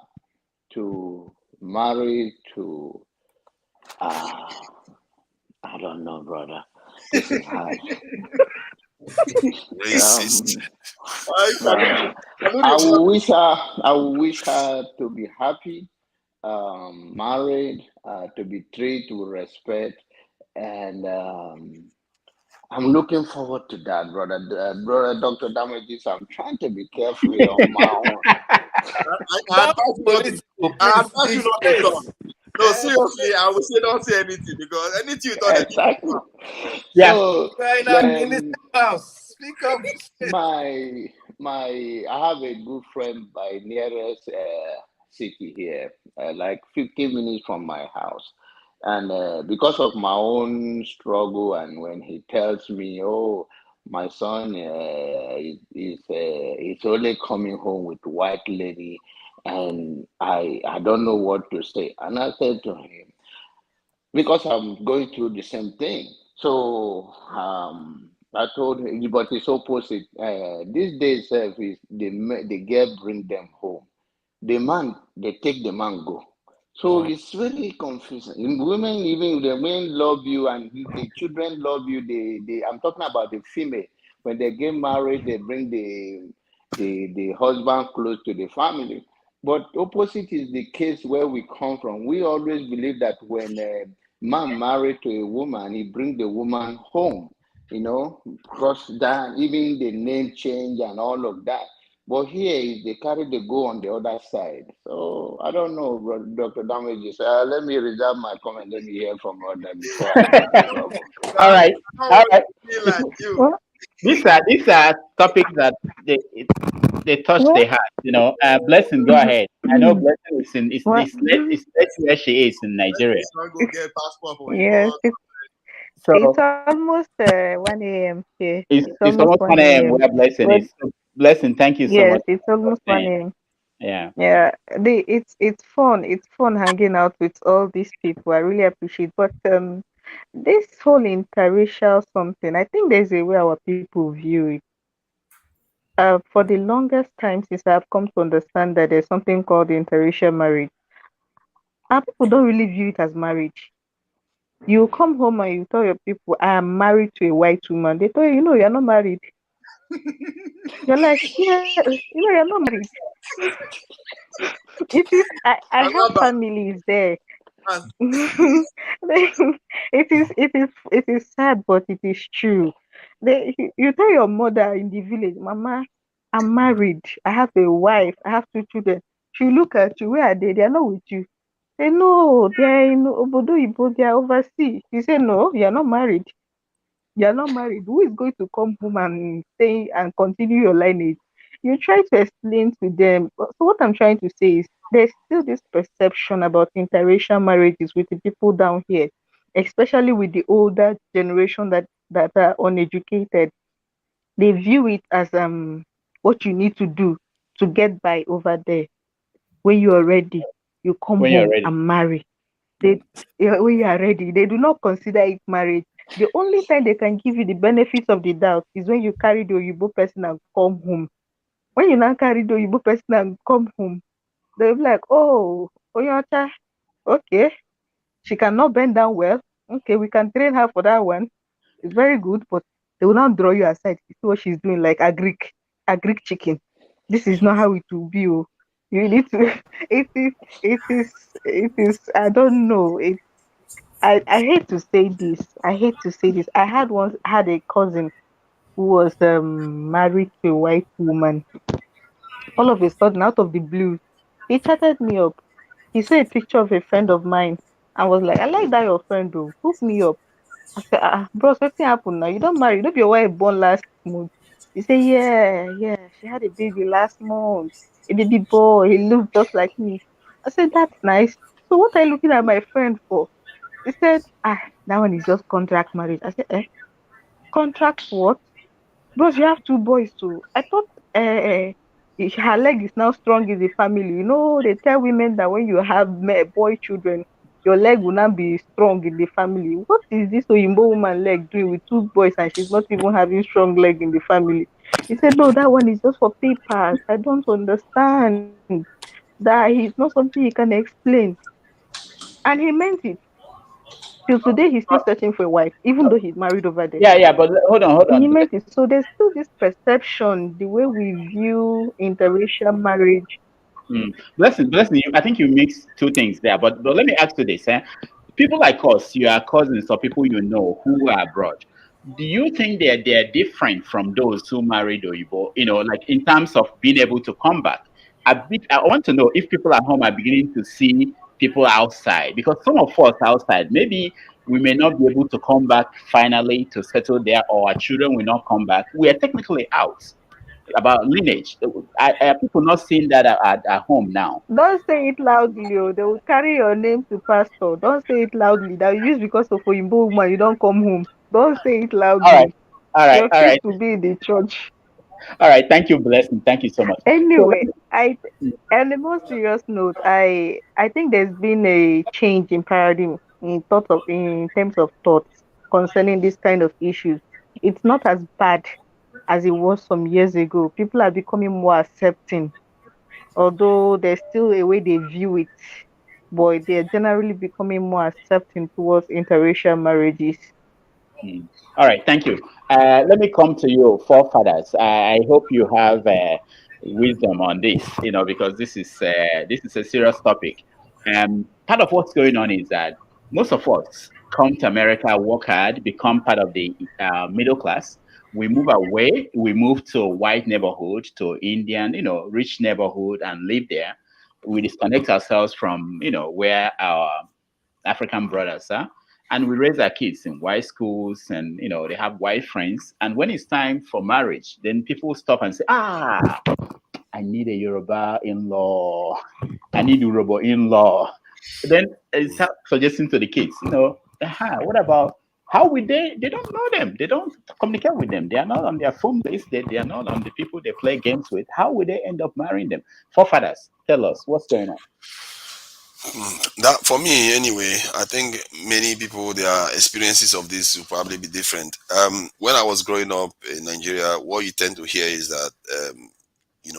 Speaker 11: to marry to I don't know, brother. This is hard. I will wish her to be happy, married, to be treated with respect, and I'm looking forward to that, brother. Brother Dr. Damages, I'm trying to be careful on my own.
Speaker 7: I advise you not to talk. No, seriously, I would say don't say anything, because anything you talk,
Speaker 11: exactly.
Speaker 8: Yeah.
Speaker 11: So,
Speaker 7: in this
Speaker 11: house, speak up. I have a good friend by nearest city here, like 15 minutes from my house. And because of my own struggle, and when he tells me, "Oh, my son is only coming home with white lady," and I don't know what to say, and I said to him, because I'm going through the same thing. So I told him, but it's opposite. These days, is the girl bring them home. The man, they take the man go. So it's really confusing. Women, even the men love you, and the children love you. I'm talking about the female. When they get married, they bring the husband close to the family. But opposite is the case where we come from. We always believe that when a man married to a woman, he bring the woman home, because that even the name change and all of that. But here they carry the go on the other side. So I don't know, Dr. Damages. Let me reserve my comment. Let me hear from others before I get in trouble.
Speaker 8: All right. These are topics that they touch the heart. Blessing, go ahead. I know Blessing is where she is in Nigeria.
Speaker 13: Yes, it's almost 1 a.m. here.
Speaker 8: It's almost 1 a.m. where Blessing is. So, Blessing, thank you so much.
Speaker 13: Yes, it's almost 1 a.m.
Speaker 8: Yeah.
Speaker 13: It's fun. It's fun hanging out with all these people. I really appreciate. But this whole interracial something, I think there's a way our people view it. For the longest time since I've come to understand that there's something called interracial marriage, our people don't really view it as marriage. You come home and you tell your people, I am married to a white woman. They tell you, you're not married. You're like, yeah, you're not married. It is. I have families there. It is sad, but it is true. You tell your mother in the village, Mama, I'm married. I have a wife. I have 2 children. She look at you. Where are they? They are not with you. Say no. They are in Obodo Ibo. They are overseas. You say no. You are not married. You are not married. Who is going to come home and stay and continue your lineage? You try to explain to them. So what I'm trying to say is there's still this perception about interracial marriages with the people down here, especially with the older generation that are uneducated. They view it as what you need to do to get by over there. When you are ready, you come home and marry. when you are ready, they do not consider it marriage. The only time they can give you the benefits of the doubt is when you carry the Oyibo person and come home. When you now carry the Oyibo person and come home, they'll be like, oh, Oyota, okay, she cannot bend down well. Okay, we can train her for that one. It's very good, but they will not draw you aside to see what she's doing, like a Greek chicken. This is not how it will be. Oh. You need to. It is. I don't know. I hate to say this. I hate to say this. I had a cousin who was married to a white woman. All of a sudden, out of the blue, he chatted me up. He saw a picture of a friend of mine and was like, I like that your friend though. Hook me up. I said, bros, what's happened now? You don't marry. You don't be your wife born last month. He said, yeah. She had a baby last month. A baby boy. He looked just like me. I said, that's nice. So what are you looking at my friend for? He said, that one is just contract marriage. I said, contract what? Bros, you have two boys too. I thought her leg is now strong in the family. You know, they tell women that when you have boy children, your leg will not be strong in the family. What is this Oyinbo woman leg doing with two boys and she's not even having strong leg in the family? He said, no, that one is just for papers. I don't understand. That is not something he can explain. And he meant it. Till today, he's still searching for a wife, even though he's married over there.
Speaker 8: Yeah, but hold on.
Speaker 13: He meant it. So there's still this perception, the way we view interracial marriage.
Speaker 8: Blessing. I think you mixed two things there, but let me ask you this: people like us, your cousins or people you know who are abroad, do you think they're different from those who married Oyibo? You know, like in terms of being able to come back. I want to know if people at home are beginning to see people outside, because some of us outside, maybe we may not be able to come back finally to settle there, or our children will not come back. We are technically out about lineage. Are people not seeing that at home now?
Speaker 13: Don't say it loudly, oh. They will carry your name to pastor. Don't say it loudly. That you use because of Oyinbo woman, you don't come home. Don't say it loudly.
Speaker 8: All
Speaker 13: Your case
Speaker 8: right.
Speaker 13: will be in the church.
Speaker 8: All right. Thank you, Blessing. Thank you so much.
Speaker 13: Anyway, on a more serious note, I think there's been a change in paradigm in terms of thoughts concerning this kind of issues. It's not as bad as it was some years ago. People are becoming more accepting, although there's still a way they view it, but they're generally becoming more accepting towards interracial marriages.
Speaker 8: All right, thank you. Let me come to you, forefathers. I hope you have wisdom on this, because this is a serious topic. Part of what's going on is that most of us come to America, work hard, become part of the middle class. We move away. We move to a white neighborhood, to Indian, rich neighborhood, and live there. We disconnect ourselves from, where our African brothers are. And we raise our kids in white schools, and they have white friends. And when it's time for marriage, then people stop and say, I need a Yoruba in-law. I need a Yoruba in-law. Then it's suggesting to the kids, what about how would they don't know them. They don't communicate with them. They are not on their phone list. They are not on the people they play games with. How would they end up marrying them? Forefathers, tell us what's going on.
Speaker 16: That, for me anyway, I think many people, their experiences of this will probably be different. When I was growing up in Nigeria, what you tend to hear is that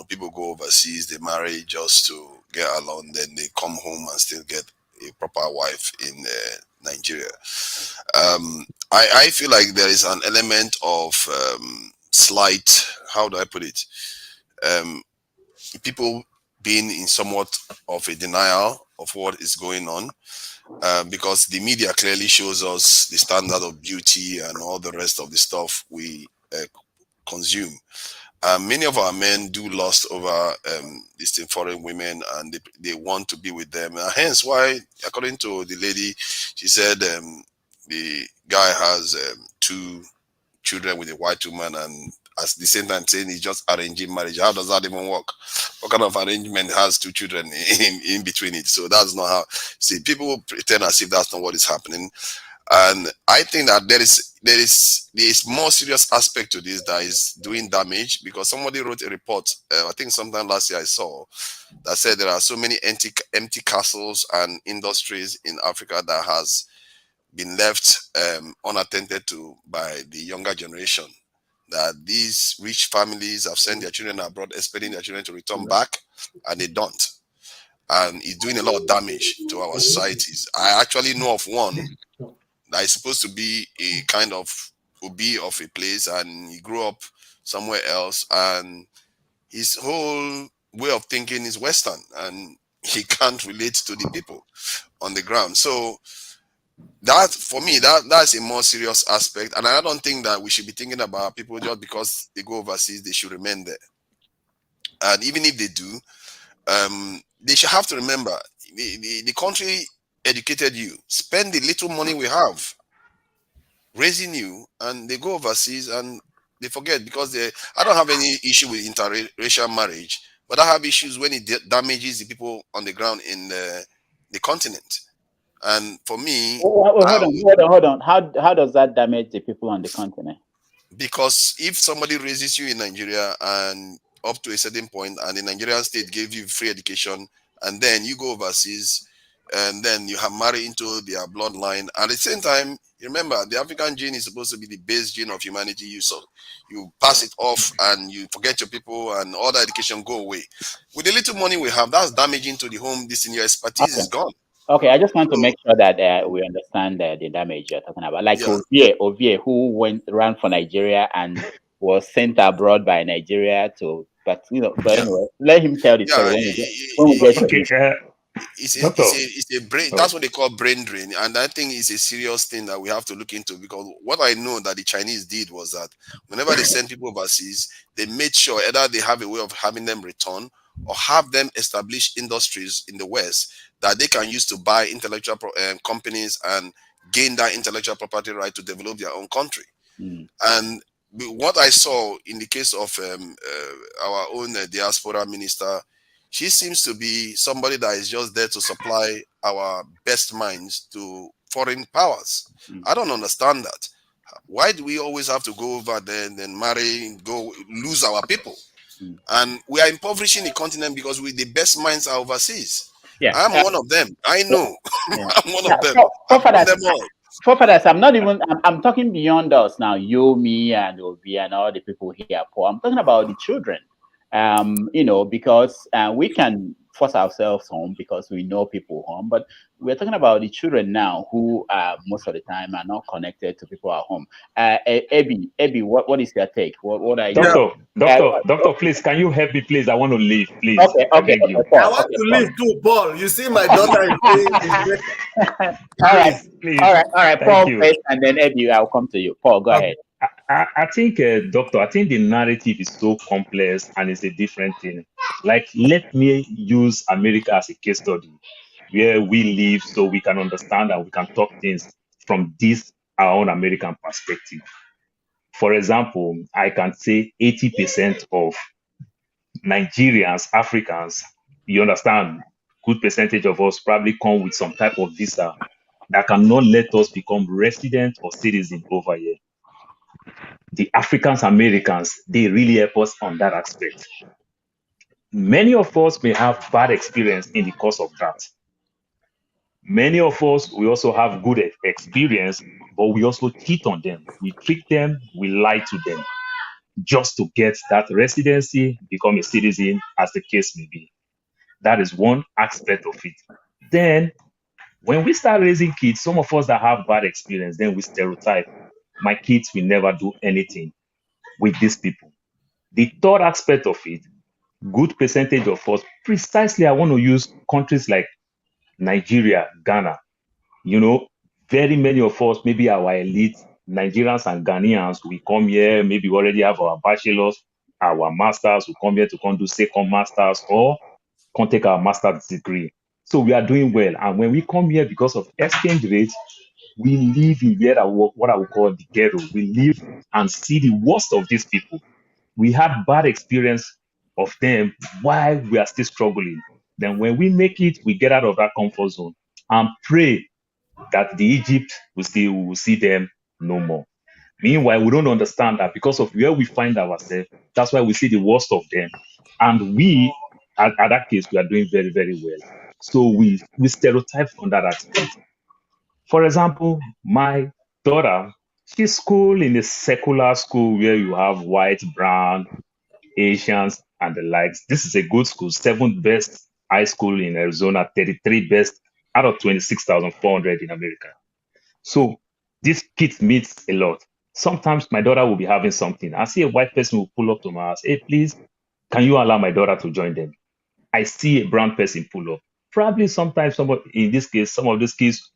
Speaker 16: people go overseas, they marry just to get along, then they come home and still get a proper wife in Nigeria. I feel like there is an element of slight, how do I put it, people being in somewhat of a denial of what is going on, because the media clearly shows us the standard of beauty and all the rest of the stuff we consume. Many of our men do lust over these foreign women, and they want to be with them. Hence why, according to the lady, she said the guy has 2 children with a white woman, and at the same time saying he's just arranging marriage. How does that even work? What kind of arrangement has 2 children in between it? So that's not how. See, people pretend as if that's not what is happening. And I think that there is more serious aspect to this that is doing damage, because somebody wrote a report, I think sometime last year I saw, that said there are so many empty castles and industries in Africa that has been left unattended to by the younger generation. That these rich families have sent their children abroad, expecting their children to return back, and they don't. And it's doing a lot of damage to our societies. I actually know of one that is supposed to be a kind of Obi of a place, and he grew up somewhere else, and his whole way of thinking is Western, and he can't relate to the people on the ground. So that, for me, that's a more serious aspect, and I don't think that we should be thinking about people just because they go overseas they should remain there. And even if they do, they should have to remember the country educated you, spend the little money we have raising you, and they go overseas and they forget, because I don't have any issue with interracial marriage, but I have issues when it damages the people on the ground in the continent. And for me,
Speaker 8: Hold on. How does that damage the people on the continent?
Speaker 16: because if somebody raises you in Nigeria and up to a certain point, and the Nigerian state gave you free education, and then you go overseas, and then you have married into their bloodline, at the same time, remember, the African gene is supposed to be the base gene of humanity. You pass it off, and you forget your people, and all the education go away. With the little money we have, that's damaging to the home. This in your expertise is gone.
Speaker 8: Okay, I just want to make sure that we understand the damage you're talking about. Like Ovie, who ran for Nigeria and was sent abroad by Nigeria to, but anyway, let him tell the story when we get to it.
Speaker 16: It's a brain. That's what they call brain drain, and I think it's a serious thing that we have to look into, because what I know that the Chinese did was that whenever they send people overseas, they made sure either they have a way of having them return, or have them establish industries in the West that they can use to buy intellectual companies and gain that intellectual property right to develop their own country. And what I saw in the case of our own diaspora minister, she seems to be somebody that is just there to supply our best minds to foreign powers. I don't understand that. Why do we always have to go over there and then marry, go lose our people? And we are impoverishing the continent because the best minds are overseas. I'm one of them. I know. I'm one of them.
Speaker 8: Forefathers, I'm talking beyond us now, you, me, and Obi, and all the people here. I'm talking about the children. Because we can force ourselves home because we know people home, but we're talking about the children now who most of the time are not connected to people at home. Ebi, what is your take? What are you?
Speaker 3: Doctor, please, can you help me, please? I want to leave, please.
Speaker 8: Okay.
Speaker 3: I beg you.
Speaker 15: I want to leave too, Paul. You see, my daughter is
Speaker 8: All right.
Speaker 3: Thank
Speaker 8: Paul
Speaker 3: you.
Speaker 8: first, and then Ebi, I'll come to you. Paul, go ahead.
Speaker 3: I think, Doctor, I think the narrative is so complex and it's a different thing. Like, let me use America as a case study where we live, so we can understand and we can talk things from our own American perspective. For example, I can say 80% of Nigerians, Africans, you understand, good percentage of us probably come with some type of visa that cannot let us become resident or citizen over here. The Africans, Americans, they really help us on that aspect. Many of us may have bad experience in the course of that. Many of us, we also have good experience, but we also cheat on them. We trick them, we lie to them, just to get that residency, become a citizen, as the case may be. That is one aspect of it. Then, when we start raising kids, some of us that have bad experience, then we stereotype. My kids will never do anything with these people. The third aspect of it, good percentage of us, precisely I want to use countries like Nigeria, Ghana. Very many of us, maybe our elite, Nigerians and Ghanaians, we come here, maybe we already have our bachelors, our masters, we come here to come do second masters or come take our master's degree. So we are doing well. And when we come here, because of exchange rates, we live in what I would call the ghetto. We live and see the worst of these people. We had bad experience of them while we are still struggling. Then when we make it, we get out of that comfort zone and pray that the Egypt we will see them no more. Meanwhile, we don't understand that because of where we find ourselves, that's why we see the worst of them. And we, at that case, we are doing very, very well. So we stereotype on that aspect. For example, my daughter, she's school in a secular school where you have white, brown, Asians, and the likes. This is a good school, seventh best high school in Arizona, 33 best out of 26,400 in America. So this kid meets a lot. Sometimes my daughter will be having something. I see a white person will pull up to my house. Hey, please, can you allow my daughter to join them? I see a brown person pull up. Probably sometimes in this case, some of these kids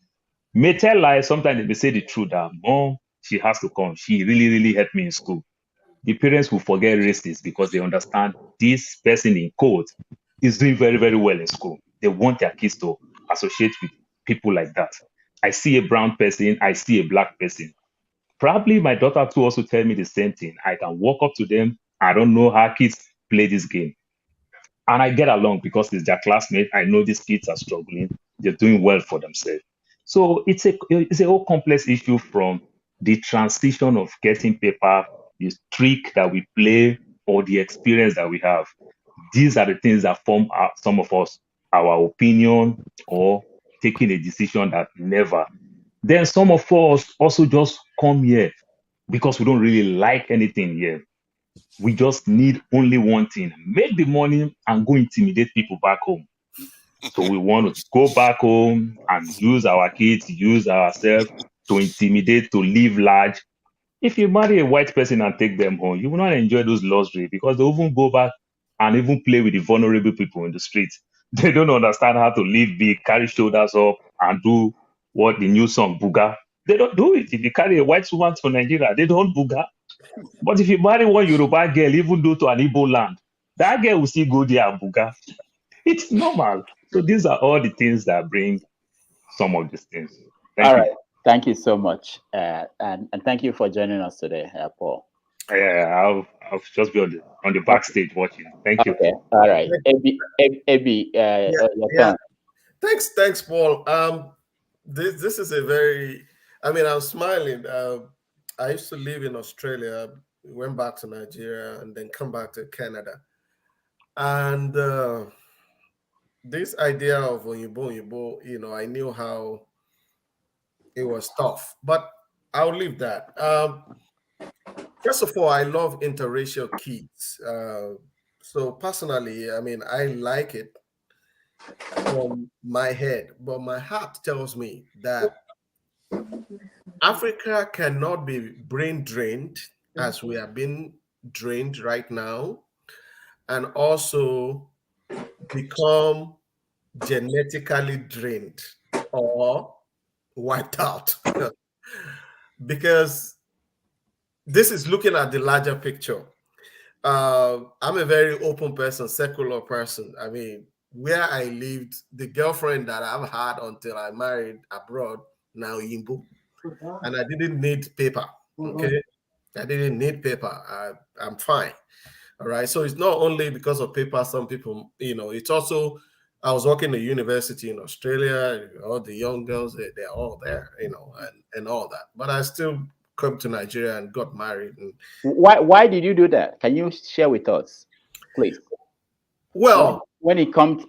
Speaker 3: may tell lies. Sometimes they may say the truth that mom, she has to come. She really, really helped me in school. The parents will forget races because they understand this person in quote is doing very, very well in school. They want their kids to associate with people like that. I see a brown person, I see a black person. Probably my daughter too also tell me the same thing. I can walk up to them. I don't know how kids play this game. And I get along because it's their classmate. I know these kids are struggling. They're doing well for themselves. So it's a whole complex issue from the transition of getting paper, the trick that we play, or the experience that we have. These are the things that form some of us, our opinion, or taking a decision that never. Then some of us also just come here because we don't really like anything here. We just need only one thing: make the money and go intimidate people back home. So we want to go back home and use our kids, use ourselves to intimidate, to live large. If you marry a white person and take them home, you will not enjoy those luxury because they even go back and even play with the vulnerable people in the streets. They don't understand how to live big, carry shoulders up, and do what the new song Buga. They don't do it. If you carry a white woman to Nigeria, they don't Buga. But if you marry one Yoruba girl, even though to an Igbo land, that girl will still go there and Buga. It's normal. So these are all the things that bring some of these things. Thank
Speaker 8: All
Speaker 3: you.
Speaker 8: right. Thank you so much. And thank you for joining us today, Paul.
Speaker 3: I'll just be on the backstage watching. Thank you.
Speaker 8: Okay. All right. Ebi, your turn.
Speaker 15: Thanks, Paul. This is a very. I mean, I'm smiling. I used to live in Australia, went back to Nigeria, and then come back to Canada. And this idea of Oyibo, I knew how it was tough, but I'll leave that. First of all, I love interracial kids. So personally, I mean, I like it from my head, but my heart tells me that Africa cannot be brain drained as we are being drained right now, and also become genetically drained or wiped out. Because this is looking at the larger picture. I'm a very open person, secular person. I mean, where I lived, the girlfriend that I've had until I married abroad, now Yimbu, and I didn't need paper. Okay, I didn't need paper. I'm fine. All right. So it's not only because of paper. Some people, it's also. I was working at university in Australia. All the young girls, they're all there, and all that. But I still come to Nigeria and got married. And
Speaker 8: why did you do that? Can you share with us, please?
Speaker 15: Well,
Speaker 8: when you got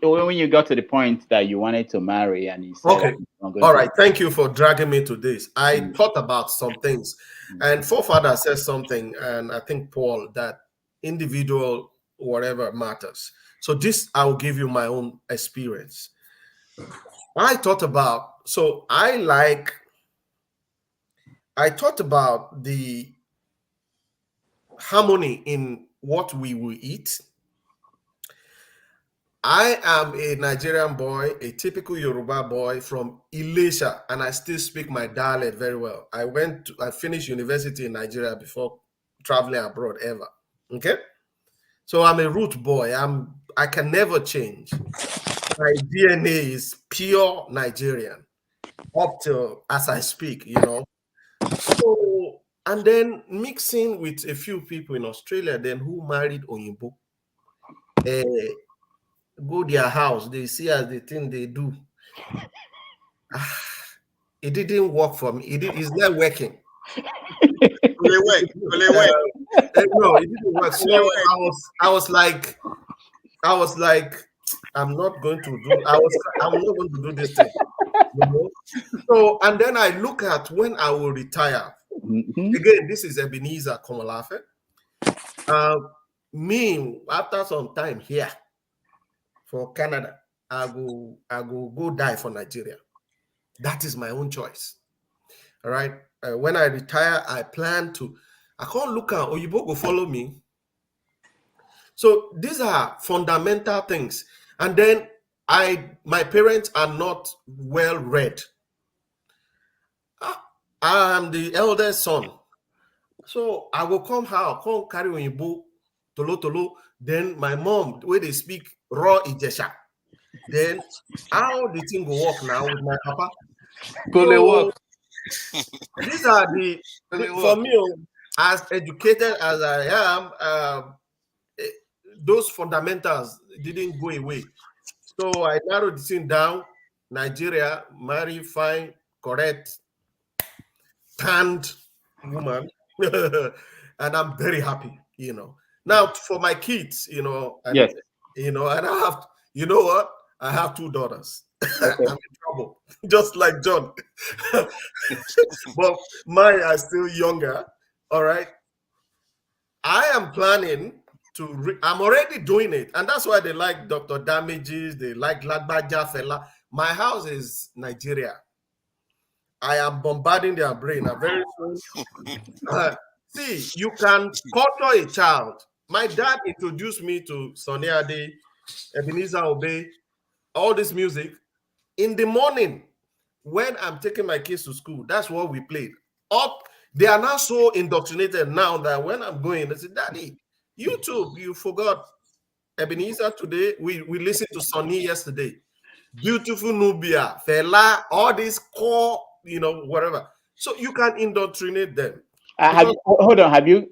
Speaker 8: to the point that you wanted to marry and you said,
Speaker 15: okay, all right, thank you for dragging me to this. I thought about some things, and forefather said something, and I think Paul, that individual whatever matters. So this, I will give you my own experience. I thought about the harmony in what we will eat. I am a Nigerian boy, a typical Yoruba boy from Ilesha, and I still speak my dialect very well. I finished university in Nigeria before traveling abroad ever. Okay, so I'm a root boy. I can never change. My DNA is pure Nigerian up till as I speak. So, and then mixing with a few people in Australia, then who married Oyinbo. Go their house, they see as the thing they do. It didn't work for me. It's not working. No, it didn't work. So I was like, I'm not going to do. I'm not going to do this thing. You know? So, and then I look at when I will retire. Again, this is Ebenezer Komolafe. Me, after some time here for Canada, I go die for Nigeria. That is my own choice. All right. When I retire, I plan to. I can't look at Oyibo go follow me. So these are fundamental things. And then my parents are not well read. I am the eldest son. So I will come carry Oyibo, tolo. Then my mom, where they speak raw Ijesha. Then how the thing go work now with my papa? So, these are for me, as educated as I am, those fundamentals didn't go away. So I narrowed the thing down. Nigeria, marry, fine, correct, tanned woman. And I'm very happy, you know. Now for my kids, you know, and,
Speaker 8: yes.
Speaker 15: You know, and I have, you know what? I have 2 daughters.
Speaker 8: Okay.
Speaker 15: I'm in trouble, just like John. But mine are still younger. All right. I am planning to, I'm already doing it. And that's why they like Dr. Damages, they like Lagbaja Fela. My house is Nigeria. I am bombarding their brain. I'm very soon. See, you can culture a child. My dad introduced me to Sonny Ade, Ebenezer Obey, all this music. In the morning, when I'm taking my kids to school, that's what we played. They are now so indoctrinated now that when I'm going, they say, Daddy, YouTube, you forgot Ebenezer today. We listened to Sonny yesterday. Beautiful Nubia, Fela, all these core, you know, whatever. So you can indoctrinate them.
Speaker 8: Hold on. Have you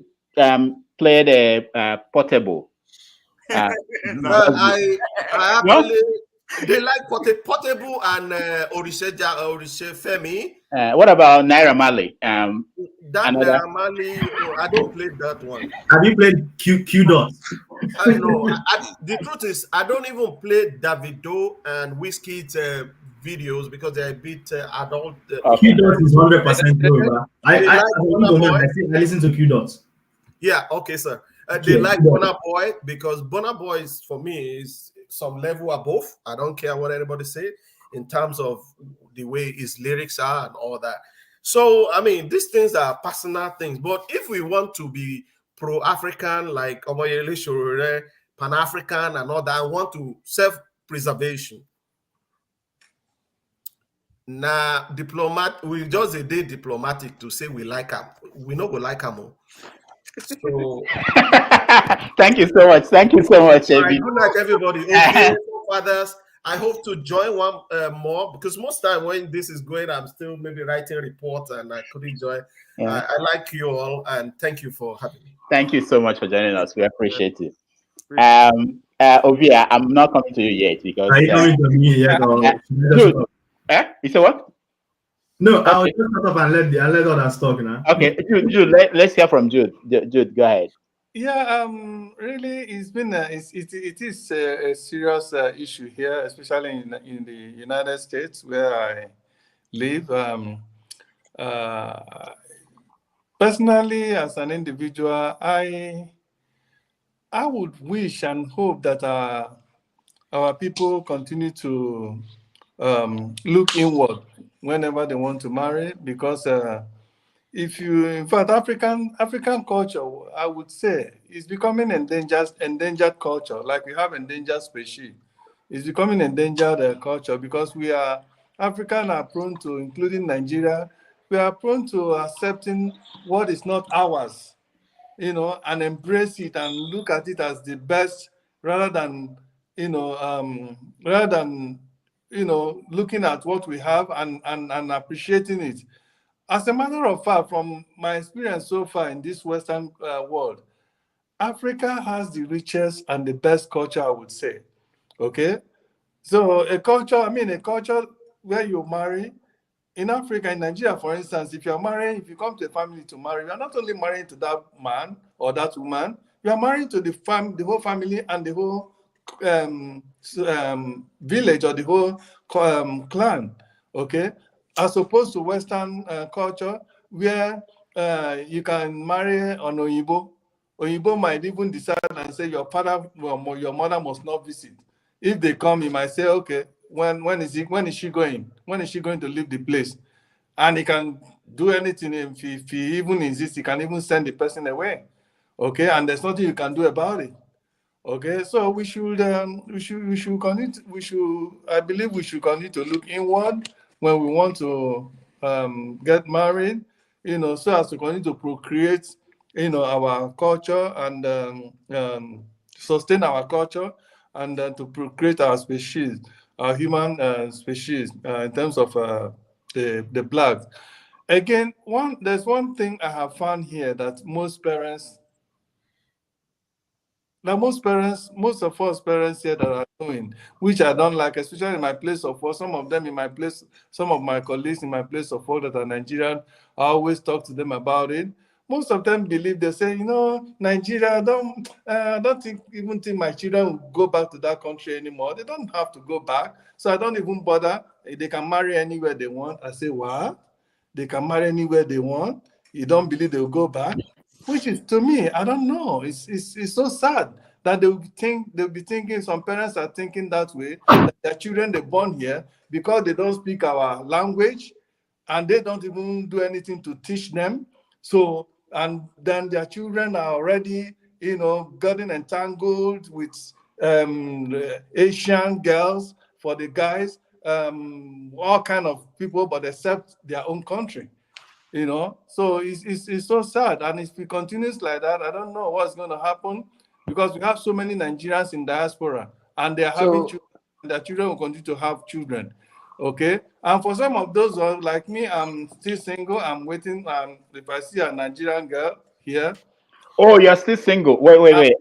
Speaker 8: played a portable?
Speaker 15: I actually, they like portable and Orisha Femi.
Speaker 8: What about Naira Marley?
Speaker 15: That Naira Marley, I don't play that one.
Speaker 19: Have you played Q Dot?
Speaker 15: I know. The truth is, I don't even play Davido and Whiskey's videos because they're a bit adult.
Speaker 19: Q Dot is 100% true. I listen to Q Dot.
Speaker 15: Yeah, okay, sir. They like Burna Boy because Burna Boy is, for me, is some level above. I don't care what anybody say in terms of the way his lyrics are and all that. So, I mean, these things are personal things. But if we want to be pro-African, like Omoyele Shorore, Pan-African and all that, I want to self-preservation. Now, we just a day diplomatic to say we like them. We know we like them. So,
Speaker 8: thank you so much. Thank you so much,
Speaker 15: Good night, everybody. Okay, fathers, I hope to join one more because most time when this is going, I'm still maybe writing reports and I couldn't join.
Speaker 8: Yeah.
Speaker 15: I like you all and thank you for having me.
Speaker 8: Thank you so much for joining us. We appreciate it. Obi, I'm not coming to you yet because.
Speaker 19: Are you coming to me yet?
Speaker 8: You say what?
Speaker 19: No, okay. I'll just shut up and let others talk now.
Speaker 8: Okay, Jude, let's hear from Jude. Jude, go ahead.
Speaker 12: Yeah, really, it's been it is a serious issue here, especially in the United States where I live. Personally, as an individual, I would wish and hope that our people continue to look inward whenever they want to marry, because in fact, African culture, I would say, is becoming endangered culture. Like we have endangered species, it's becoming endangered culture because African are prone to, including Nigeria, we are prone to accepting what is not ours, and embrace it and look at it as the best rather than looking at what we have and appreciating it. As a matter of fact, from my experience so far in this Western world, Africa has the richest and the best culture, I would say. Okay? So a culture where you marry, in Africa, in Nigeria, for instance, if you're marrying, if you come to a family to marry, you're not only marrying to that man or that woman, you are marrying to the whole family and the whole village or the whole clan, okay? As opposed to Western culture, where you can marry an Oyibo. Oyibo might even decide and say your father, well, your mother must not visit. If they come, he might say, okay, when is she going? When is she going to leave the place? And he can do anything. If he even insists, he can even send the person away. Okay, and there's nothing you can do about it. Okay, so we should I believe we should continue to look inward when we want to get married, so as to continue to procreate, our culture and sustain our culture, and to procreate our species, our human species, in terms of the blacks. Again, there's one thing I have found here that most of us parents here that are doing, which I don't like, especially in my place of work. Some of them in my place, some of my colleagues in my place of work that are Nigerian, I always talk to them about it. Most of them believe, they say, Nigeria, I don't even think my children will go back to that country anymore. They don't have to go back. So I don't even bother. They can marry anywhere they want. I say, what? They can marry anywhere they want. You don't believe they'll go back? Which is, to me, I don't know. It's so sad that they'll be thinking, some parents are thinking that way, that their children they born here, because they don't speak our language and they don't even do anything to teach them. So, and then their children are already, getting entangled with Asian girls for the guys, all kind of people, but except their own country. So it's so sad. And if it continues like that, I don't know what's going to happen, because we have so many Nigerians in diaspora and they're having
Speaker 10: So,
Speaker 12: children, and their children will continue to have children. Okay. And for some of those like me, I'm still single. I'm waiting. If I see a Nigerian girl here,
Speaker 8: Oh, you're still single. Wait.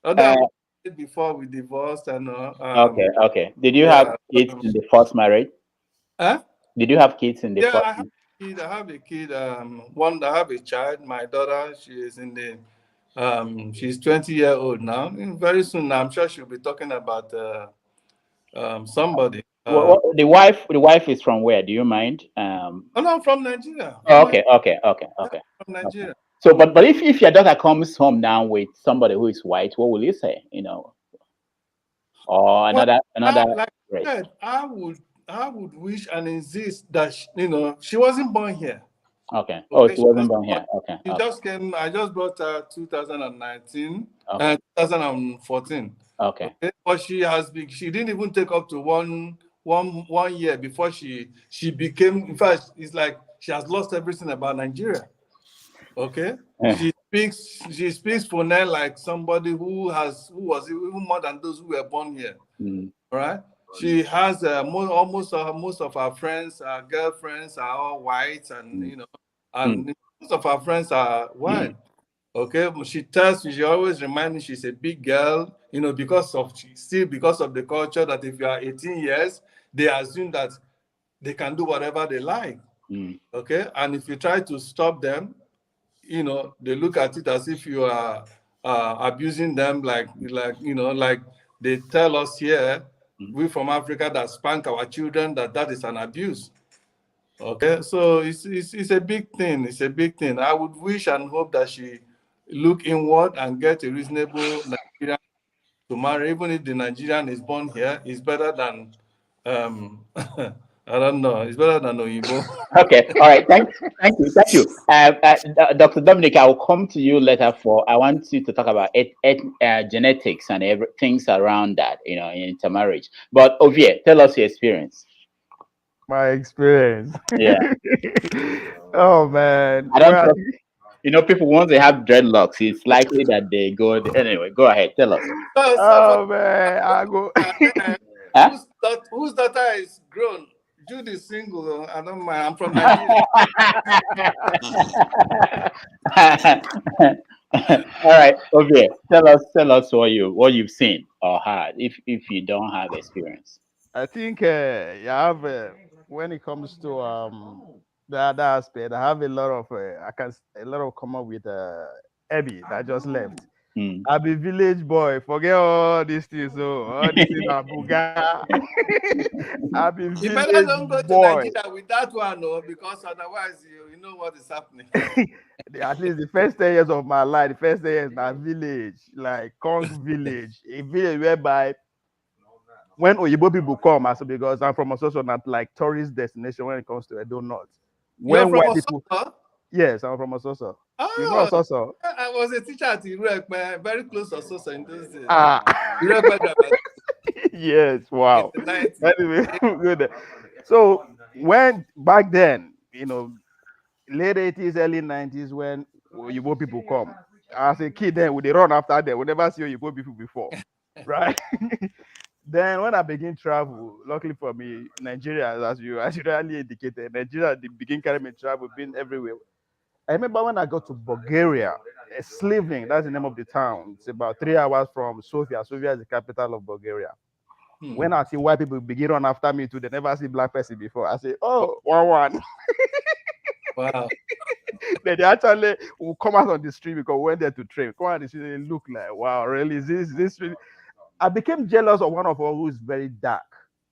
Speaker 12: although I'm married before we divorced and
Speaker 8: Okay. Did you have
Speaker 12: yeah.
Speaker 8: kids in the first marriage?
Speaker 12: Huh?
Speaker 8: Did you have kids in the
Speaker 12: Yeah,
Speaker 8: first?
Speaker 12: I have a kid. I have a kid. I have a child. My daughter, she is in the, she's 20-year-old now. Very soon, I'm sure she'll be talking about somebody.
Speaker 8: The wife is from where? Do you mind?
Speaker 12: Oh no, I'm from Nigeria.
Speaker 8: Okay.
Speaker 12: From Nigeria.
Speaker 8: So, but if your daughter comes home now with somebody who is white, what will you say? Or
Speaker 12: Well,
Speaker 8: another
Speaker 12: like I
Speaker 8: race?
Speaker 12: said, I would wish and insist that she wasn't born here.
Speaker 8: Okay. Oh,
Speaker 12: Okay,
Speaker 8: she wasn't born here. Okay.
Speaker 12: She just came. I just brought her 2019
Speaker 8: Okay.
Speaker 12: and 2014.
Speaker 8: Okay.
Speaker 12: But she didn't even take up to one year before she became. In fact, it's like she has lost everything about Nigeria. Okay, she speaks Funel like somebody who was even more than those who were born here. All right. She has almost most of her friends, her girlfriends are all white, and and most of her friends are white. Okay, but she always reminds me she's a big girl, because of the culture that if you are 18 years, they assume that they can do whatever they like. Okay, and if you try to stop them, they look at it as if you are abusing them, like they tell us here, we from Africa that spank our children, that is an abuse. Okay, so it's a big thing. It's a big thing. I would wish and hope that she look inward and get a reasonable Nigerian to marry, even if the Nigerian is born here. It's better than I don't know. It's better than Oyibo.
Speaker 8: Okay. All right. Thank you. Dr. Dominic, I will come to you later I want you to talk about genetics and things around that, in intermarriage. But Ovie, tell us your experience.
Speaker 1: My experience.
Speaker 8: Yeah.
Speaker 1: Oh man.
Speaker 8: I don't trust, people, once they have dreadlocks, it's likely that they go. Anyway, go ahead. Tell us.
Speaker 1: Oh man, I go.
Speaker 12: Whose daughter is grown? Jude is single. I don't mind. I'm from Nigeria.
Speaker 8: All right, okay. Tell us what you've seen or heard, if you don't have experience.
Speaker 1: I think you have
Speaker 20: when it comes to the other aspect, I have a lot of a lot of common with Abby that just left. I be village boy. Forget all these things. So all these things are buga. I be
Speaker 12: You better
Speaker 20: village
Speaker 12: don't go to
Speaker 20: boy.
Speaker 12: Nigeria with that one, no, because otherwise you know what is happening.
Speaker 20: At least the first 10 years of my life, the first 10 years na village, like Kong village, a village whereby when Oyibo people come, also because I'm from Ososo, not like tourist destination when it comes to Edo North.
Speaker 12: You're
Speaker 20: When
Speaker 12: from
Speaker 20: white people,
Speaker 12: Ososo?
Speaker 20: yes, I'm from Ososo. You know
Speaker 12: Oh,
Speaker 20: Ososo?
Speaker 12: I was a teacher at Iraq, very close to Ososo in those days.
Speaker 20: Ah,
Speaker 12: Iraq grammar
Speaker 20: yes,
Speaker 12: in
Speaker 20: wow.
Speaker 12: the 90s.
Speaker 20: Anyway, good. So when back then, late 80s, early 90s, when Oyibo people come, as a kid, then we they run after them. We never see Oyibo people before, right? Then when I begin travel, luckily for me, Nigeria, as you really indicated, Nigeria they begin carrying me travel, being everywhere. I remember when I got to Bulgaria, Sliving, that's the name of the town. It's about 3 hours from Sofia. Sofia is the capital of Bulgaria. When I see white people begin run after me too, they never see black person before. I say, oh, 1-1.
Speaker 12: Wow.
Speaker 20: Then they actually will come out on the street because we went there to train. Come out on the street, they look like, wow, really? Is this really? I became jealous of one of us who is very dark.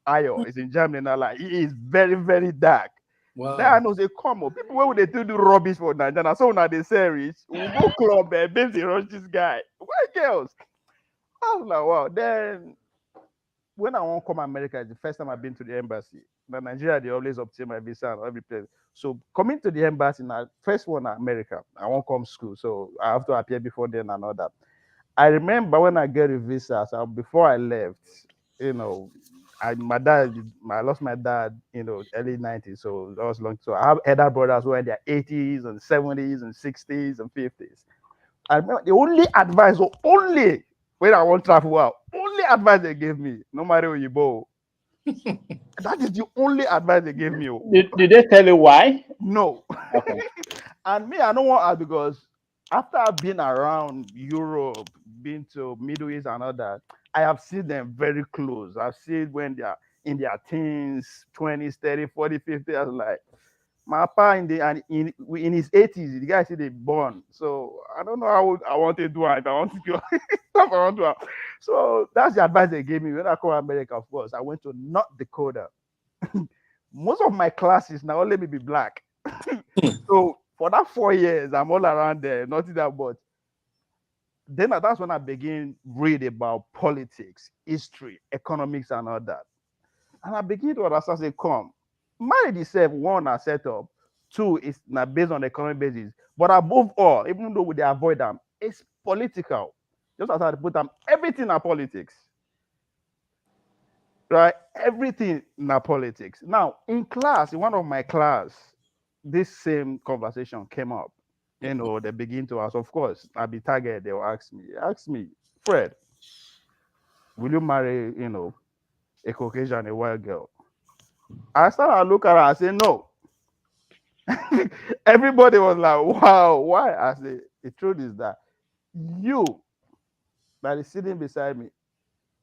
Speaker 20: Ayo is in Germany now. Like he is very, very dark.
Speaker 12: Wow.
Speaker 20: Then I know they come up. People where would they do rubbish for Nigeria? So now they say rich. We go club and babes they rush this guy. White girls. I was like, wow. Then when I want to come America, it's the first time I've been to the embassy. Now Nigeria, they always obtain my visa and every place. So coming to the embassy now, first one America. I won't come school, so I have to appear before then and all that. I remember when I get a visa, so before I left, I lost my dad, early 90s, so that was long. So I have elder brothers who are in their 80s and 70s and 60s and 50s. I remember the only advice, or only when I want to travel out, only advice they gave me, no matter where you go. That is the only advice they gave me.
Speaker 8: Did they tell you why?
Speaker 20: No.
Speaker 8: Okay.
Speaker 20: And me, I don't want to because after I've been around Europe, been to Middle East and all that, I have seen them very close. I've seen when they are in their teens, 20s, 30, 40, 50. I was like, my pa in his 80s, the guy said they born. So I don't know how I want to do it. If I want to go, if I want to. So that's the advice they gave me when I come to America. Of course, I went to North Dakota. Most of my classes now let me be black. So for that 4 years, I'm all around there, nothing that but. Then that's when I begin read about politics, history, economics, and all that. And I begin to understand, say, come, marriage itself, one, are set up. Two, is not based on economic basis. But above all, even though they avoid them, it's political. Just as I put them, everything are politics. Right? Everything na politics. Now, in class, in one of my class, this same conversation came up. They begin to ask, of course, I'll be targeted. They'll ask me, Fred, will you marry, a Caucasian, a white girl? I started to look at her and say, no. Everybody was like, wow, why? I said, the truth is that you that is sitting beside me,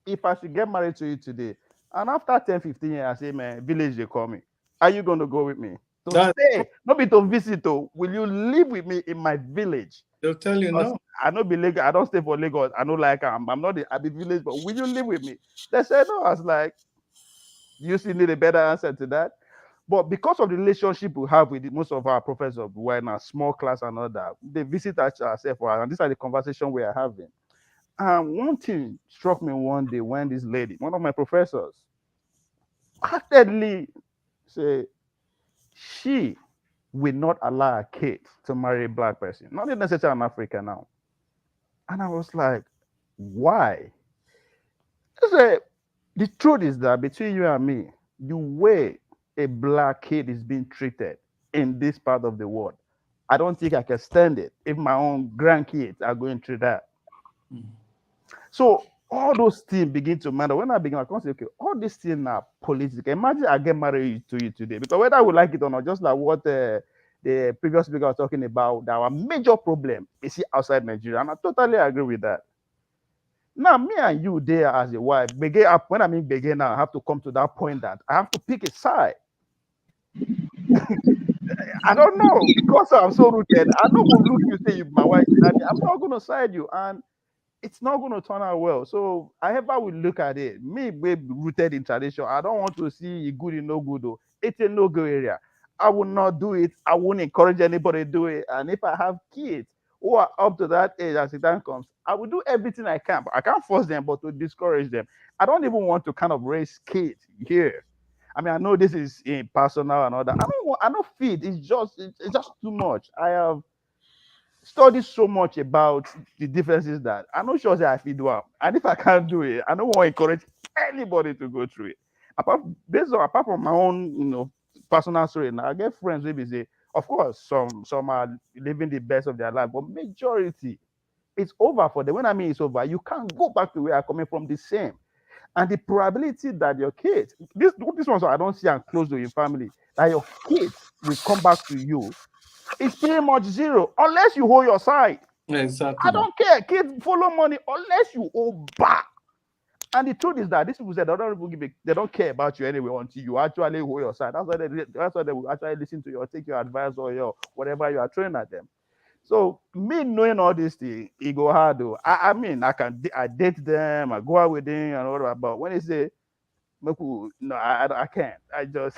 Speaker 20: if I should get married to you today, and after 10, 15 years, I say, man, village, they call me. Are you going to go with me? To stay, not be to visit. Will you live with me in my village?
Speaker 12: They'll tell you no.
Speaker 20: I don't be Lagos. I don't stay for Lagos. I don't like I'm not I be village, but will you live with me? They said no. I was like, you still need a better answer to that. But because of the relationship we have with most of our professors, we're in a small class and all that, they visit ourselves, and these are the conversation we are having. And one thing struck me one day when this lady, one of my professors, heartedly say she will not allow a kid to marry a black person, not necessarily an African now. And I was like, why? I said, the truth is that between you and me, the way a black kid is being treated in this part of the world, I don't think I can stand it if my own grandkids are going through that. So all those things begin to matter. When I begin, I can say, okay, all these things are political. Imagine I get married to you today, because whether I would like it or not, just like what the previous speaker was talking about, our major problem is outside Nigeria, and I totally agree with that. Now, me and you there as a wife, when I mean begin now, I have to come to that point that I have to pick a side. I don't know, because I'm so rooted. I'm not gonna look you say you my wife, daddy. I'm not gonna side you, and it's not gonna turn out well. So however we look at it, me be rooted in tradition. I don't want to see it good in no good though. It's a no-go area. I will not do it. I won't encourage anybody to do it. And if I have kids who are up to that age as the time comes, I will do everything I can. I can't force them, but to discourage them. I don't even want to kind of raise kids here. I mean, I know this is personal and all that. I don't want, I don't fit. It's just too much. I have studied so much about the differences that I'm not sure that I feel well. And if I can't do it, I don't want to encourage anybody to go through it. Apart from my own, personal story. Now I get friends maybe say, of course, some are living the best of their life, but majority, it's over for them. When I mean it's over, you can't go back to where I'm coming from the same. And the probability that your kids, this one, so I don't see and close to your family, that your kids will come back to you, it's pretty much zero unless you hold your side.
Speaker 12: Exactly.
Speaker 20: I don't care. Kids follow money unless you hold back. And the truth is that these people said they don't care about you anyway until you actually hold your side. That's why they will actually listen to you or take your advice or your whatever you are throwing at them. So me knowing all these things, it go hard though. I mean, I date them, I go out with them and all that. But when they say, no, I can't. I just,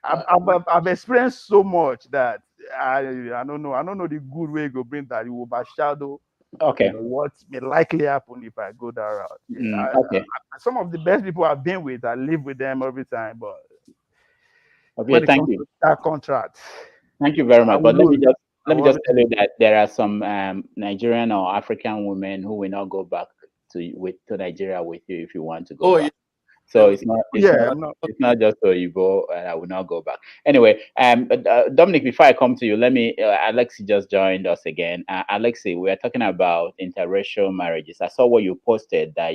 Speaker 20: I've experienced so much that I don't know. I don't know the good way go bring that. It will overshadow.
Speaker 8: Okay.
Speaker 20: What may likely happen if I go that route?
Speaker 8: Okay.
Speaker 20: Some of the best people I've been with, I live with them every time. But
Speaker 8: Okay,
Speaker 20: when it
Speaker 8: thank
Speaker 20: comes
Speaker 8: you.
Speaker 20: to that contract,
Speaker 8: Thank you very
Speaker 20: I
Speaker 8: much.
Speaker 20: will
Speaker 8: But let me
Speaker 20: lose.
Speaker 8: just tell you that there are some Nigerian or African women who will not go back to Nigeria with you if you want to go back. So it's not just so you go and I will not go back. Anyway, Dominic, before I come to you, let me Alexi just joined us again. Alexi, we are talking about interracial marriages. I saw what you posted that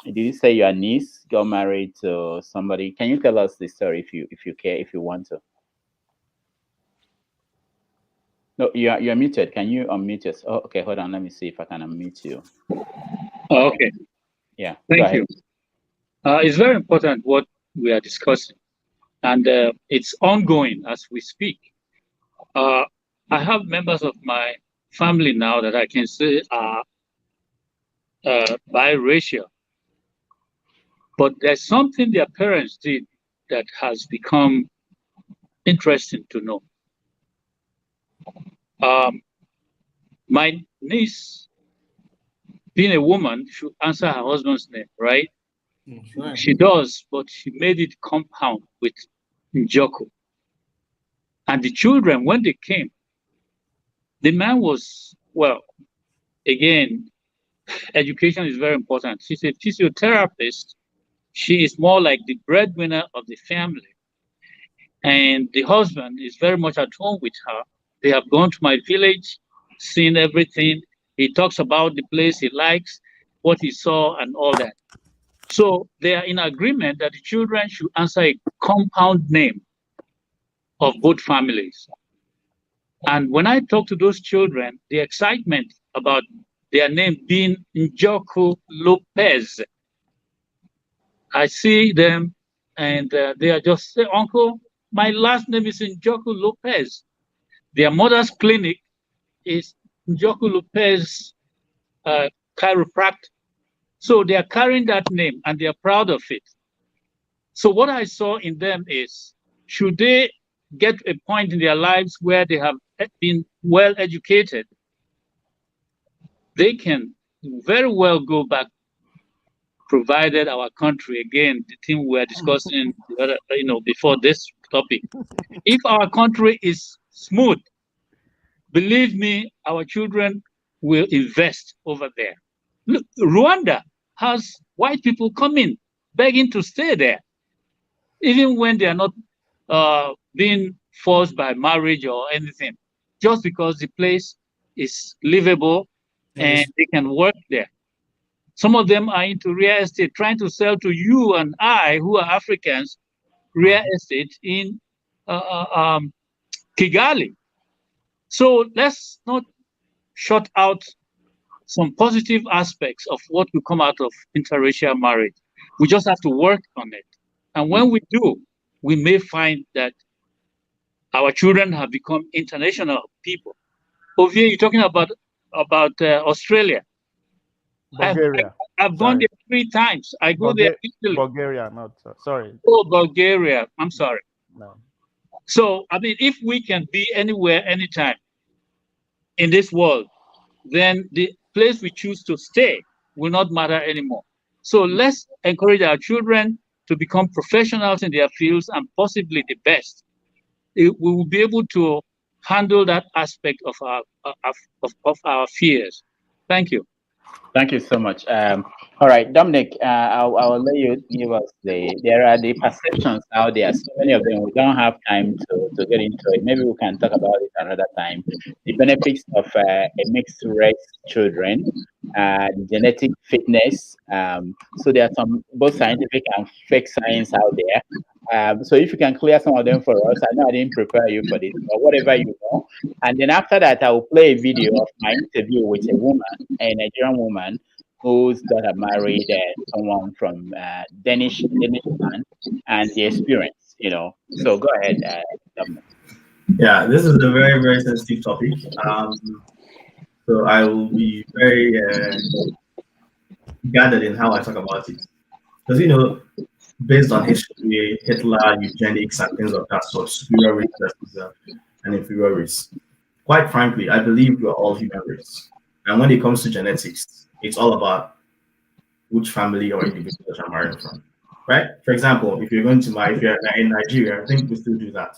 Speaker 8: did you say your niece got married to somebody? Can you tell us the story if you care, if you want to? No, you're muted. Can you unmute yourself? Oh, okay, hold on. Let me see if I can unmute you.
Speaker 17: Okay.
Speaker 8: Yeah.
Speaker 17: Thank you. It's very important what we are discussing, and it's ongoing as we speak. I have members of my family now that I can say are biracial, but there's something their parents did that has become interesting to know. My niece, being a woman, should answer her husband's name, right?
Speaker 12: Right.
Speaker 17: She does, but she made it compound with Njoku. And the children, when they came, the man was, well, again, education is very important. She's a physiotherapist. She is more like the breadwinner of the family. And the husband is very much at home with her. They have gone to my village, seen everything. He talks about the place he likes, what he saw, and all that. So they are in agreement that the children should answer a compound name of both families. And when I talk to those children, the excitement about their name being Njoku Lopez, I see them and they are just say, Uncle, my last name is Njoku Lopez. Their mother's clinic is Njoku Lopez Chiropractic. So they are carrying that name and they are proud of it. So what I saw in them is, should they get a point in their lives where they have been well educated, they can very well go back, provided our country, again, the thing we were discussing before this topic. If our country is smooth, believe me, our children will invest over there. Look, Rwanda has white people coming, begging to stay there, even when they are not being forced by marriage or anything, just because the place is livable and they can work there. Some of them are into real estate, trying to sell to you and I, who are Africans, real estate in Kigali. So let's not shut out some positive aspects of what will come out of interracial marriage. We just have to work on it. And when we do, we may find that our children have become international people. Ovie, you're talking about Australia.
Speaker 20: Bulgaria.
Speaker 17: I've gone there 3 times. I go there usually.
Speaker 20: Bulgaria, not sorry.
Speaker 17: Oh, Bulgaria. I'm sorry.
Speaker 20: No.
Speaker 17: So, I mean, if we can be anywhere, anytime in this world, then the place we choose to stay will not matter anymore. So let's encourage our children to become professionals in their fields and possibly the best. We will be able to handle that aspect of our fears. Thank you.
Speaker 8: Thank you so much. All right, Dominic, I will let you give us there are the perceptions out there. So many of them, we don't have time to get into it. Maybe we can talk about it another time. The benefits of a mixed race children, the genetic fitness. So there are some both scientific and fake science out there. So if you can clear some of them for us, I know I didn't prepare you for this, but whatever you know. And then after that, I will play a video of my interview with a woman, a Nigerian woman, whose daughter married someone from Danish land, and the experience, So go ahead, Dominic.
Speaker 19: Yeah, this is a very, very sensitive topic. So I will be very gathered in how I talk about it. Because, based on history, Hitler, eugenics, and things of that sort, superior race versus an inferior race. Quite frankly, I believe we're all human race. And when it comes to genetics, it's all about which family or individual you're marrying from, right? For example, if you're going to marry, if you're in Nigeria, I think we still do that.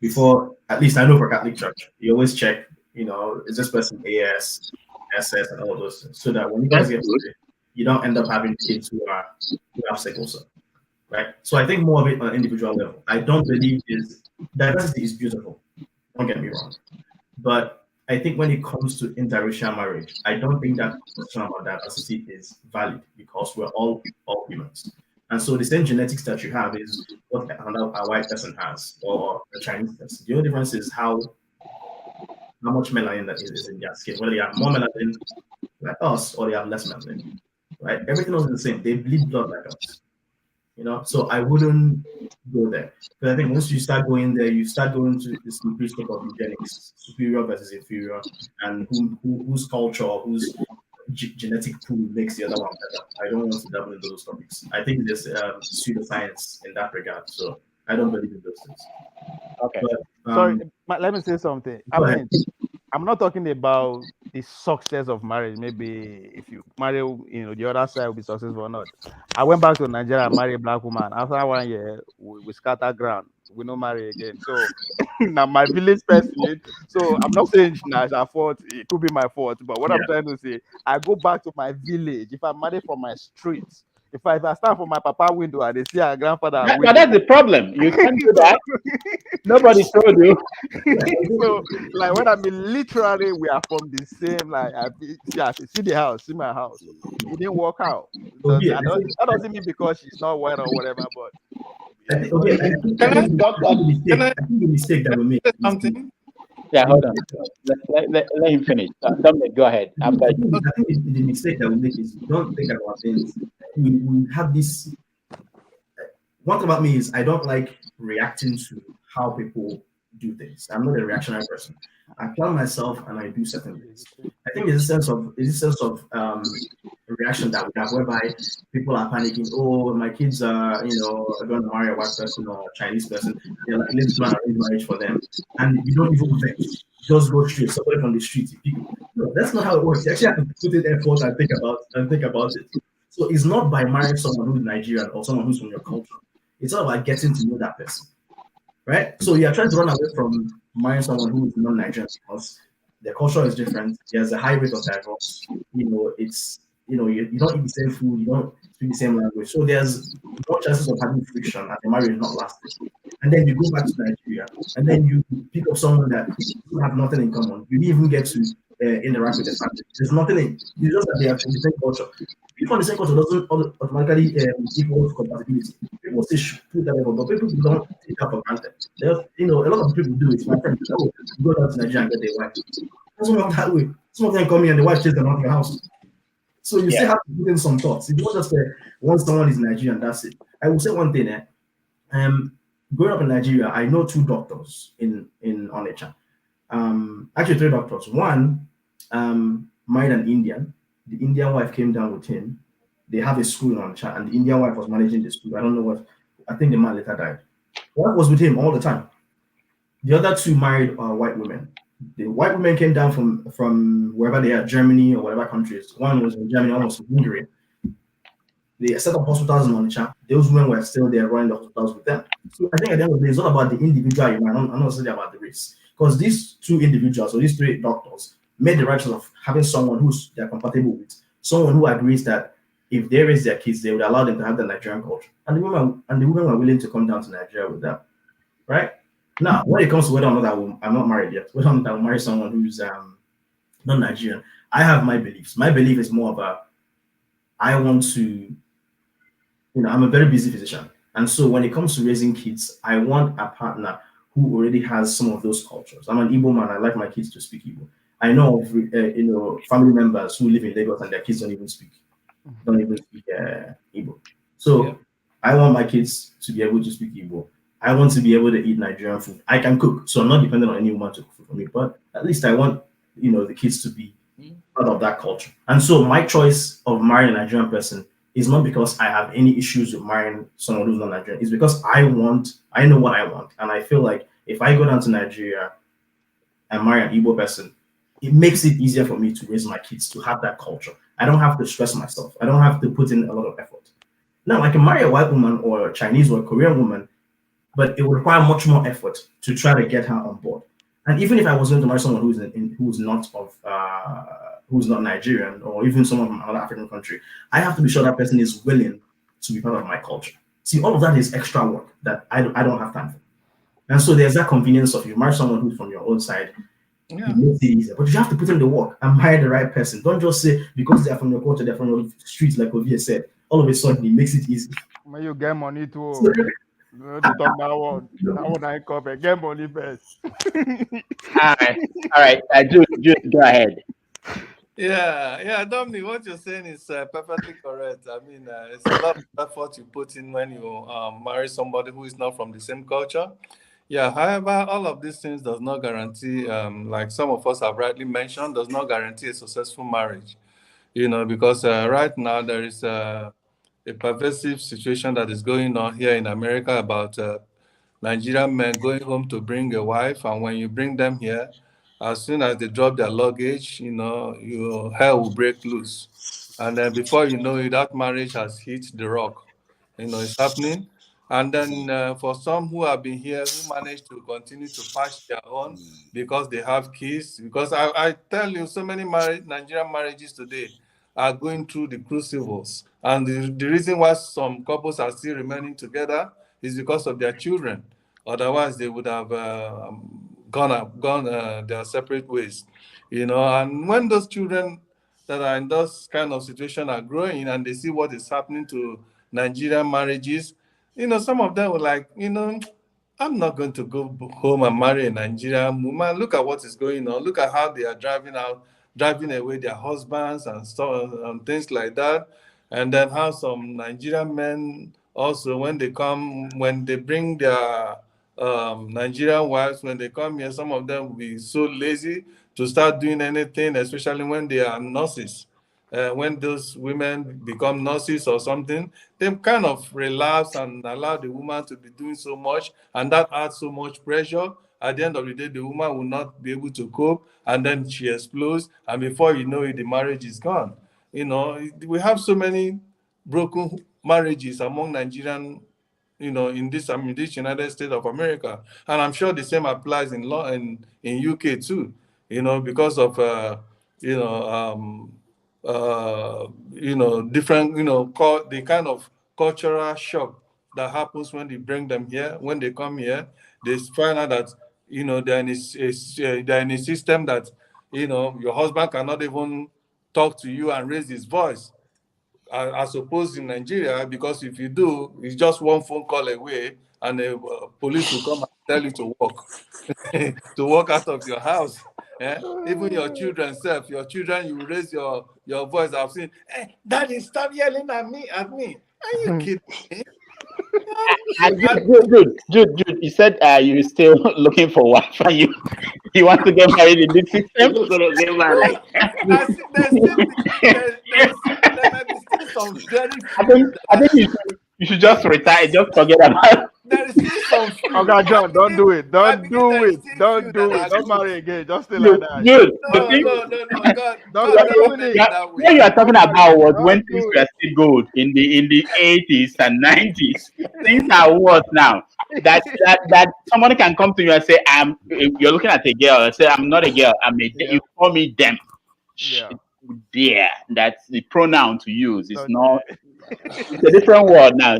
Speaker 19: Before, at least I know for Catholic Church, you always check, is this person AS, SS, and all those things, so that when you guys get married, you don't end up having kids who have sickle cell, right? So I think more of it on an individual level. I don't believe diversity is beautiful. Don't get me wrong, but I think when it comes to interracial marriage, I don't think that question about diversity is valid because we're all humans. And so the same genetics that you have is what a white person has or a Chinese person. The only difference is how much melanin that is in their skin, whether they have more melanin like us or they have less melanin, right? Everything else is the same. They bleed blood like us. So I wouldn't go there. But I think once you start going there, you start going to this increased of eugenics, superior versus inferior, and whose culture, whose genetic pool makes the other one better. I don't want to dabble in those topics. I think there's pseudoscience in that regard. So I don't believe in those things.
Speaker 8: Okay.
Speaker 20: But, sorry, let me say something. I'm not talking about the success of marriage. Maybe if you marry, the other side will be successful or not. I went back to Nigeria and married a black woman. After 1 year, we scatter ground. We don't marry again. So now my village person. So I'm not saying it's our fault. It could be my fault. But what I'm trying to say, I go back to my village. If I marry from my streets, if I stand from my papa window and they see our grandfather window.
Speaker 8: But that's the problem. You can't do that. Nobody told you.
Speaker 20: So, like, when I mean literally, we are from the same. Like, see the house, see my house. It didn't work out. That doesn't mean because she's not white or whatever. But
Speaker 19: can I the mistake that we make something?
Speaker 8: Yeah, hold on. Let him finish. Dominic, go ahead.
Speaker 19: I think the mistake that we make is we don't think about things. We have this. One thing about me is I don't like reacting to how people do things. I'm not a reactionary person. I plan myself and I do certain things. I think there's a sense of reaction that we have whereby people are panicking. Oh, my kids are going to marry a white person or a Chinese person. They're like, let's plan arrange marriage for them, and you don't even think. Just go straight. Somebody from the street. No, that's not how it works. You actually have to put in effort and think about it. So it's not by marrying someone who's Nigerian or someone who's from your culture. It's all about getting to know that person, right? So you're trying to run away from marrying someone who is non-Nigerian because their culture is different. There's a high rate of divorce. It's you don't eat the same food. You don't speak the same language. So there's more chances of having friction and the marriage not lasting. And then you go back to Nigeria, and then you pick up someone that you have nothing in common. You didn't even get to interact with the family. There's nothing in. It's just that they have the same culture. People from the same culture doesn't automatically equal compatibility. People say put that level, but people don't take that for granted. A lot of people do it. My friend, go down to Nigeria and get their wife. It doesn't work that way. Some of them come here and the wife takes them out of the house. So you still have to put in some thoughts. It's not just once someone is Nigerian, that's it. I will say one thing. growing up in Nigeria, I know 2 doctors in Onitsha. Actually 3 doctors. One married an Indian. The Indian wife came down with him. They have a school in Onitsha, and the Indian wife was managing the school. I don't know what. I think the man later died. Wife was with him all the time. The other 2 married white women. The white women came down from wherever they are, Germany or whatever countries. One was in Germany, one was in Hungary. They set up hospitals in Onitsha. Those women were still there running the hospitals with them. So I think at the end of the day, it's not about the individual, I'm not necessarily about the race. Because these 2 individuals or these 3 doctors made the right choice of having someone who's they're compatible with, someone who agrees that if they raise their kids, they would allow them to have the Nigerian culture. And the women were willing to come down to Nigeria with them. Right? Now, when it comes to whether or not I'm not married yet, whether or not I will marry someone who's not Nigerian, I have my beliefs. My belief is more about I want to, I'm a very busy physician. And so when it comes to raising kids, I want a partner who already has some of those cultures. I'm an Igbo man. I like my kids to speak Igbo. I know of family members who live in Lagos and their kids don't even speak Igbo. So I want my kids to be able to speak Igbo. I want to be able to eat Nigerian food. I can cook, so I'm not dependent on any woman to cook food for me. But at least I want, the kids to be part of that culture. And so my choice of marrying a Nigerian person is not because I have any issues with marrying someone who's not Nigerian. It's because I know what I want. And I feel like if I go down to Nigeria and marry an Igbo person, it makes it easier for me to raise my kids to have that culture. I don't have to stress myself. I don't have to put in a lot of effort. Now, I can marry a white woman or a Chinese or a Korean woman, but it would require much more effort to try to get her on board. And even if I was going to marry someone who's not Nigerian, or even someone from another African country, I have to be sure that person is willing to be part of my culture. See, all of that is extra work that I don't have time for. And so there's that convenience of you marry someone who's from your own side. It makes it easier, but you have to put in the work and marry the right person. Don't just say because they're from your culture, they're from your streets, like Ovie said. All of a sudden, it makes it easy.
Speaker 20: When you get money too, to talk that one. That one I cover. Get money first.
Speaker 8: All right. Jude, go ahead.
Speaker 12: Yeah, Dominic, what you're saying is perfectly correct. I mean, it's a lot of effort you put in when you marry somebody who is not from the same culture. Yeah, however, all of these things does not guarantee, like some of us have rightly mentioned, does not guarantee a successful marriage. Because right now there is a pervasive situation that is going on here in America about Nigerian men going home to bring a wife, and when you bring them here, as soon as they drop their luggage, your hell will break loose. And then before you know it, that marriage has hit the rock. It's happening. And then for some who have been here, who manage to continue to patch their own because they have kids, because I tell you, so many Nigerian marriages today are going through the crucibles. And the reason why some couples are still remaining together is because of their children. Otherwise, they would have gone their separate ways. And when those children that are in those kind of situation are growing and they see what is happening to Nigerian marriages, some of them were like, I'm not going to go home and marry a Nigerian woman. Look at what is going on. Look at how they are driving away their husbands and stuff and things like that. And then how some Nigerian men also, when they bring their Nigerian wives, when they come here, some of them will be so lazy to start doing anything, especially when they are nurses. When those women become nurses or something, they kind of relapse and allow the woman to be doing so much, and that adds so much pressure. At the end of the day, the woman will not be able to cope, and then she explodes, and before you know it, the marriage is gone. We have so many broken marriages among Nigerian, in this United States of America, and I'm sure the same applies in UK too. Because of different, the kind of cultural shock that happens when they bring them here. When they come here, they find out that they're in a system that your husband cannot even talk to you and raise his voice, as opposed in Nigeria, because if you do, it's just one phone call away, and the police will come and tell you to walk, to walk out of your house. Even your children, you raise your voice. I've seen, hey, Daddy, stop yelling at me. Are you kidding me?
Speaker 8: Jude, you said you're still looking for wife and you want to get married in this system?
Speaker 11: You're gonna get married.
Speaker 2: I see, there might be still some very
Speaker 8: I think you should just retire, just forget about it.
Speaker 2: there is still some few.
Speaker 20: Okay, John, don't do it. Don't
Speaker 2: believe
Speaker 20: do
Speaker 2: there is
Speaker 20: it.
Speaker 2: still
Speaker 20: Don't
Speaker 2: few
Speaker 20: do
Speaker 2: that
Speaker 20: it.
Speaker 2: are
Speaker 20: Don't
Speaker 2: good.
Speaker 20: marry again. Just stay like that.
Speaker 8: Jude,
Speaker 2: No, God,
Speaker 20: Don't
Speaker 2: God
Speaker 20: do
Speaker 2: never meant
Speaker 20: it.
Speaker 2: it that way.
Speaker 8: what you are talking about was when
Speaker 20: Don't
Speaker 8: things
Speaker 20: do
Speaker 8: were still good in the 80s and 90s. Things are worse now. That somebody can come to you and say, you're looking at a girl and say, I'm not a girl, you call me them.
Speaker 20: Yeah.
Speaker 8: Dear, that's the pronoun to use. It's
Speaker 20: Don't
Speaker 8: not. It's a different word now.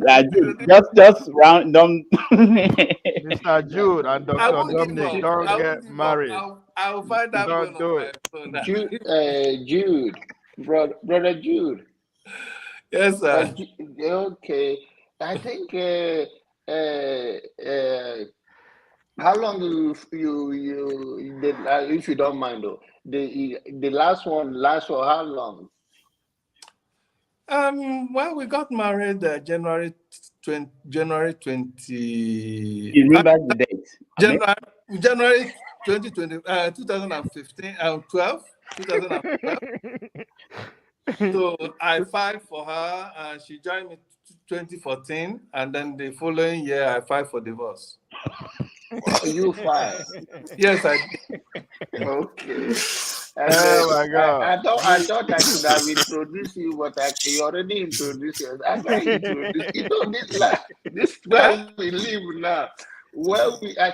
Speaker 8: Just round. Don't.
Speaker 20: Mr. Jude and
Speaker 2: I
Speaker 20: Dr.
Speaker 2: won't give
Speaker 20: Dominic,
Speaker 2: up.
Speaker 20: don't
Speaker 2: I
Speaker 20: get
Speaker 2: won't give up.
Speaker 20: married.
Speaker 2: I'll find that
Speaker 20: Don't
Speaker 2: one
Speaker 20: do
Speaker 2: on
Speaker 20: it.
Speaker 2: my phone.
Speaker 11: Jude, brother Jude.
Speaker 2: Yes, sir.
Speaker 11: Okay, I think. How long you did? If you don't mind, though, the last one, how long?
Speaker 12: Well, we got married January 20.
Speaker 8: You remember the date?
Speaker 12: January 2020, 2015, 2012. So I filed for her, and she joined me 2014, and then the following year I filed for divorce.
Speaker 11: You filed?
Speaker 12: Yes, I did.
Speaker 11: Okay.
Speaker 20: Oh my God!
Speaker 11: I thought I could have introduced you, but you already introduced you. I can't introduce you. This where we live now. Well, I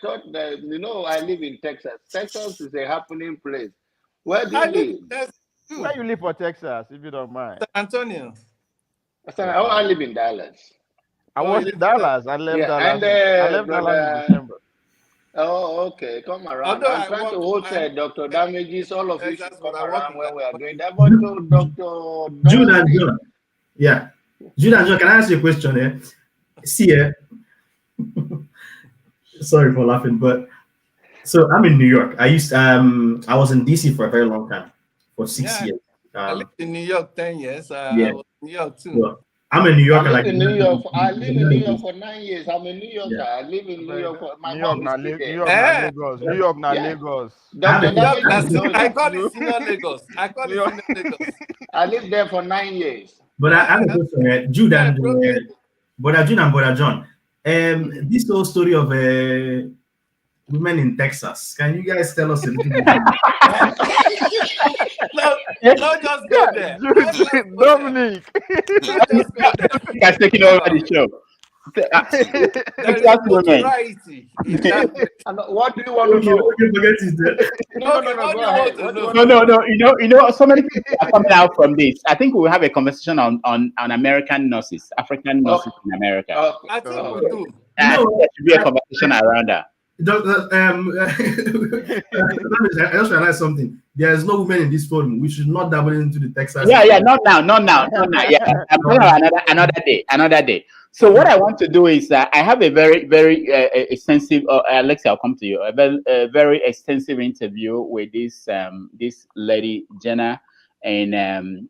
Speaker 11: thought that I live in Texas. Texas is a happening place. Where do you live?
Speaker 20: Where you live for Texas, if you don't mind?
Speaker 12: San Antonio.
Speaker 11: I live in Dallas.
Speaker 20: I was in Dallas. I left Dallas. I left Dallas in December.
Speaker 11: Oh, okay. Come around. I'm trying to host Dr. Damages. All of you should come around when we are doing that. But to Dr.
Speaker 19: Jude and John. Yeah. Jude and John, can I ask you a question? See, sorry for laughing, but so I'm in New York. I was in DC for a very long time, for 6 years.
Speaker 12: I lived in New York 10 years. I was in New York too.
Speaker 19: Well, I'm in New York.
Speaker 11: I live in New York for 9 years. I'm a New Yorker.
Speaker 19: Yeah.
Speaker 11: I live in New York. My
Speaker 20: New York,
Speaker 11: mom
Speaker 20: na
Speaker 11: is still there.
Speaker 20: Lagos. New York, na Lagos.
Speaker 12: I call it Senior Lagos.
Speaker 11: I lived there for 9 years.
Speaker 19: But I have a question, Jude and Brother Jude and Brother John. This whole story of women in Texas. Can you guys tell us a little bit?
Speaker 2: No, just go there.
Speaker 20: Dominic.
Speaker 8: Guys taking over the show.
Speaker 11: Exactly. What do you want to know?
Speaker 8: No. So many people are coming out from this. I think we'll have a conversation on American nurses, African nurses in America.
Speaker 2: I think we do.
Speaker 8: There should be a conversation around that.
Speaker 19: I just realized something. There is no women in this forum. We should not dabble into the Texas.
Speaker 8: Yeah, not now. Yeah, I'm talking about another day. So what I want to do is I have a very, very extensive. Alexia, I'll come to you. A very extensive interview with this lady Jenna in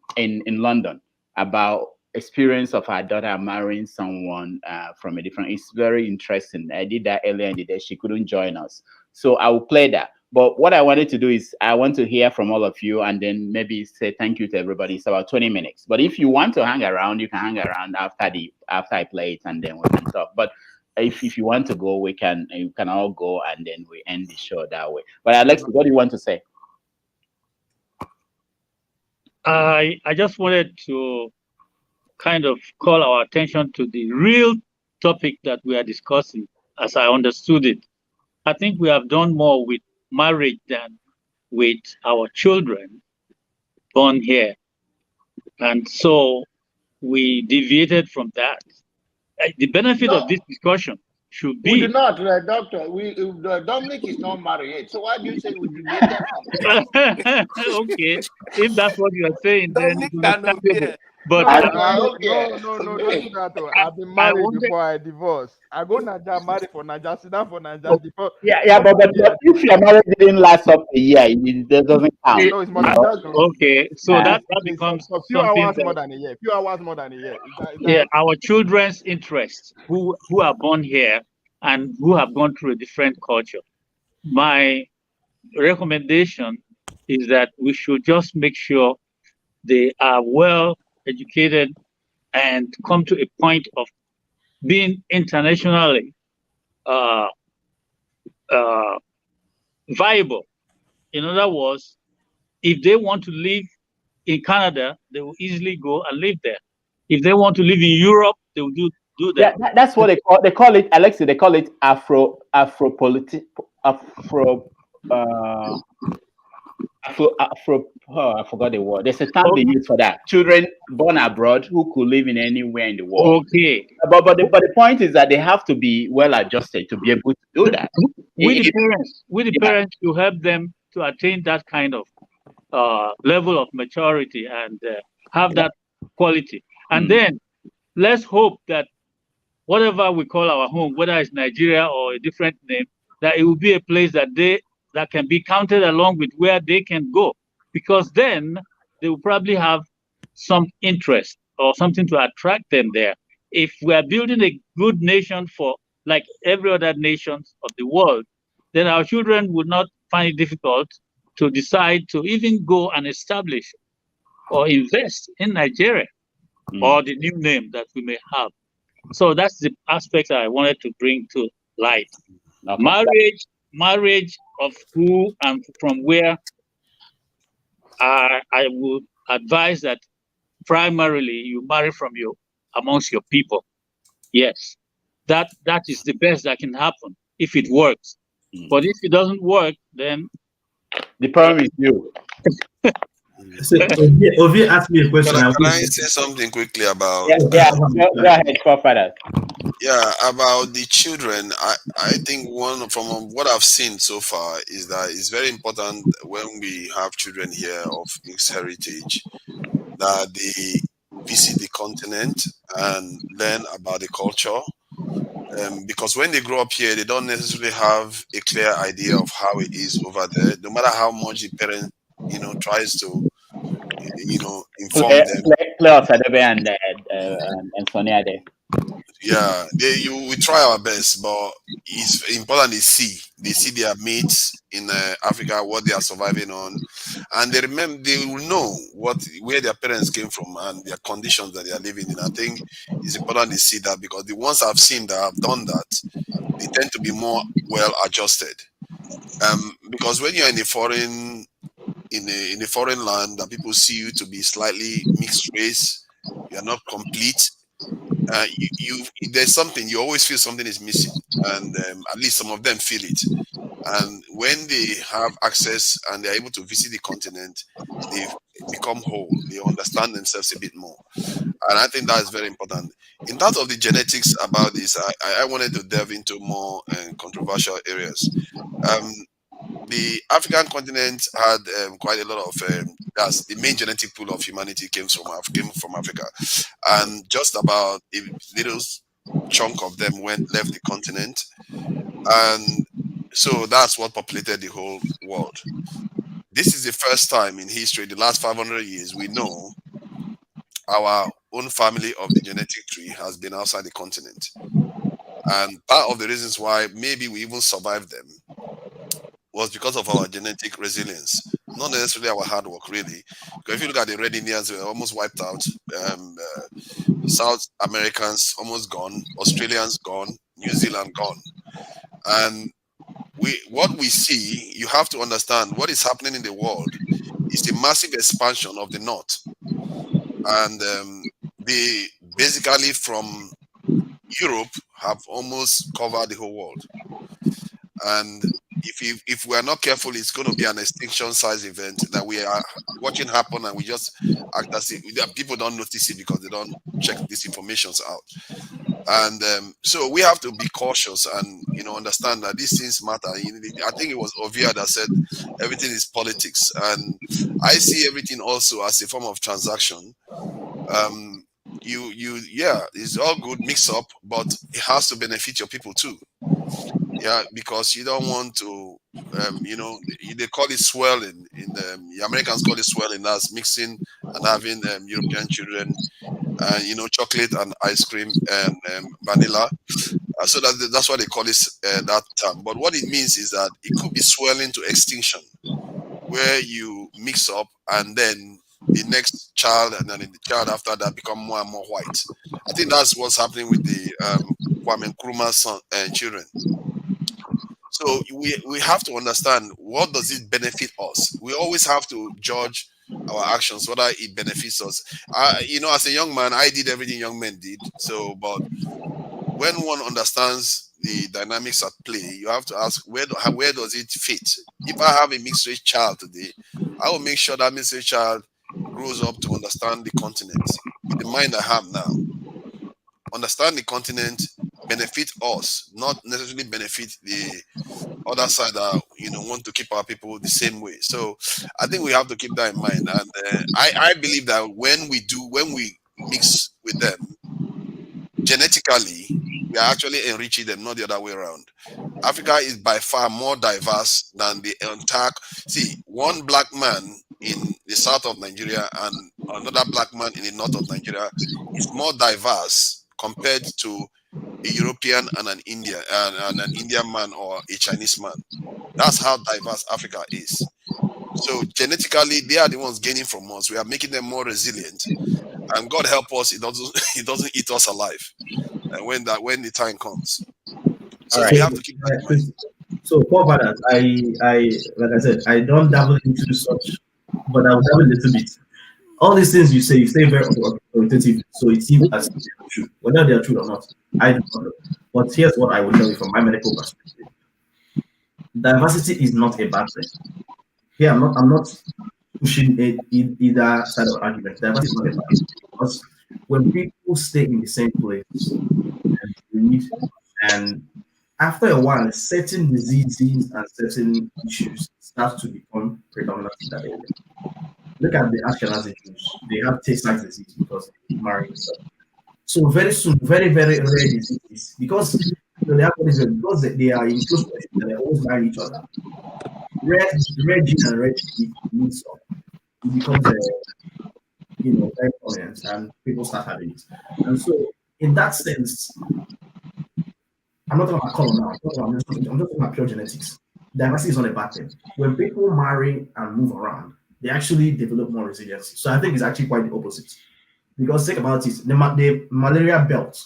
Speaker 8: London about experience of her daughter marrying someone from a different. It's very interesting. I did that earlier in the day. She couldn't join us, so I will play that. But what I wanted to do is I want to hear from all of you and then maybe say thank you to everybody. It's about 20 minutes. But if you want to hang around, you can hang around after I play it and then we can talk. But if you want to go, you can all go and then we end the show that way. But Alex, what do you want to say?
Speaker 17: I just wanted to kind of call our attention to the real topic that we are discussing, as I understood it. I think we have done more with marriage than with our children born here. And so we deviated from that. The benefit of this discussion should be...
Speaker 11: We do not, Doctor. Dominic is not married yet. So why do you say we deviated from that?
Speaker 17: Okay. If that's what you are saying, then... But
Speaker 20: no,
Speaker 11: Okay.
Speaker 20: no, don't do that. Oh. I've been
Speaker 17: I
Speaker 20: married
Speaker 17: wanted.
Speaker 20: before I divorced. I go Naija, marry for Naija, sit down for
Speaker 17: Oh,
Speaker 20: Naija before.
Speaker 8: Yeah,
Speaker 20: before
Speaker 8: but
Speaker 20: marriage.
Speaker 8: if your marriage didn't last up a year, it doesn't count.
Speaker 17: it-
Speaker 20: No, it's more
Speaker 8: You
Speaker 20: than
Speaker 8: know?
Speaker 20: that. No.
Speaker 17: okay, so
Speaker 8: Uh,
Speaker 17: that
Speaker 20: It's
Speaker 17: becomes
Speaker 20: a few
Speaker 17: something
Speaker 20: hours more
Speaker 17: that,
Speaker 20: than a year. Few hours more than a year. Is
Speaker 17: yeah,
Speaker 20: that
Speaker 17: our children's interests who are born here and who have gone through a different culture. My recommendation is that we should just make sure they are well educated and come to a point of being internationally uh, uh, viable. In other words, if they want to live in Canada, they will easily go and live there. If they want to live in Europe, they will do
Speaker 8: yeah,
Speaker 17: that.
Speaker 8: that's what they call it, Alexi. They call it Afro uh, Afro. Oh, I forgot the word. There's a term they use for that. Children born abroad who could live in anywhere in the world.
Speaker 17: Okay.
Speaker 8: But the point is that they have to be well adjusted to be able to do that.
Speaker 17: We the parents to help them to attain that kind of level of maturity and have that quality. And then let's hope that whatever we call our home, whether it's Nigeria or a different name, that it will be a place that can be counted along with where they can go, because then they will probably have some interest or something to attract them there. If we are building a good nation for like every other nations of the world, then our children would not find it difficult to decide to even go and establish or invest in Nigeria or the new name that we may have. So that's the aspect I wanted to bring to light.
Speaker 8: Okay.
Speaker 17: Marriage of who and from where. I would advise that primarily you marry from amongst your people. Yes, that is the best that can happen if it works. But if it doesn't work, then
Speaker 8: the problem is you.
Speaker 19: So, Ovi asked me a question.
Speaker 16: Can I say something quickly about?
Speaker 8: Go ahead, forefather.
Speaker 16: Yeah, about the children. I think one from what I've seen so far is that it's very important when we have children here of mixed heritage that they visit the continent and learn about the culture. Because when they grow up here, they don't necessarily have a clear idea of how it is over there. No matter how much the parent, tries to, inform them.
Speaker 8: And Sonia there.
Speaker 16: Yeah, we try our best, but it's important they see their mates in Africa, what they are surviving on, and they will know where their parents came from and their conditions that they are living in. I think it's important they see that, because the ones I've seen that have done that, they tend to be more well adjusted. Because when you're in a foreign land and people see you to be slightly mixed race, you are not complete. There's something, you always feel something is missing, and at least some of them feel it. And when they have access and they're able to visit the continent, they become whole. They understand themselves a bit more, and I think that is very important. In terms of the genetics about this, I wanted to delve into more controversial areas. The African continent had quite a lot of that's the main genetic pool of humanity came from Africa, and just about a little chunk of them left the continent, and so that's what populated the whole world. This is the first time in history, the last 500 years, we know our own family of the genetic tree has been outside the continent, and part of the reasons why maybe we even survived them was because of our genetic resilience, not necessarily our hard work, really. Because if you look at the Red Indians, we were almost wiped out. South Americans almost gone, Australians gone, New Zealand gone, and what we see, you have to understand what is happening in the world is the massive expansion of the North, and they basically from Europe have almost covered the whole world, and if we are not careful, it's going to be an extinction size event that we are watching happen, and we just act as if people don't notice it because they don't check these informations out. And so we have to be cautious and understand that these things matter. I think it was Ovia that said everything is politics, and I see everything also as a form of transaction. yeah, it's all good, mix up, but it has to benefit your people too. Yeah, because you don't want to, they call it swirling. The Americans call it swirling. That's mixing and having European children, chocolate and ice cream and vanilla. So that's why they call it that term. But what it means is that it could be swirling to extinction, where you mix up and then the next child and then the child after that become more and more white. I think that's what's happening with the Kwame Nkrumah's children. So we have to understand, what does it benefit us? We always have to judge our actions whether it benefits us. As a young man, I did everything young men did. So, but when one understands the dynamics at play, you have to ask, where does it fit? If I have a mixed race child today, I will make sure that mixed race child grows up to understand the continent with the mind I have now. Understand the continent, benefit us, not necessarily benefit the other side that want to keep our people the same way. So I think we have to keep that in mind. And I believe that when we mix with them genetically, we are actually enriching them, not the other way around. Africa is by far more diverse than the entire. See, one black man in the south of Nigeria and another black man in the north of Nigeria is more diverse compared to a European and an Indian man or a Chinese man. That's how diverse Africa is. So genetically, they are the ones gaining from us. We are making them more resilient, and God help us, it doesn't eat us alive. And when the time comes, so we have to keep that in mind.
Speaker 19: So for that, I like I said, I don't dabble into such, but I will dabble a little bit. All these things you say very authoritative, so it seems as if they are true. Whether they are true or not, I do not know. But here's what I will tell you from my medical perspective: diversity is not a bad thing. Here, I'm not pushing either side of argument. Diversity is not a bad thing, because when people stay in the same place and breathe, and after a while, certain diseases and certain issues start to become predominant in that area. Look at the Ashkenazi Jews. They have Tay-Sachs disease because they marry stuff. So very soon, very, very rare diseases, because they have because they are in close relationship and they always marry each other. Rare gene and rare disease means it becomes very prominent, and people start having it. And so, in that sense, I'm not talking about color now. I'm just talking about pure genetics. Diversity is not a bad thing. When people marry and move around, they actually develop more resilience. So I think it's actually quite the opposite. Because think about it, the malaria belt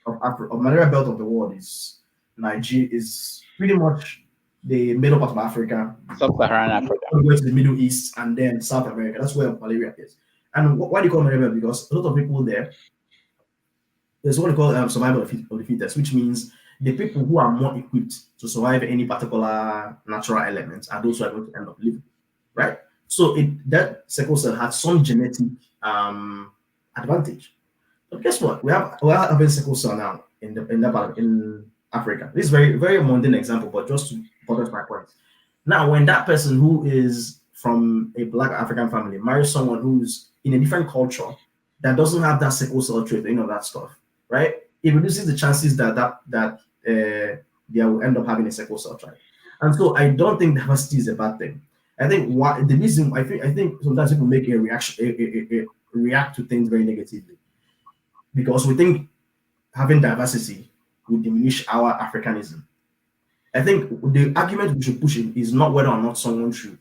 Speaker 19: of malaria belt of the world is Nigeria, is pretty much the middle part of Africa,
Speaker 8: Sub-Saharan Africa,
Speaker 19: going to the Middle East, and then South America. That's where malaria is. And why do you call malaria? Because a lot of people there's what we call survival of the fittest, which means the people who are more equipped to survive any particular natural element are those who are going to end up living, right? So that sickle cell had some genetic advantage. But guess what? We are having sickle cell now in Africa. This is very, very mundane example, but just to buttress my point. Now, when that person who is from a Black African family marries someone who's in a different culture that doesn't have that sickle cell trait, that stuff, right? It reduces the chances that they will end up having a sickle cell trait. And so I don't think diversity is a bad thing. I think the reason I think sometimes people make a reaction react to things very negatively because we think having diversity will diminish our Africanism. I think the argument we should push is not whether or not someone should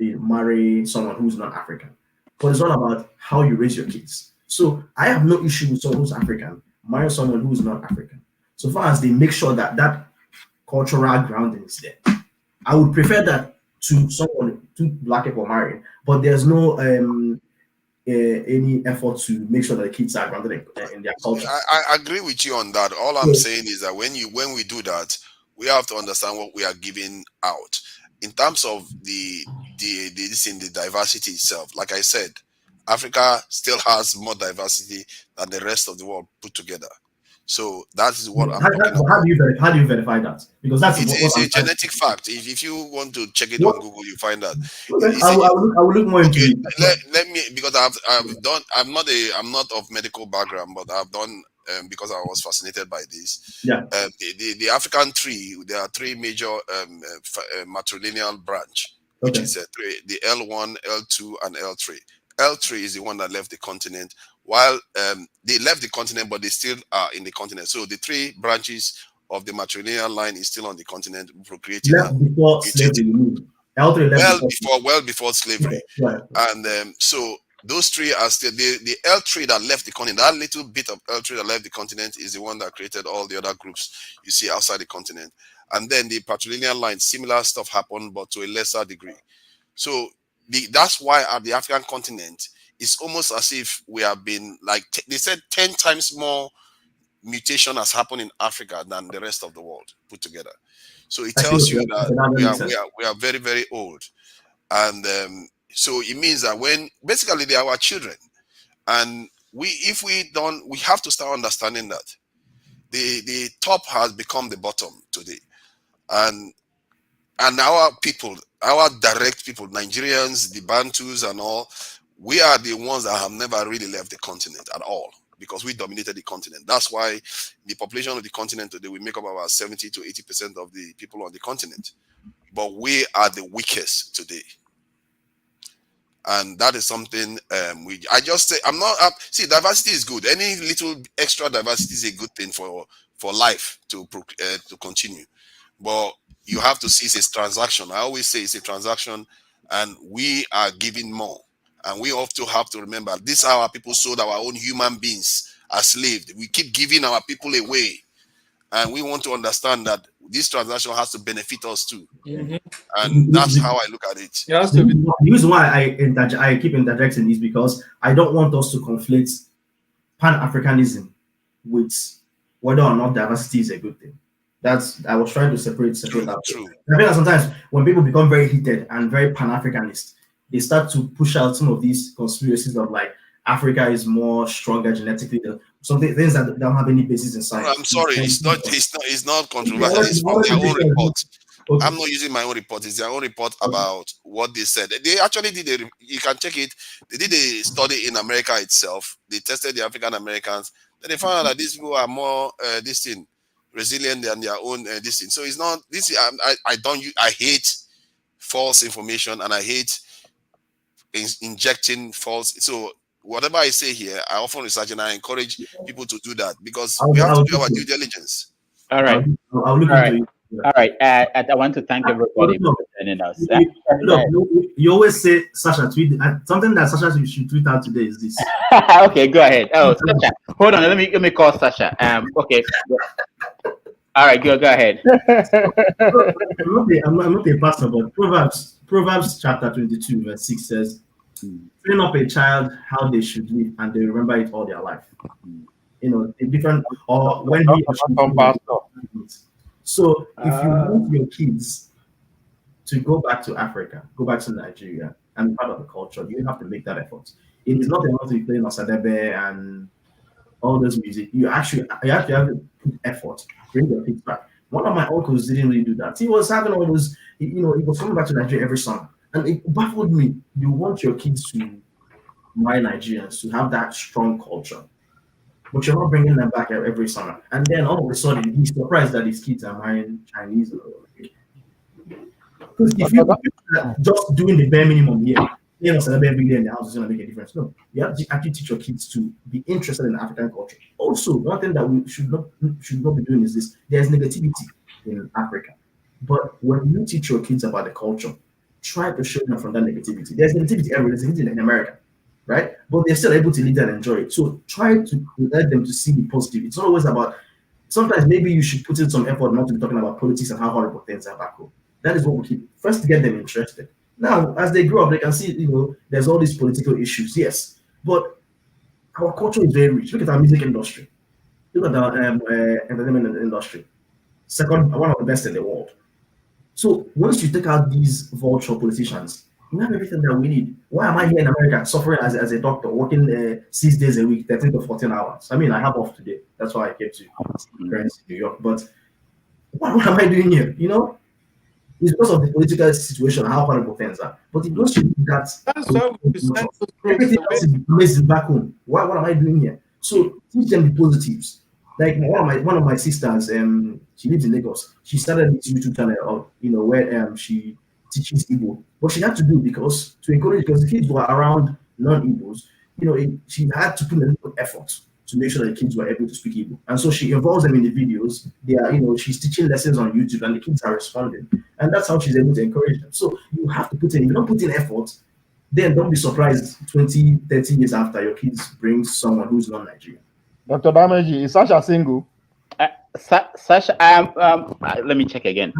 Speaker 19: marry someone who's not African, but it's all about how you raise your kids. So I have no issue with someone who's African marrying someone who's not African, so far as they make sure that that cultural grounding is there. I would prefer that to two Black people marrying, but there's no any effort to make sure that the kids are grounded in their culture.
Speaker 16: I agree with you on that. All I'm saying is that when we do that, we have to understand what we are giving out in terms of the diversity itself. Like I said, Africa still has more diversity than the rest of the world put together. So that is what I'm
Speaker 19: How,
Speaker 16: talking about.
Speaker 19: how do you verify that? Because that's
Speaker 16: It's
Speaker 19: what
Speaker 16: a
Speaker 19: I'm trying
Speaker 16: genetic fact. If you want to check it
Speaker 19: What?
Speaker 16: on Google, you find that.
Speaker 19: Okay,
Speaker 16: It's a,
Speaker 19: I will look more into
Speaker 16: okay,
Speaker 19: it.
Speaker 16: let me, because I've done, I'm not of medical background, but I've done, because I was fascinated by this.
Speaker 19: Yeah.
Speaker 16: The African tree, there are three major matrilineal branch, which
Speaker 19: Okay.
Speaker 16: is the L1, L2, and L3. L3 is the one that left the continent, while they left the continent, but they still are in the continent. So the three branches of the matrilineal line is still on the continent, procreating
Speaker 19: Left
Speaker 16: and
Speaker 19: before
Speaker 16: mutating.
Speaker 19: slavery removed. L3 left
Speaker 16: Well before slavery.
Speaker 19: Right.
Speaker 16: And so those three are still the L3 that left the continent. That little bit of L3 that left the continent is the one that created all the other groups you see outside the continent. And then the patrilineal line, similar stuff happened, but to a lesser degree. So that's why at the African continent, it's almost as if we have been, like they said, 10 times more mutation has happened in Africa than the rest of the world put together. So it tells you that we are very, very old. And so it means that when basically they are our children, and if we don't, we have to start understanding that the top has become the bottom today. And our people, our direct people, Nigerians, the Bantus and all, we are the ones that have never really left the continent at all, because we dominated the continent. That's why the population of the continent today, we make up about 70 to 80% of the people on the continent. But we are the weakest today. And that is something I just say, I'm not see, diversity is good. Any little extra diversity is a good thing for life to continue. But you have to see it's a transaction. I always say it's a transaction, and we are giving more. And we also have to remember, this is how our people sold our own human beings as slaves. We keep giving our people away. And we want to understand that this transaction has to benefit us too. And that's how I look at it.
Speaker 19: The reason why I keep interjecting is because I don't want us to conflate Pan-Africanism with whether or not diversity is a good thing. I was trying to separate that.
Speaker 16: True.
Speaker 19: I think that sometimes when people become very heated and very Pan-Africanist, they start to push out some of these conspiracies of like Africa is more stronger genetically, something things that don't have any basis in science.
Speaker 16: I'm sorry, it's not controversial. It's from their own report. Okay. I'm not using my own report. It's their own report about what they said. They actually did you can check it. They did a study in America itself. They tested the African Americans. Then they found out that these people are more resilient than their own this thing. So it's not this. I hate false information, and I hate injecting false. So whatever I say here, I often research, and I encourage people to do that, because we have to do our due diligence.
Speaker 8: All right.
Speaker 19: I'll look into it.
Speaker 8: All right. I want to thank everybody for joining us.
Speaker 19: You always say, Sasha, tweet something that Sasha should tweet out today is this.
Speaker 8: Okay, go ahead. Oh, Sasha, hold on. Let me call Sasha. Okay. All right, go ahead.
Speaker 19: I'm not a pastor, but Proverbs chapter 22 verse 6 says, train up a child how they should live, and they remember it all their life. You know, different, or when he So if you want your kids to go back to Africa, go back to Nigeria, and be part of the culture, you have to make that effort. It is not enough to be playing Osadebe and all those music. You actually have to put effort, bring your kids back. One of my uncles didn't really do that. He was having all those, he was coming back to Nigeria every summer. And it baffled me. You want your kids to marry Nigerians, to have that strong culture, but you're not bringing them back every summer. And then all of a sudden, he's surprised that his kids are marrying Chinese. Because if you just doing the bare minimum here, every day in the house is going to make a difference. No, you have to actually teach your kids to be interested in African culture. Also, one thing that we should not be doing is this: there's negativity in Africa, but when you teach your kids about the culture, try to show them from that negativity. There's negativity everywhere. There's negativity in America, right? But they're still able to live and enjoy it. So try to let them to see the positive. It's not always about. Sometimes maybe you should put in some effort not to be talking about politics and how horrible things are back home. That is what we keep first to get them interested. Now, as they grow up, they can see, there's all these political issues, yes, but our culture is very rich. Look at our music industry. Look at our entertainment industry. Second, one of the best in the world. So once you take out these vulture politicians, We have everything that we need. Why am I here in America suffering as a doctor, working 6 days a week, 13 to 14 hours? I mean, I have off today. That's why I came to parents in New York. But what am I doing here? You know, it's because of the political situation, how horrible things are. But it goes to that
Speaker 12: That's why we send those groups
Speaker 19: everything else is amazing back home. What am I doing here? So teach them the positives. Like one of my sisters, she lives in Lagos. She started this YouTube channel, where she teaches Igbo. But she had to do because the kids were around non-Igbos. She had to put a little effort to make sure that the kids were able to speak Igbo. And so she involves them in the videos. They are, she's teaching lessons on YouTube, and the kids are responding. And that's how she's able to encourage them. So you have to put in. If you don't put in effort, then don't be surprised 20, 30 years after your kids bring someone who's not Nigerian.
Speaker 20: Dr. Dameji, is Sasha single?
Speaker 8: Sasha, let me check again.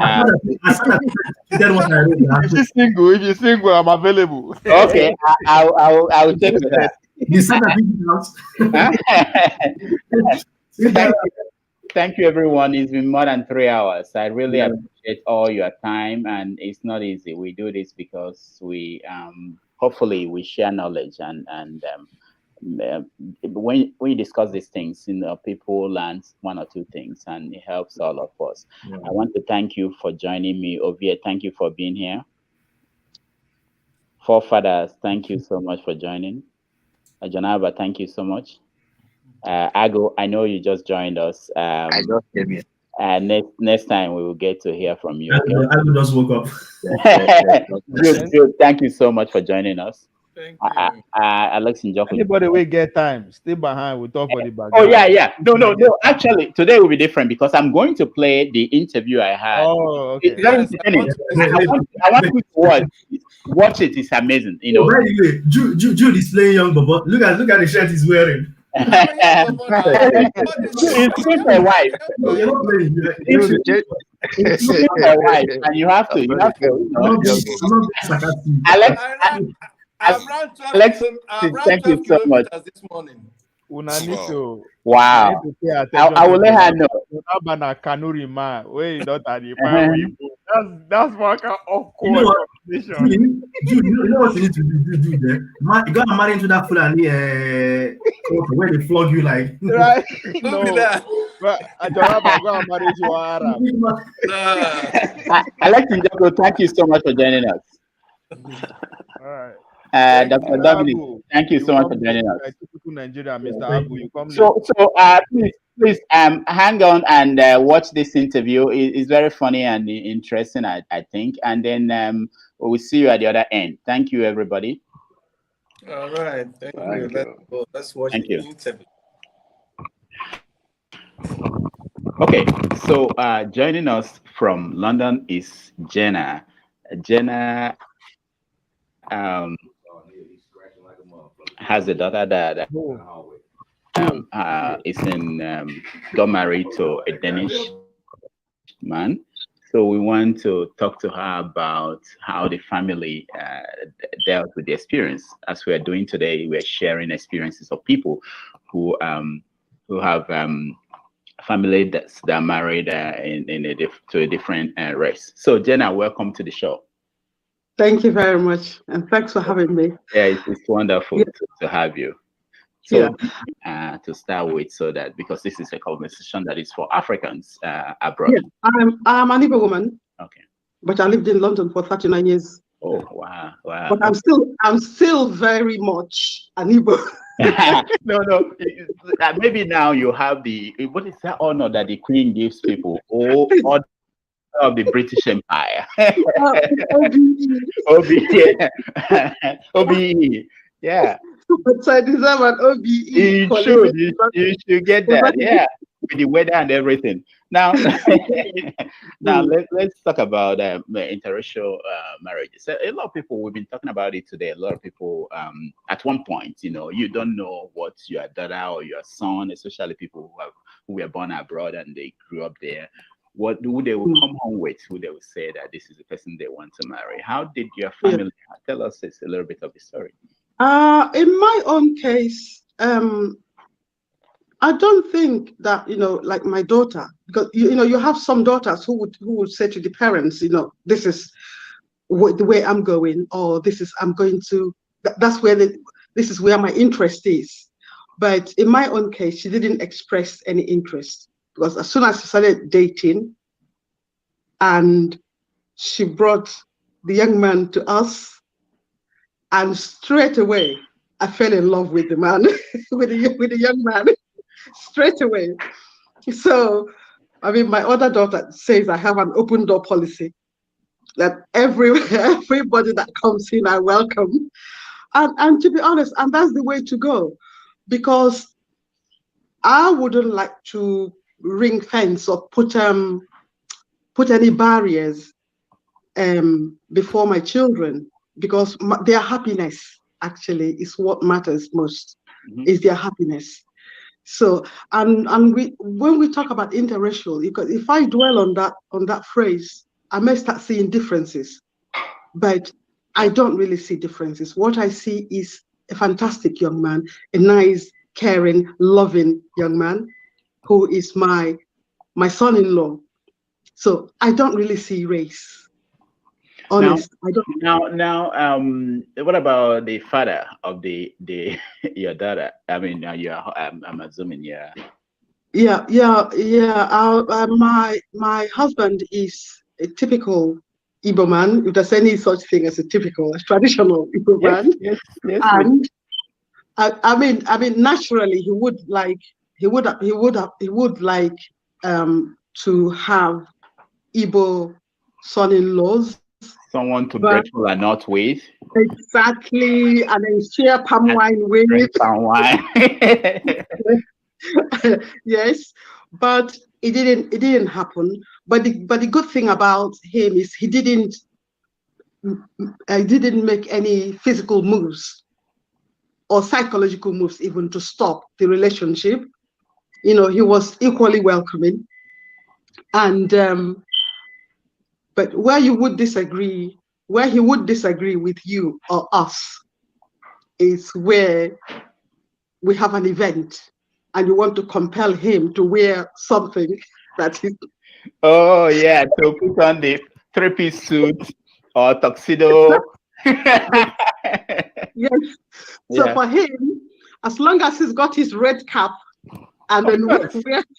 Speaker 20: If she's single, I'm available.
Speaker 8: Okay, I'll check with her. Thank you, everyone. It's been more than 3 hours. I really appreciate all your time, and it's not easy. We do this because we hopefully we share knowledge, and when you discuss these things, people learn one or two things, and it helps all of us. I want to thank you for joining me. Ovie, thank you for being here. Forefathers, thank you so much for joining. Janaba, thank you so much. Ago, I know you just joined us.
Speaker 21: I just came in.
Speaker 8: Next time we will get to hear from you.
Speaker 19: I just woke up.
Speaker 8: Good. Thank you so much for joining us.
Speaker 12: Thank
Speaker 8: you. Alex and Joko.
Speaker 20: Anybody will get time. Stay behind. We'll talk for the background.
Speaker 8: Oh, yeah. No. Actually, today will be different because I'm going to play the interview I had.
Speaker 20: Oh, okay.
Speaker 8: I want you to watch it. It's amazing.
Speaker 19: By the way, Jude is playing young, but look at the shirt he's wearing.
Speaker 8: It's for a wife. It's for a wife, and you have to. Alex, thank you so much.
Speaker 12: This morning.
Speaker 8: Wow. I will let her know.
Speaker 20: That's one kind of awkward conversation.
Speaker 19: You know what you need to do there? You got married into that Fulani where they flog you like.
Speaker 20: Right? No. But I got married to Arab.
Speaker 8: Alex and Joko, thank you so much for joining us.
Speaker 20: All right.
Speaker 8: Dr. Dominic, thank you so much for joining us.
Speaker 20: Nigeria, Mr. Abu, you come
Speaker 8: please hang on and watch this interview. It's very funny and interesting, I think. And then we'll see you at the other end. Thank you, everybody.
Speaker 12: All right. Thank you. Let's watch the interview.
Speaker 8: Okay, so joining us from London is Jenna. Jenna has a daughter that is got married to a Danish man. So we want to talk to her about how the family dealt with the experience. As we are doing today, we're sharing experiences of people who have family that are married to a different race. So Jenna, welcome to the show.
Speaker 22: Thank you very much, and thanks for having me.
Speaker 8: Yeah, it's wonderful to have you. So to start with, because this is a conversation that is for Africans abroad.
Speaker 22: Yeah, I'm an Igbo woman.
Speaker 8: Okay.
Speaker 22: But I lived in London for 39 years.
Speaker 8: Oh wow.
Speaker 22: But I'm still very much an Igbo.
Speaker 8: No. Maybe now you have what is that honor that the Queen gives people? Of the British Empire. OBE. Yeah.
Speaker 22: But I deserve an OBE.
Speaker 8: You should get that. Yeah. With the weather and everything. Now, let's talk about interracial marriages. A lot of people, we've been talking about it today. A lot of people, at one point, you don't know what your daughter or your son, especially people who were born abroad and they grew up there, who they will come home with, who they will say that this is the person they want to marry. How did your family tell us a little bit of the story?
Speaker 22: In my own case, I don't think that, like my daughter, because, you have some daughters who would say to the parents, this is the way I'm going, or this is this is where my interest is. But in my own case, she didn't express any interest, because as soon as she started dating, and she brought the young man to us, and straight away I fell in love with the man, with the young man, straight away. So, I mean, my other daughter says I have an open door policy, that everybody that comes in I welcome. And to be honest, and that's the way to go, because I wouldn't like to ring fence or put any barriers before my children, because their happiness actually is what matters most, is their happiness. So, and when we talk about interracial, because if I dwell on that phrase, I may start seeing differences, but I don't really see differences. What I see is a fantastic young man, a nice, caring, loving young man, who is my son-in-law. So I don't really see race. Honest, I don't.
Speaker 8: Now, what about the father of the your daughter? I mean, I'm assuming, yeah.
Speaker 22: My husband is a typical Igbo man, if there's any such thing as a traditional Igbo man.
Speaker 8: Yes.
Speaker 22: And I mean, naturally, he would like to have Igbo son-in-laws.
Speaker 8: Someone to grateful and not with.
Speaker 22: Exactly, and then share palm wine with.
Speaker 8: Palm wine.
Speaker 22: Yes, but it didn't happen. But the good thing about him is he didn't make any physical moves or psychological moves even to stop the relationship. He was equally welcoming. And but where he would disagree with you or us is where we have an event and you want to compel him to wear something that is.
Speaker 8: Oh yeah, to put on the three-piece suit or tuxedo.
Speaker 22: Yes. So for him, as long as he's got his red cap and then wears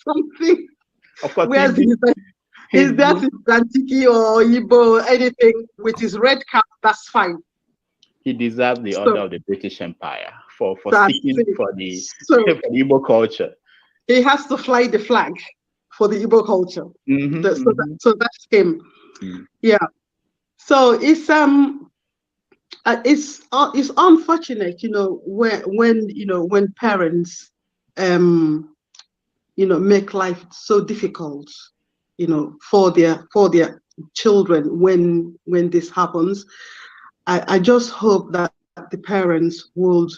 Speaker 22: something,
Speaker 8: of course,
Speaker 22: wears his Atiki or Igbo, anything with his red cap, that's fine.
Speaker 8: He deserves the honor of the British Empire for sticking for the Igbo culture.
Speaker 22: He has to fly the flag for the Igbo culture. So that's him. Yeah. So it's unfortunate, when parents make life so difficult, for their children when this happens. I just hope that the parents would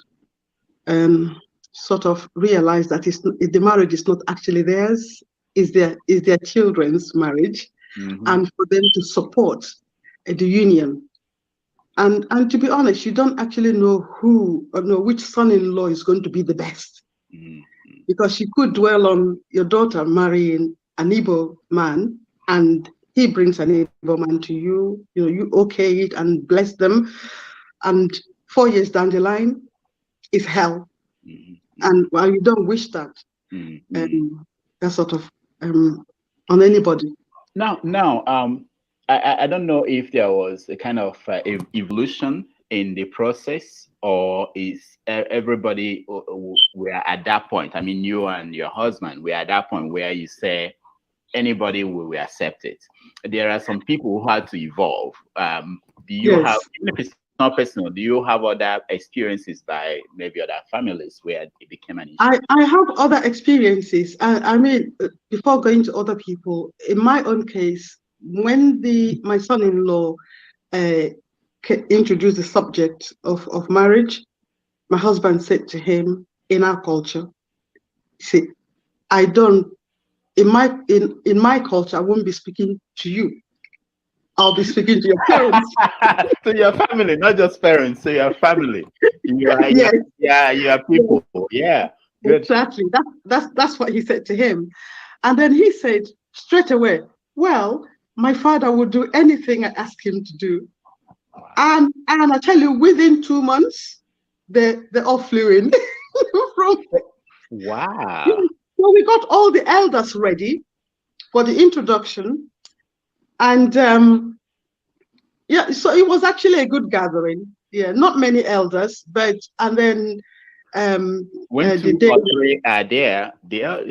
Speaker 22: sort of realize that the marriage is not actually theirs, is their children's marriage, and for them to support the union. And to be honest, you don't actually know which son-in-law is going to be the best, because you could dwell on your daughter marrying an Igbo man, and he brings an Igbo man to you. You okay it and bless them, and 4 years down the line is hell. And while you don't wish that, that sort of on anybody.
Speaker 8: Now, I don't know if there was a kind of evolution in the process, or is everybody were at that point? I mean, you and your husband were at that point where you say anybody will accept it. There are some people who had to evolve. Do you have, even if it's not personal, do you have other experiences by maybe other families where it became an issue?
Speaker 22: I have other experiences. I mean, before going to other people, in my own case, when my son-in-law introduced the subject of marriage, my husband said to him, in our culture, see, in my culture, I won't be speaking to you. I'll be speaking to your parents.
Speaker 8: To your family, not just parents, to your family. You are people. Yeah. Good.
Speaker 22: Exactly. That's what he said to him. And then he said straight away, well, my father would do anything I ask him to do. And I tell you, within 2 months, they all flew in. From,
Speaker 8: Wow.
Speaker 22: so we got all the elders ready for the introduction. And yeah, so it was actually a good gathering. Yeah, not many elders, but, and then
Speaker 8: when
Speaker 22: the
Speaker 8: 2
Speaker 22: day,
Speaker 8: or 3 are there,
Speaker 22: yes.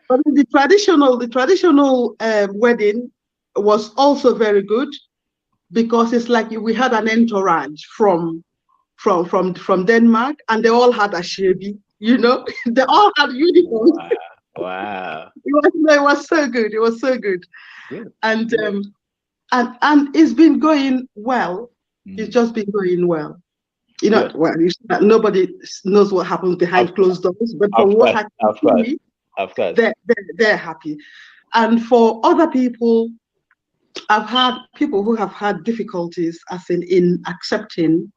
Speaker 22: But the traditional wedding was also very good, because it's like we had an entourage from Denmark, and they all had a shebi, you know, they all had uniforms.
Speaker 8: Wow.
Speaker 22: It was so good. It was so good.
Speaker 8: Good.
Speaker 22: And it's been going well. It's just been going well. You know, well, nobody knows what happens behind closed doors, but from what I can see, they're happy. And for other people, I've had people who have had difficulties as in accepting,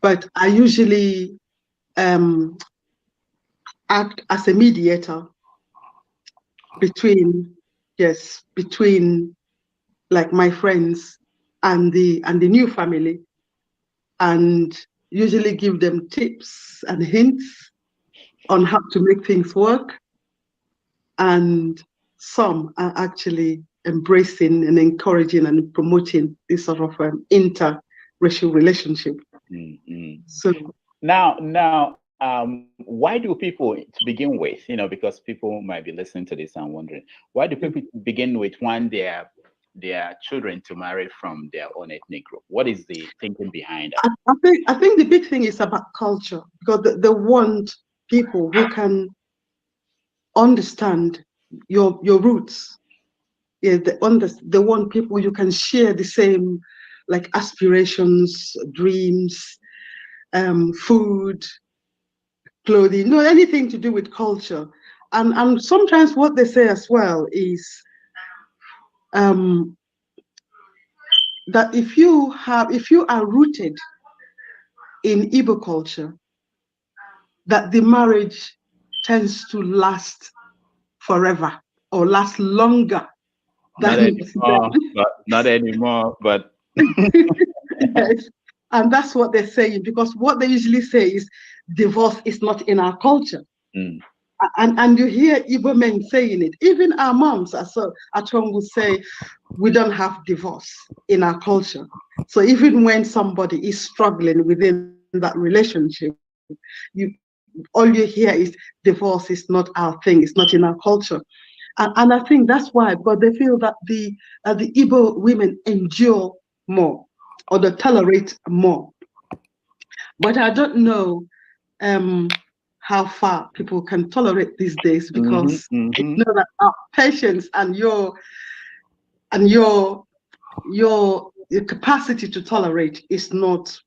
Speaker 22: but I usually act as a mediator between like my friends and the new family, and usually give them tips and hints on how to make things work. And some are actually embracing and encouraging and promoting this sort of interracial relationship. So
Speaker 8: now, why do people, to begin with, you know, because people might be listening to this and wondering, why do people begin with want their children to marry from their own ethnic group? What is the thinking behind that?
Speaker 22: I think the big thing is about culture, because they want people who can understand your roots. Yeah, they want people you can share the same, like, aspirations, dreams, food, clothing, no, anything to do with culture. And sometimes what they say as well is that if you are rooted in Igbo culture, that the marriage tends to last forever, or last longer than
Speaker 8: not anymore, but
Speaker 22: yes. And that's what they're saying, because what they usually say is divorce is not in our culture. And you hear Igbo men saying it. Even our moms at home will say, we don't have divorce in our culture. So even when somebody is struggling within that relationship, all you hear is divorce is not our thing, it's not in our culture. And I think that's why, because they feel that the Igbo women endure more, or they tolerate more. But I don't know how far people can tolerate these days, because you know that our patience and your capacity to tolerate is not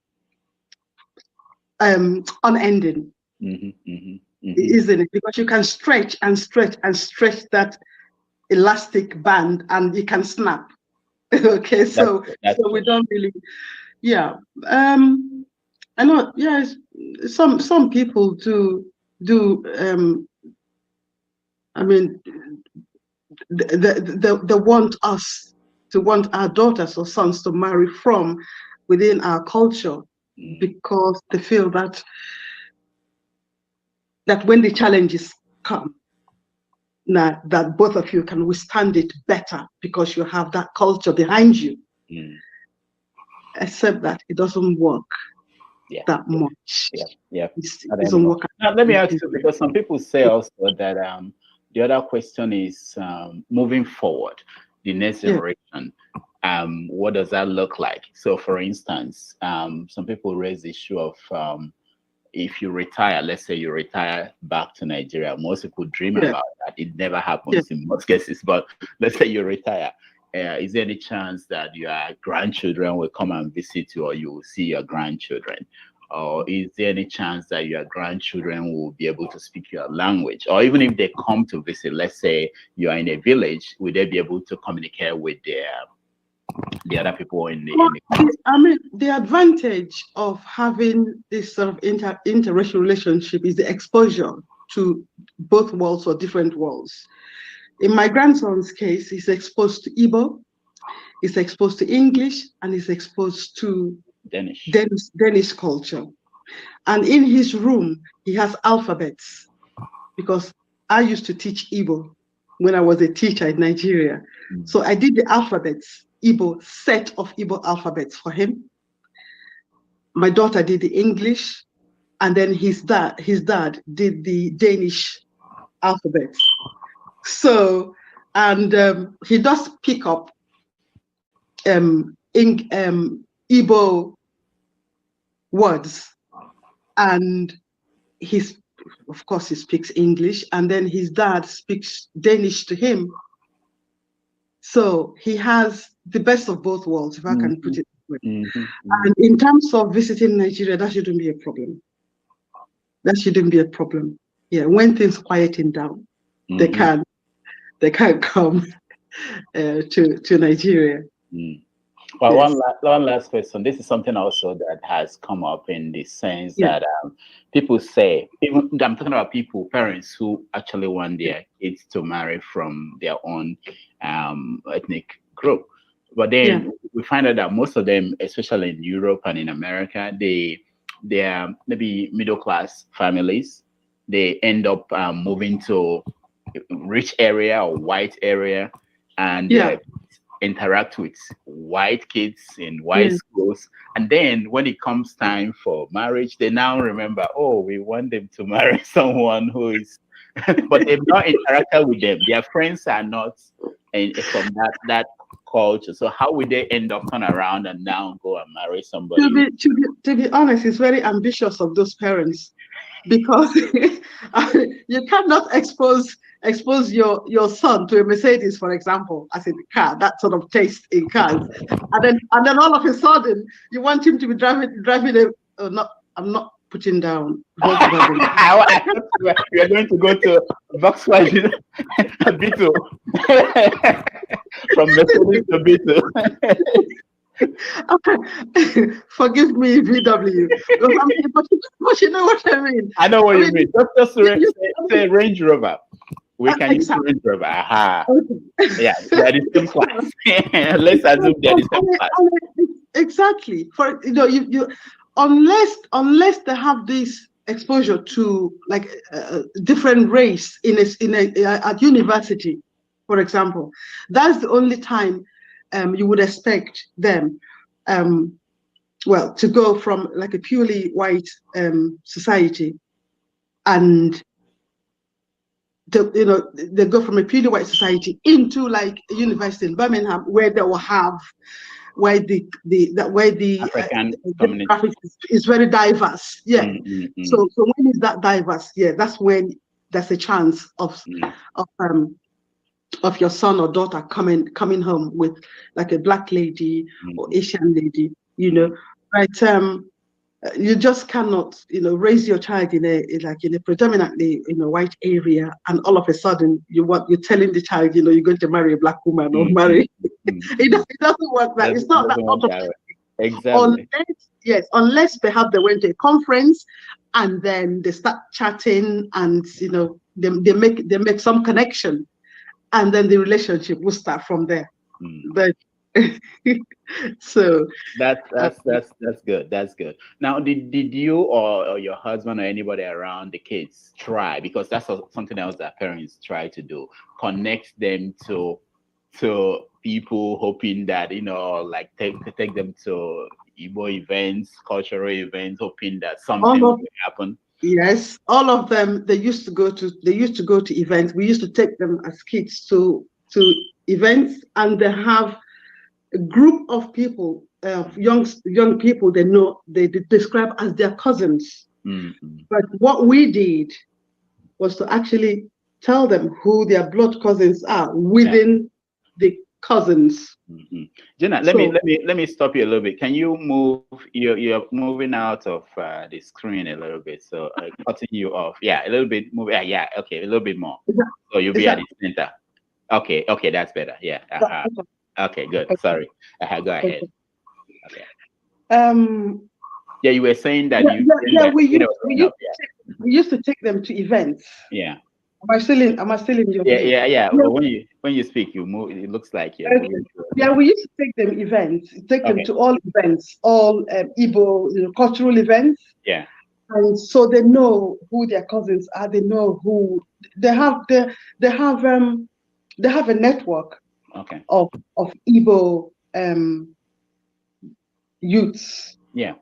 Speaker 22: unending. Isn't it? Because you can stretch and stretch and stretch that elastic band, and you can snap. Okay, so we don't really, yeah. I know, yes, some people do I mean, they want our daughters or sons to marry from within our culture, because they feel that when the challenges come, now that both of you can withstand it better, because you have that culture behind you. Except that it doesn't work that much.
Speaker 8: It
Speaker 22: doesn't work.
Speaker 8: Now, let me ask you, because some people say also that the other question is moving forward, the next generation. What does that look like? So, for instance, some people raise the issue of if you retire, let's say you retire back to Nigeria, most people dream about that. It never happens in most cases, but let's say you retire. Is there any chance that your grandchildren will come and visit you, or you will see your grandchildren? Or is there any chance that your grandchildren will be able to speak your language? Or even if they come to visit, let's say you are in a village, will they be able to communicate with the other people in the country?
Speaker 22: I mean, the advantage of having this sort of interracial relationship is the exposure to both worlds, or different worlds. In my grandson's case, he's exposed to Igbo, is exposed to English and is exposed to Danish culture. And in his room, he has alphabets, because I used to teach Igbo when I was a teacher in Nigeria. So I did the alphabets, set of Igbo alphabets for him. My daughter did the English, and then his dad did the Danish alphabet. So, and he does pick up Igbo words, and of course he speaks English, and then his dad speaks Danish to him. So he has the best of both worlds, if I can put it that way. And in terms of visiting Nigeria, that shouldn't be a problem. That shouldn't be a problem. Yeah, when things quieten down, they can come to Nigeria.
Speaker 8: Well,
Speaker 22: Yes.
Speaker 8: one last question. This is something also that has come up in the sense that people say, even I'm talking about people, parents who actually want their kids to marry from their own ethnic group. But then we find out that most of them, especially in Europe and in America, they are maybe middle class families. They end up moving to rich area or white area, and interact with white kids in white schools. And then when it comes time for marriage, they now remember, oh, we want them to marry someone who is, but they've not interacted with them. Their friends are not from that culture. So how will they end up turn around and now go and marry somebody?
Speaker 22: To be honest, it's very ambitious of those parents, because you cannot expose your son to a Mercedes, for example, as in a car, that sort of taste in cars, and then all of a sudden you want him to be driving a. I'm not putting down.
Speaker 8: You are going to go to Volkswagen Beetle from Mercedes to Beetle.
Speaker 22: Okay. Forgive me, VW. But you know what I mean.
Speaker 8: I know what you mean. Just say Range Rover. We can use Range Rover. Aha. Okay. Yeah, they are the same class. Let's assume they are the same class.
Speaker 22: Exactly. For you unless they have this exposure to like different race at university, for example, that's the only time you would expect them to go from like a purely white society, and they go from a purely white society into like a university in Birmingham, where they will have the
Speaker 8: African
Speaker 22: demographic is very diverse. Yeah. So when is that diverse? Yeah, that's when there's a chance of your son or daughter coming home with like a black lady or Asian lady, but you just cannot, raise your child in a predominantly white area, and all of a sudden you're telling the child, you're going to marry a black woman or marry. It doesn't work that. It's not that automatic.
Speaker 8: Exactly.
Speaker 22: Unless perhaps they went to a conference and then they start chatting and they make some connection, and then the relationship will start from there. But so
Speaker 8: that's good. That's good. Now, did you or your husband or anybody around the kids try, because that's something else that parents try to do, connect them to people, hoping that like take them to Igbo events, cultural events, hoping that something will happen?
Speaker 22: Yes, all of them. They used to go to events. We used to take them as kids to events, and they have a group of people, young people they describe as their cousins. But what we did was to actually tell them who their blood cousins are within the cousins.
Speaker 8: Jenna, let me stop you a little bit. Can you move? You're moving out of the screen a little bit, so cutting you off. Yeah, a little bit. Move. Yeah. Okay, a little bit more. So you'll be at the center. Okay, that's better. Yeah. Okay, good. Sorry. Go ahead. Okay. Yeah, you were saying that
Speaker 22: we used to take them to events.
Speaker 8: Yeah.
Speaker 22: Am I still in your
Speaker 8: Yeah,
Speaker 22: view?
Speaker 8: yeah, yeah.
Speaker 22: Yeah.
Speaker 8: But when you speak, you move. It looks like you're
Speaker 22: Okay.
Speaker 8: moving.
Speaker 22: Yeah, we used to take them events, take them
Speaker 8: Okay.
Speaker 22: to all events, all Igbo, cultural events.
Speaker 8: Yeah.
Speaker 22: And so they know who their cousins are. They know who they have. They have a network
Speaker 8: Okay.
Speaker 22: of Igbo youths.
Speaker 8: Yeah.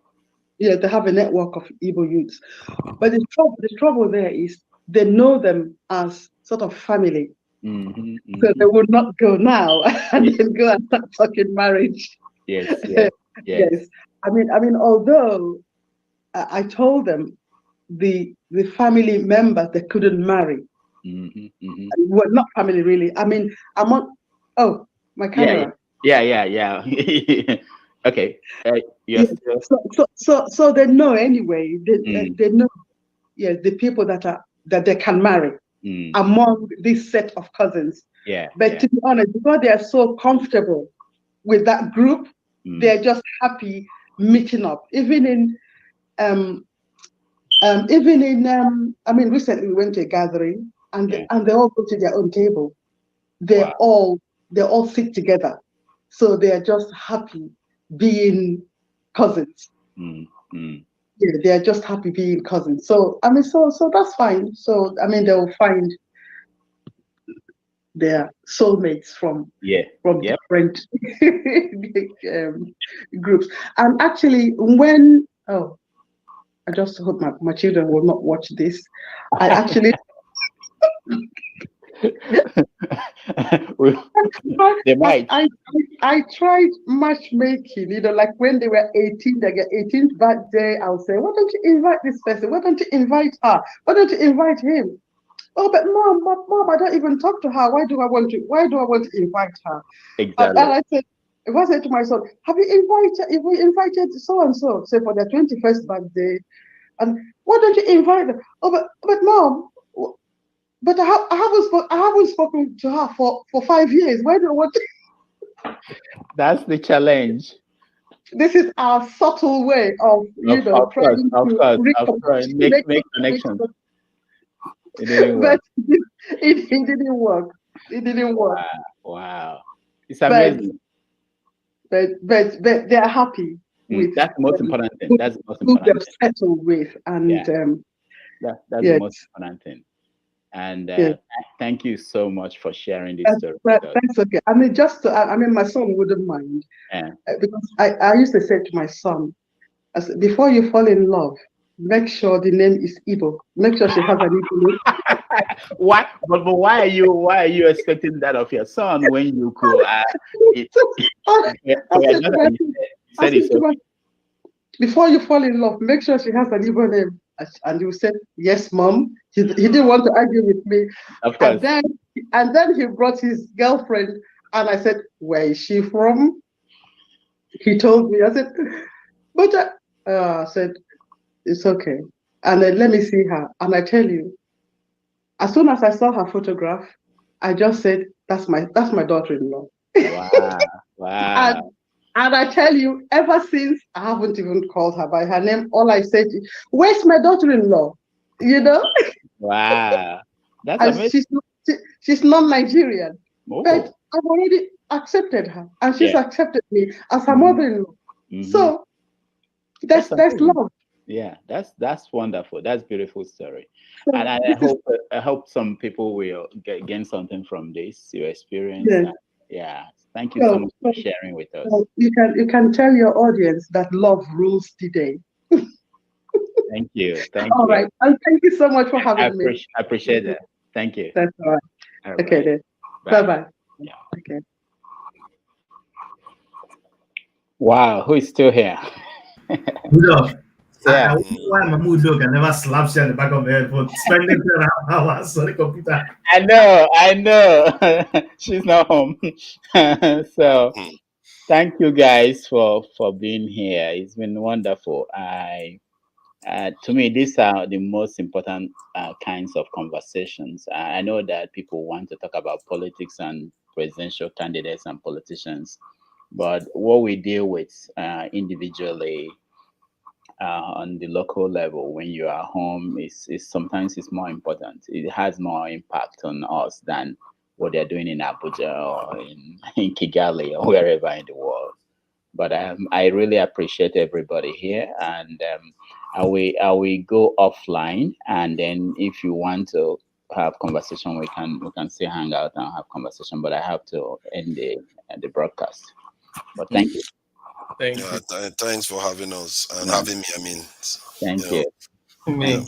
Speaker 22: Yeah, they have a network of Igbo youths. But the trouble there is they know them as sort of family. So they would not go now and then go and start talking marriage.
Speaker 8: Yes, yes, yes.
Speaker 22: Yes. I mean, although I told them the family members they couldn't marry. Well, not family really. I mean, I'm on. Oh, my camera.
Speaker 8: Yeah. Okay. Yes.
Speaker 22: So they know anyway. They know. Yeah, the people that they can marry among this set of cousins.
Speaker 8: Yeah.
Speaker 22: But to be honest, because they are so comfortable with that group, they're just happy meeting up. Even in I mean, recently we went to a gathering and they all go to their own table. They all sit together, so they are just happy being cousins. Yeah, they are just happy being cousins. So I mean, so that's fine. So I mean, they will find their soulmates from different groups. And actually, when I just hope my children will not watch this. I actually
Speaker 8: they might.
Speaker 22: I tried matchmaking, like when they were 18, they get 18th birthday, I'll say, why don't you invite this person? Why don't you invite her? Why don't you invite him? Oh, but mom, I don't even talk to her. Why do I want to invite her?
Speaker 8: Exactly.
Speaker 22: And I said, if I said to my son, have we invited so and so, say for their 21st birthday, and why don't you invite them? Oh, but mom, but I haven't spoken to her for 5 years. Why do I want to?
Speaker 8: That's the challenge.
Speaker 22: This is our subtle way of trying to
Speaker 8: make connections. It didn't work.
Speaker 22: But it didn't work. It didn't work.
Speaker 8: Wow. It's amazing.
Speaker 22: But they are happy with.
Speaker 8: That's the most important thing. That's the most important thing.
Speaker 22: They've settled with, and
Speaker 8: that's the most important thing. And thank you so much for sharing this story.
Speaker 22: That's okay. I mean, my son wouldn't mind because I used to say to my son, I said, before you fall in love, make sure the name is Igbo. Make sure she has an Igbo name.
Speaker 8: Why? But why are you expecting that of your son when you could?
Speaker 22: Before you fall in love, make sure she has an Igbo name. And you said, yes, mom. He didn't want to argue with me.
Speaker 8: Of course.
Speaker 22: And then he brought his girlfriend, and I said, where is she from? He told me. I said, but I said, it's okay. And then let me see her. And I tell you, as soon as I saw her photograph, I just said, that's my daughter-in-law.
Speaker 8: Wow.
Speaker 22: And I tell you, ever since, I haven't even called her by her name. All I said is, where's my daughter-in-law?
Speaker 8: Wow. That's
Speaker 22: and
Speaker 8: amazing.
Speaker 22: She's not Nigerian.
Speaker 8: Oh.
Speaker 22: But I've already accepted her. And she's accepted me as her mother-in-law. So that's love.
Speaker 8: Yeah, that's wonderful. That's a beautiful story. And I hope some people will gain something from this, your experience. Thank you so much for sharing with us.
Speaker 22: You can tell your audience that love rules today.
Speaker 8: Thank you.
Speaker 22: All right. And thank you so much for having me.
Speaker 8: I appreciate that. Thank you.
Speaker 22: That's all right.
Speaker 8: All
Speaker 22: okay,
Speaker 8: right.
Speaker 22: then. Bye-bye.
Speaker 8: Yeah.
Speaker 22: Okay.
Speaker 8: Wow, who is still here?
Speaker 19: I wonder why Mahmoud Look never slaps you on the back of the head for spending 2.5 hours on the computer.
Speaker 8: I know. She's not home. So thank you guys for being here. It's been wonderful. To me, these are the most important kinds of conversations. I know that people want to talk about politics and presidential candidates and politicians, but what we deal with individually on the local level when you are home is sometimes it's more important. It has more impact on us than what they're doing in Abuja or in Kigali or wherever in the world. But I really appreciate everybody here, and I will go offline, and then if you want to have conversation, we can still hang out and have conversation. But I have to end the broadcast. But thank you.
Speaker 12: Thank you.
Speaker 16: Thanks for having us and having me. I mean,
Speaker 8: Thank you.
Speaker 12: Me.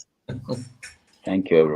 Speaker 8: Thank you, everyone.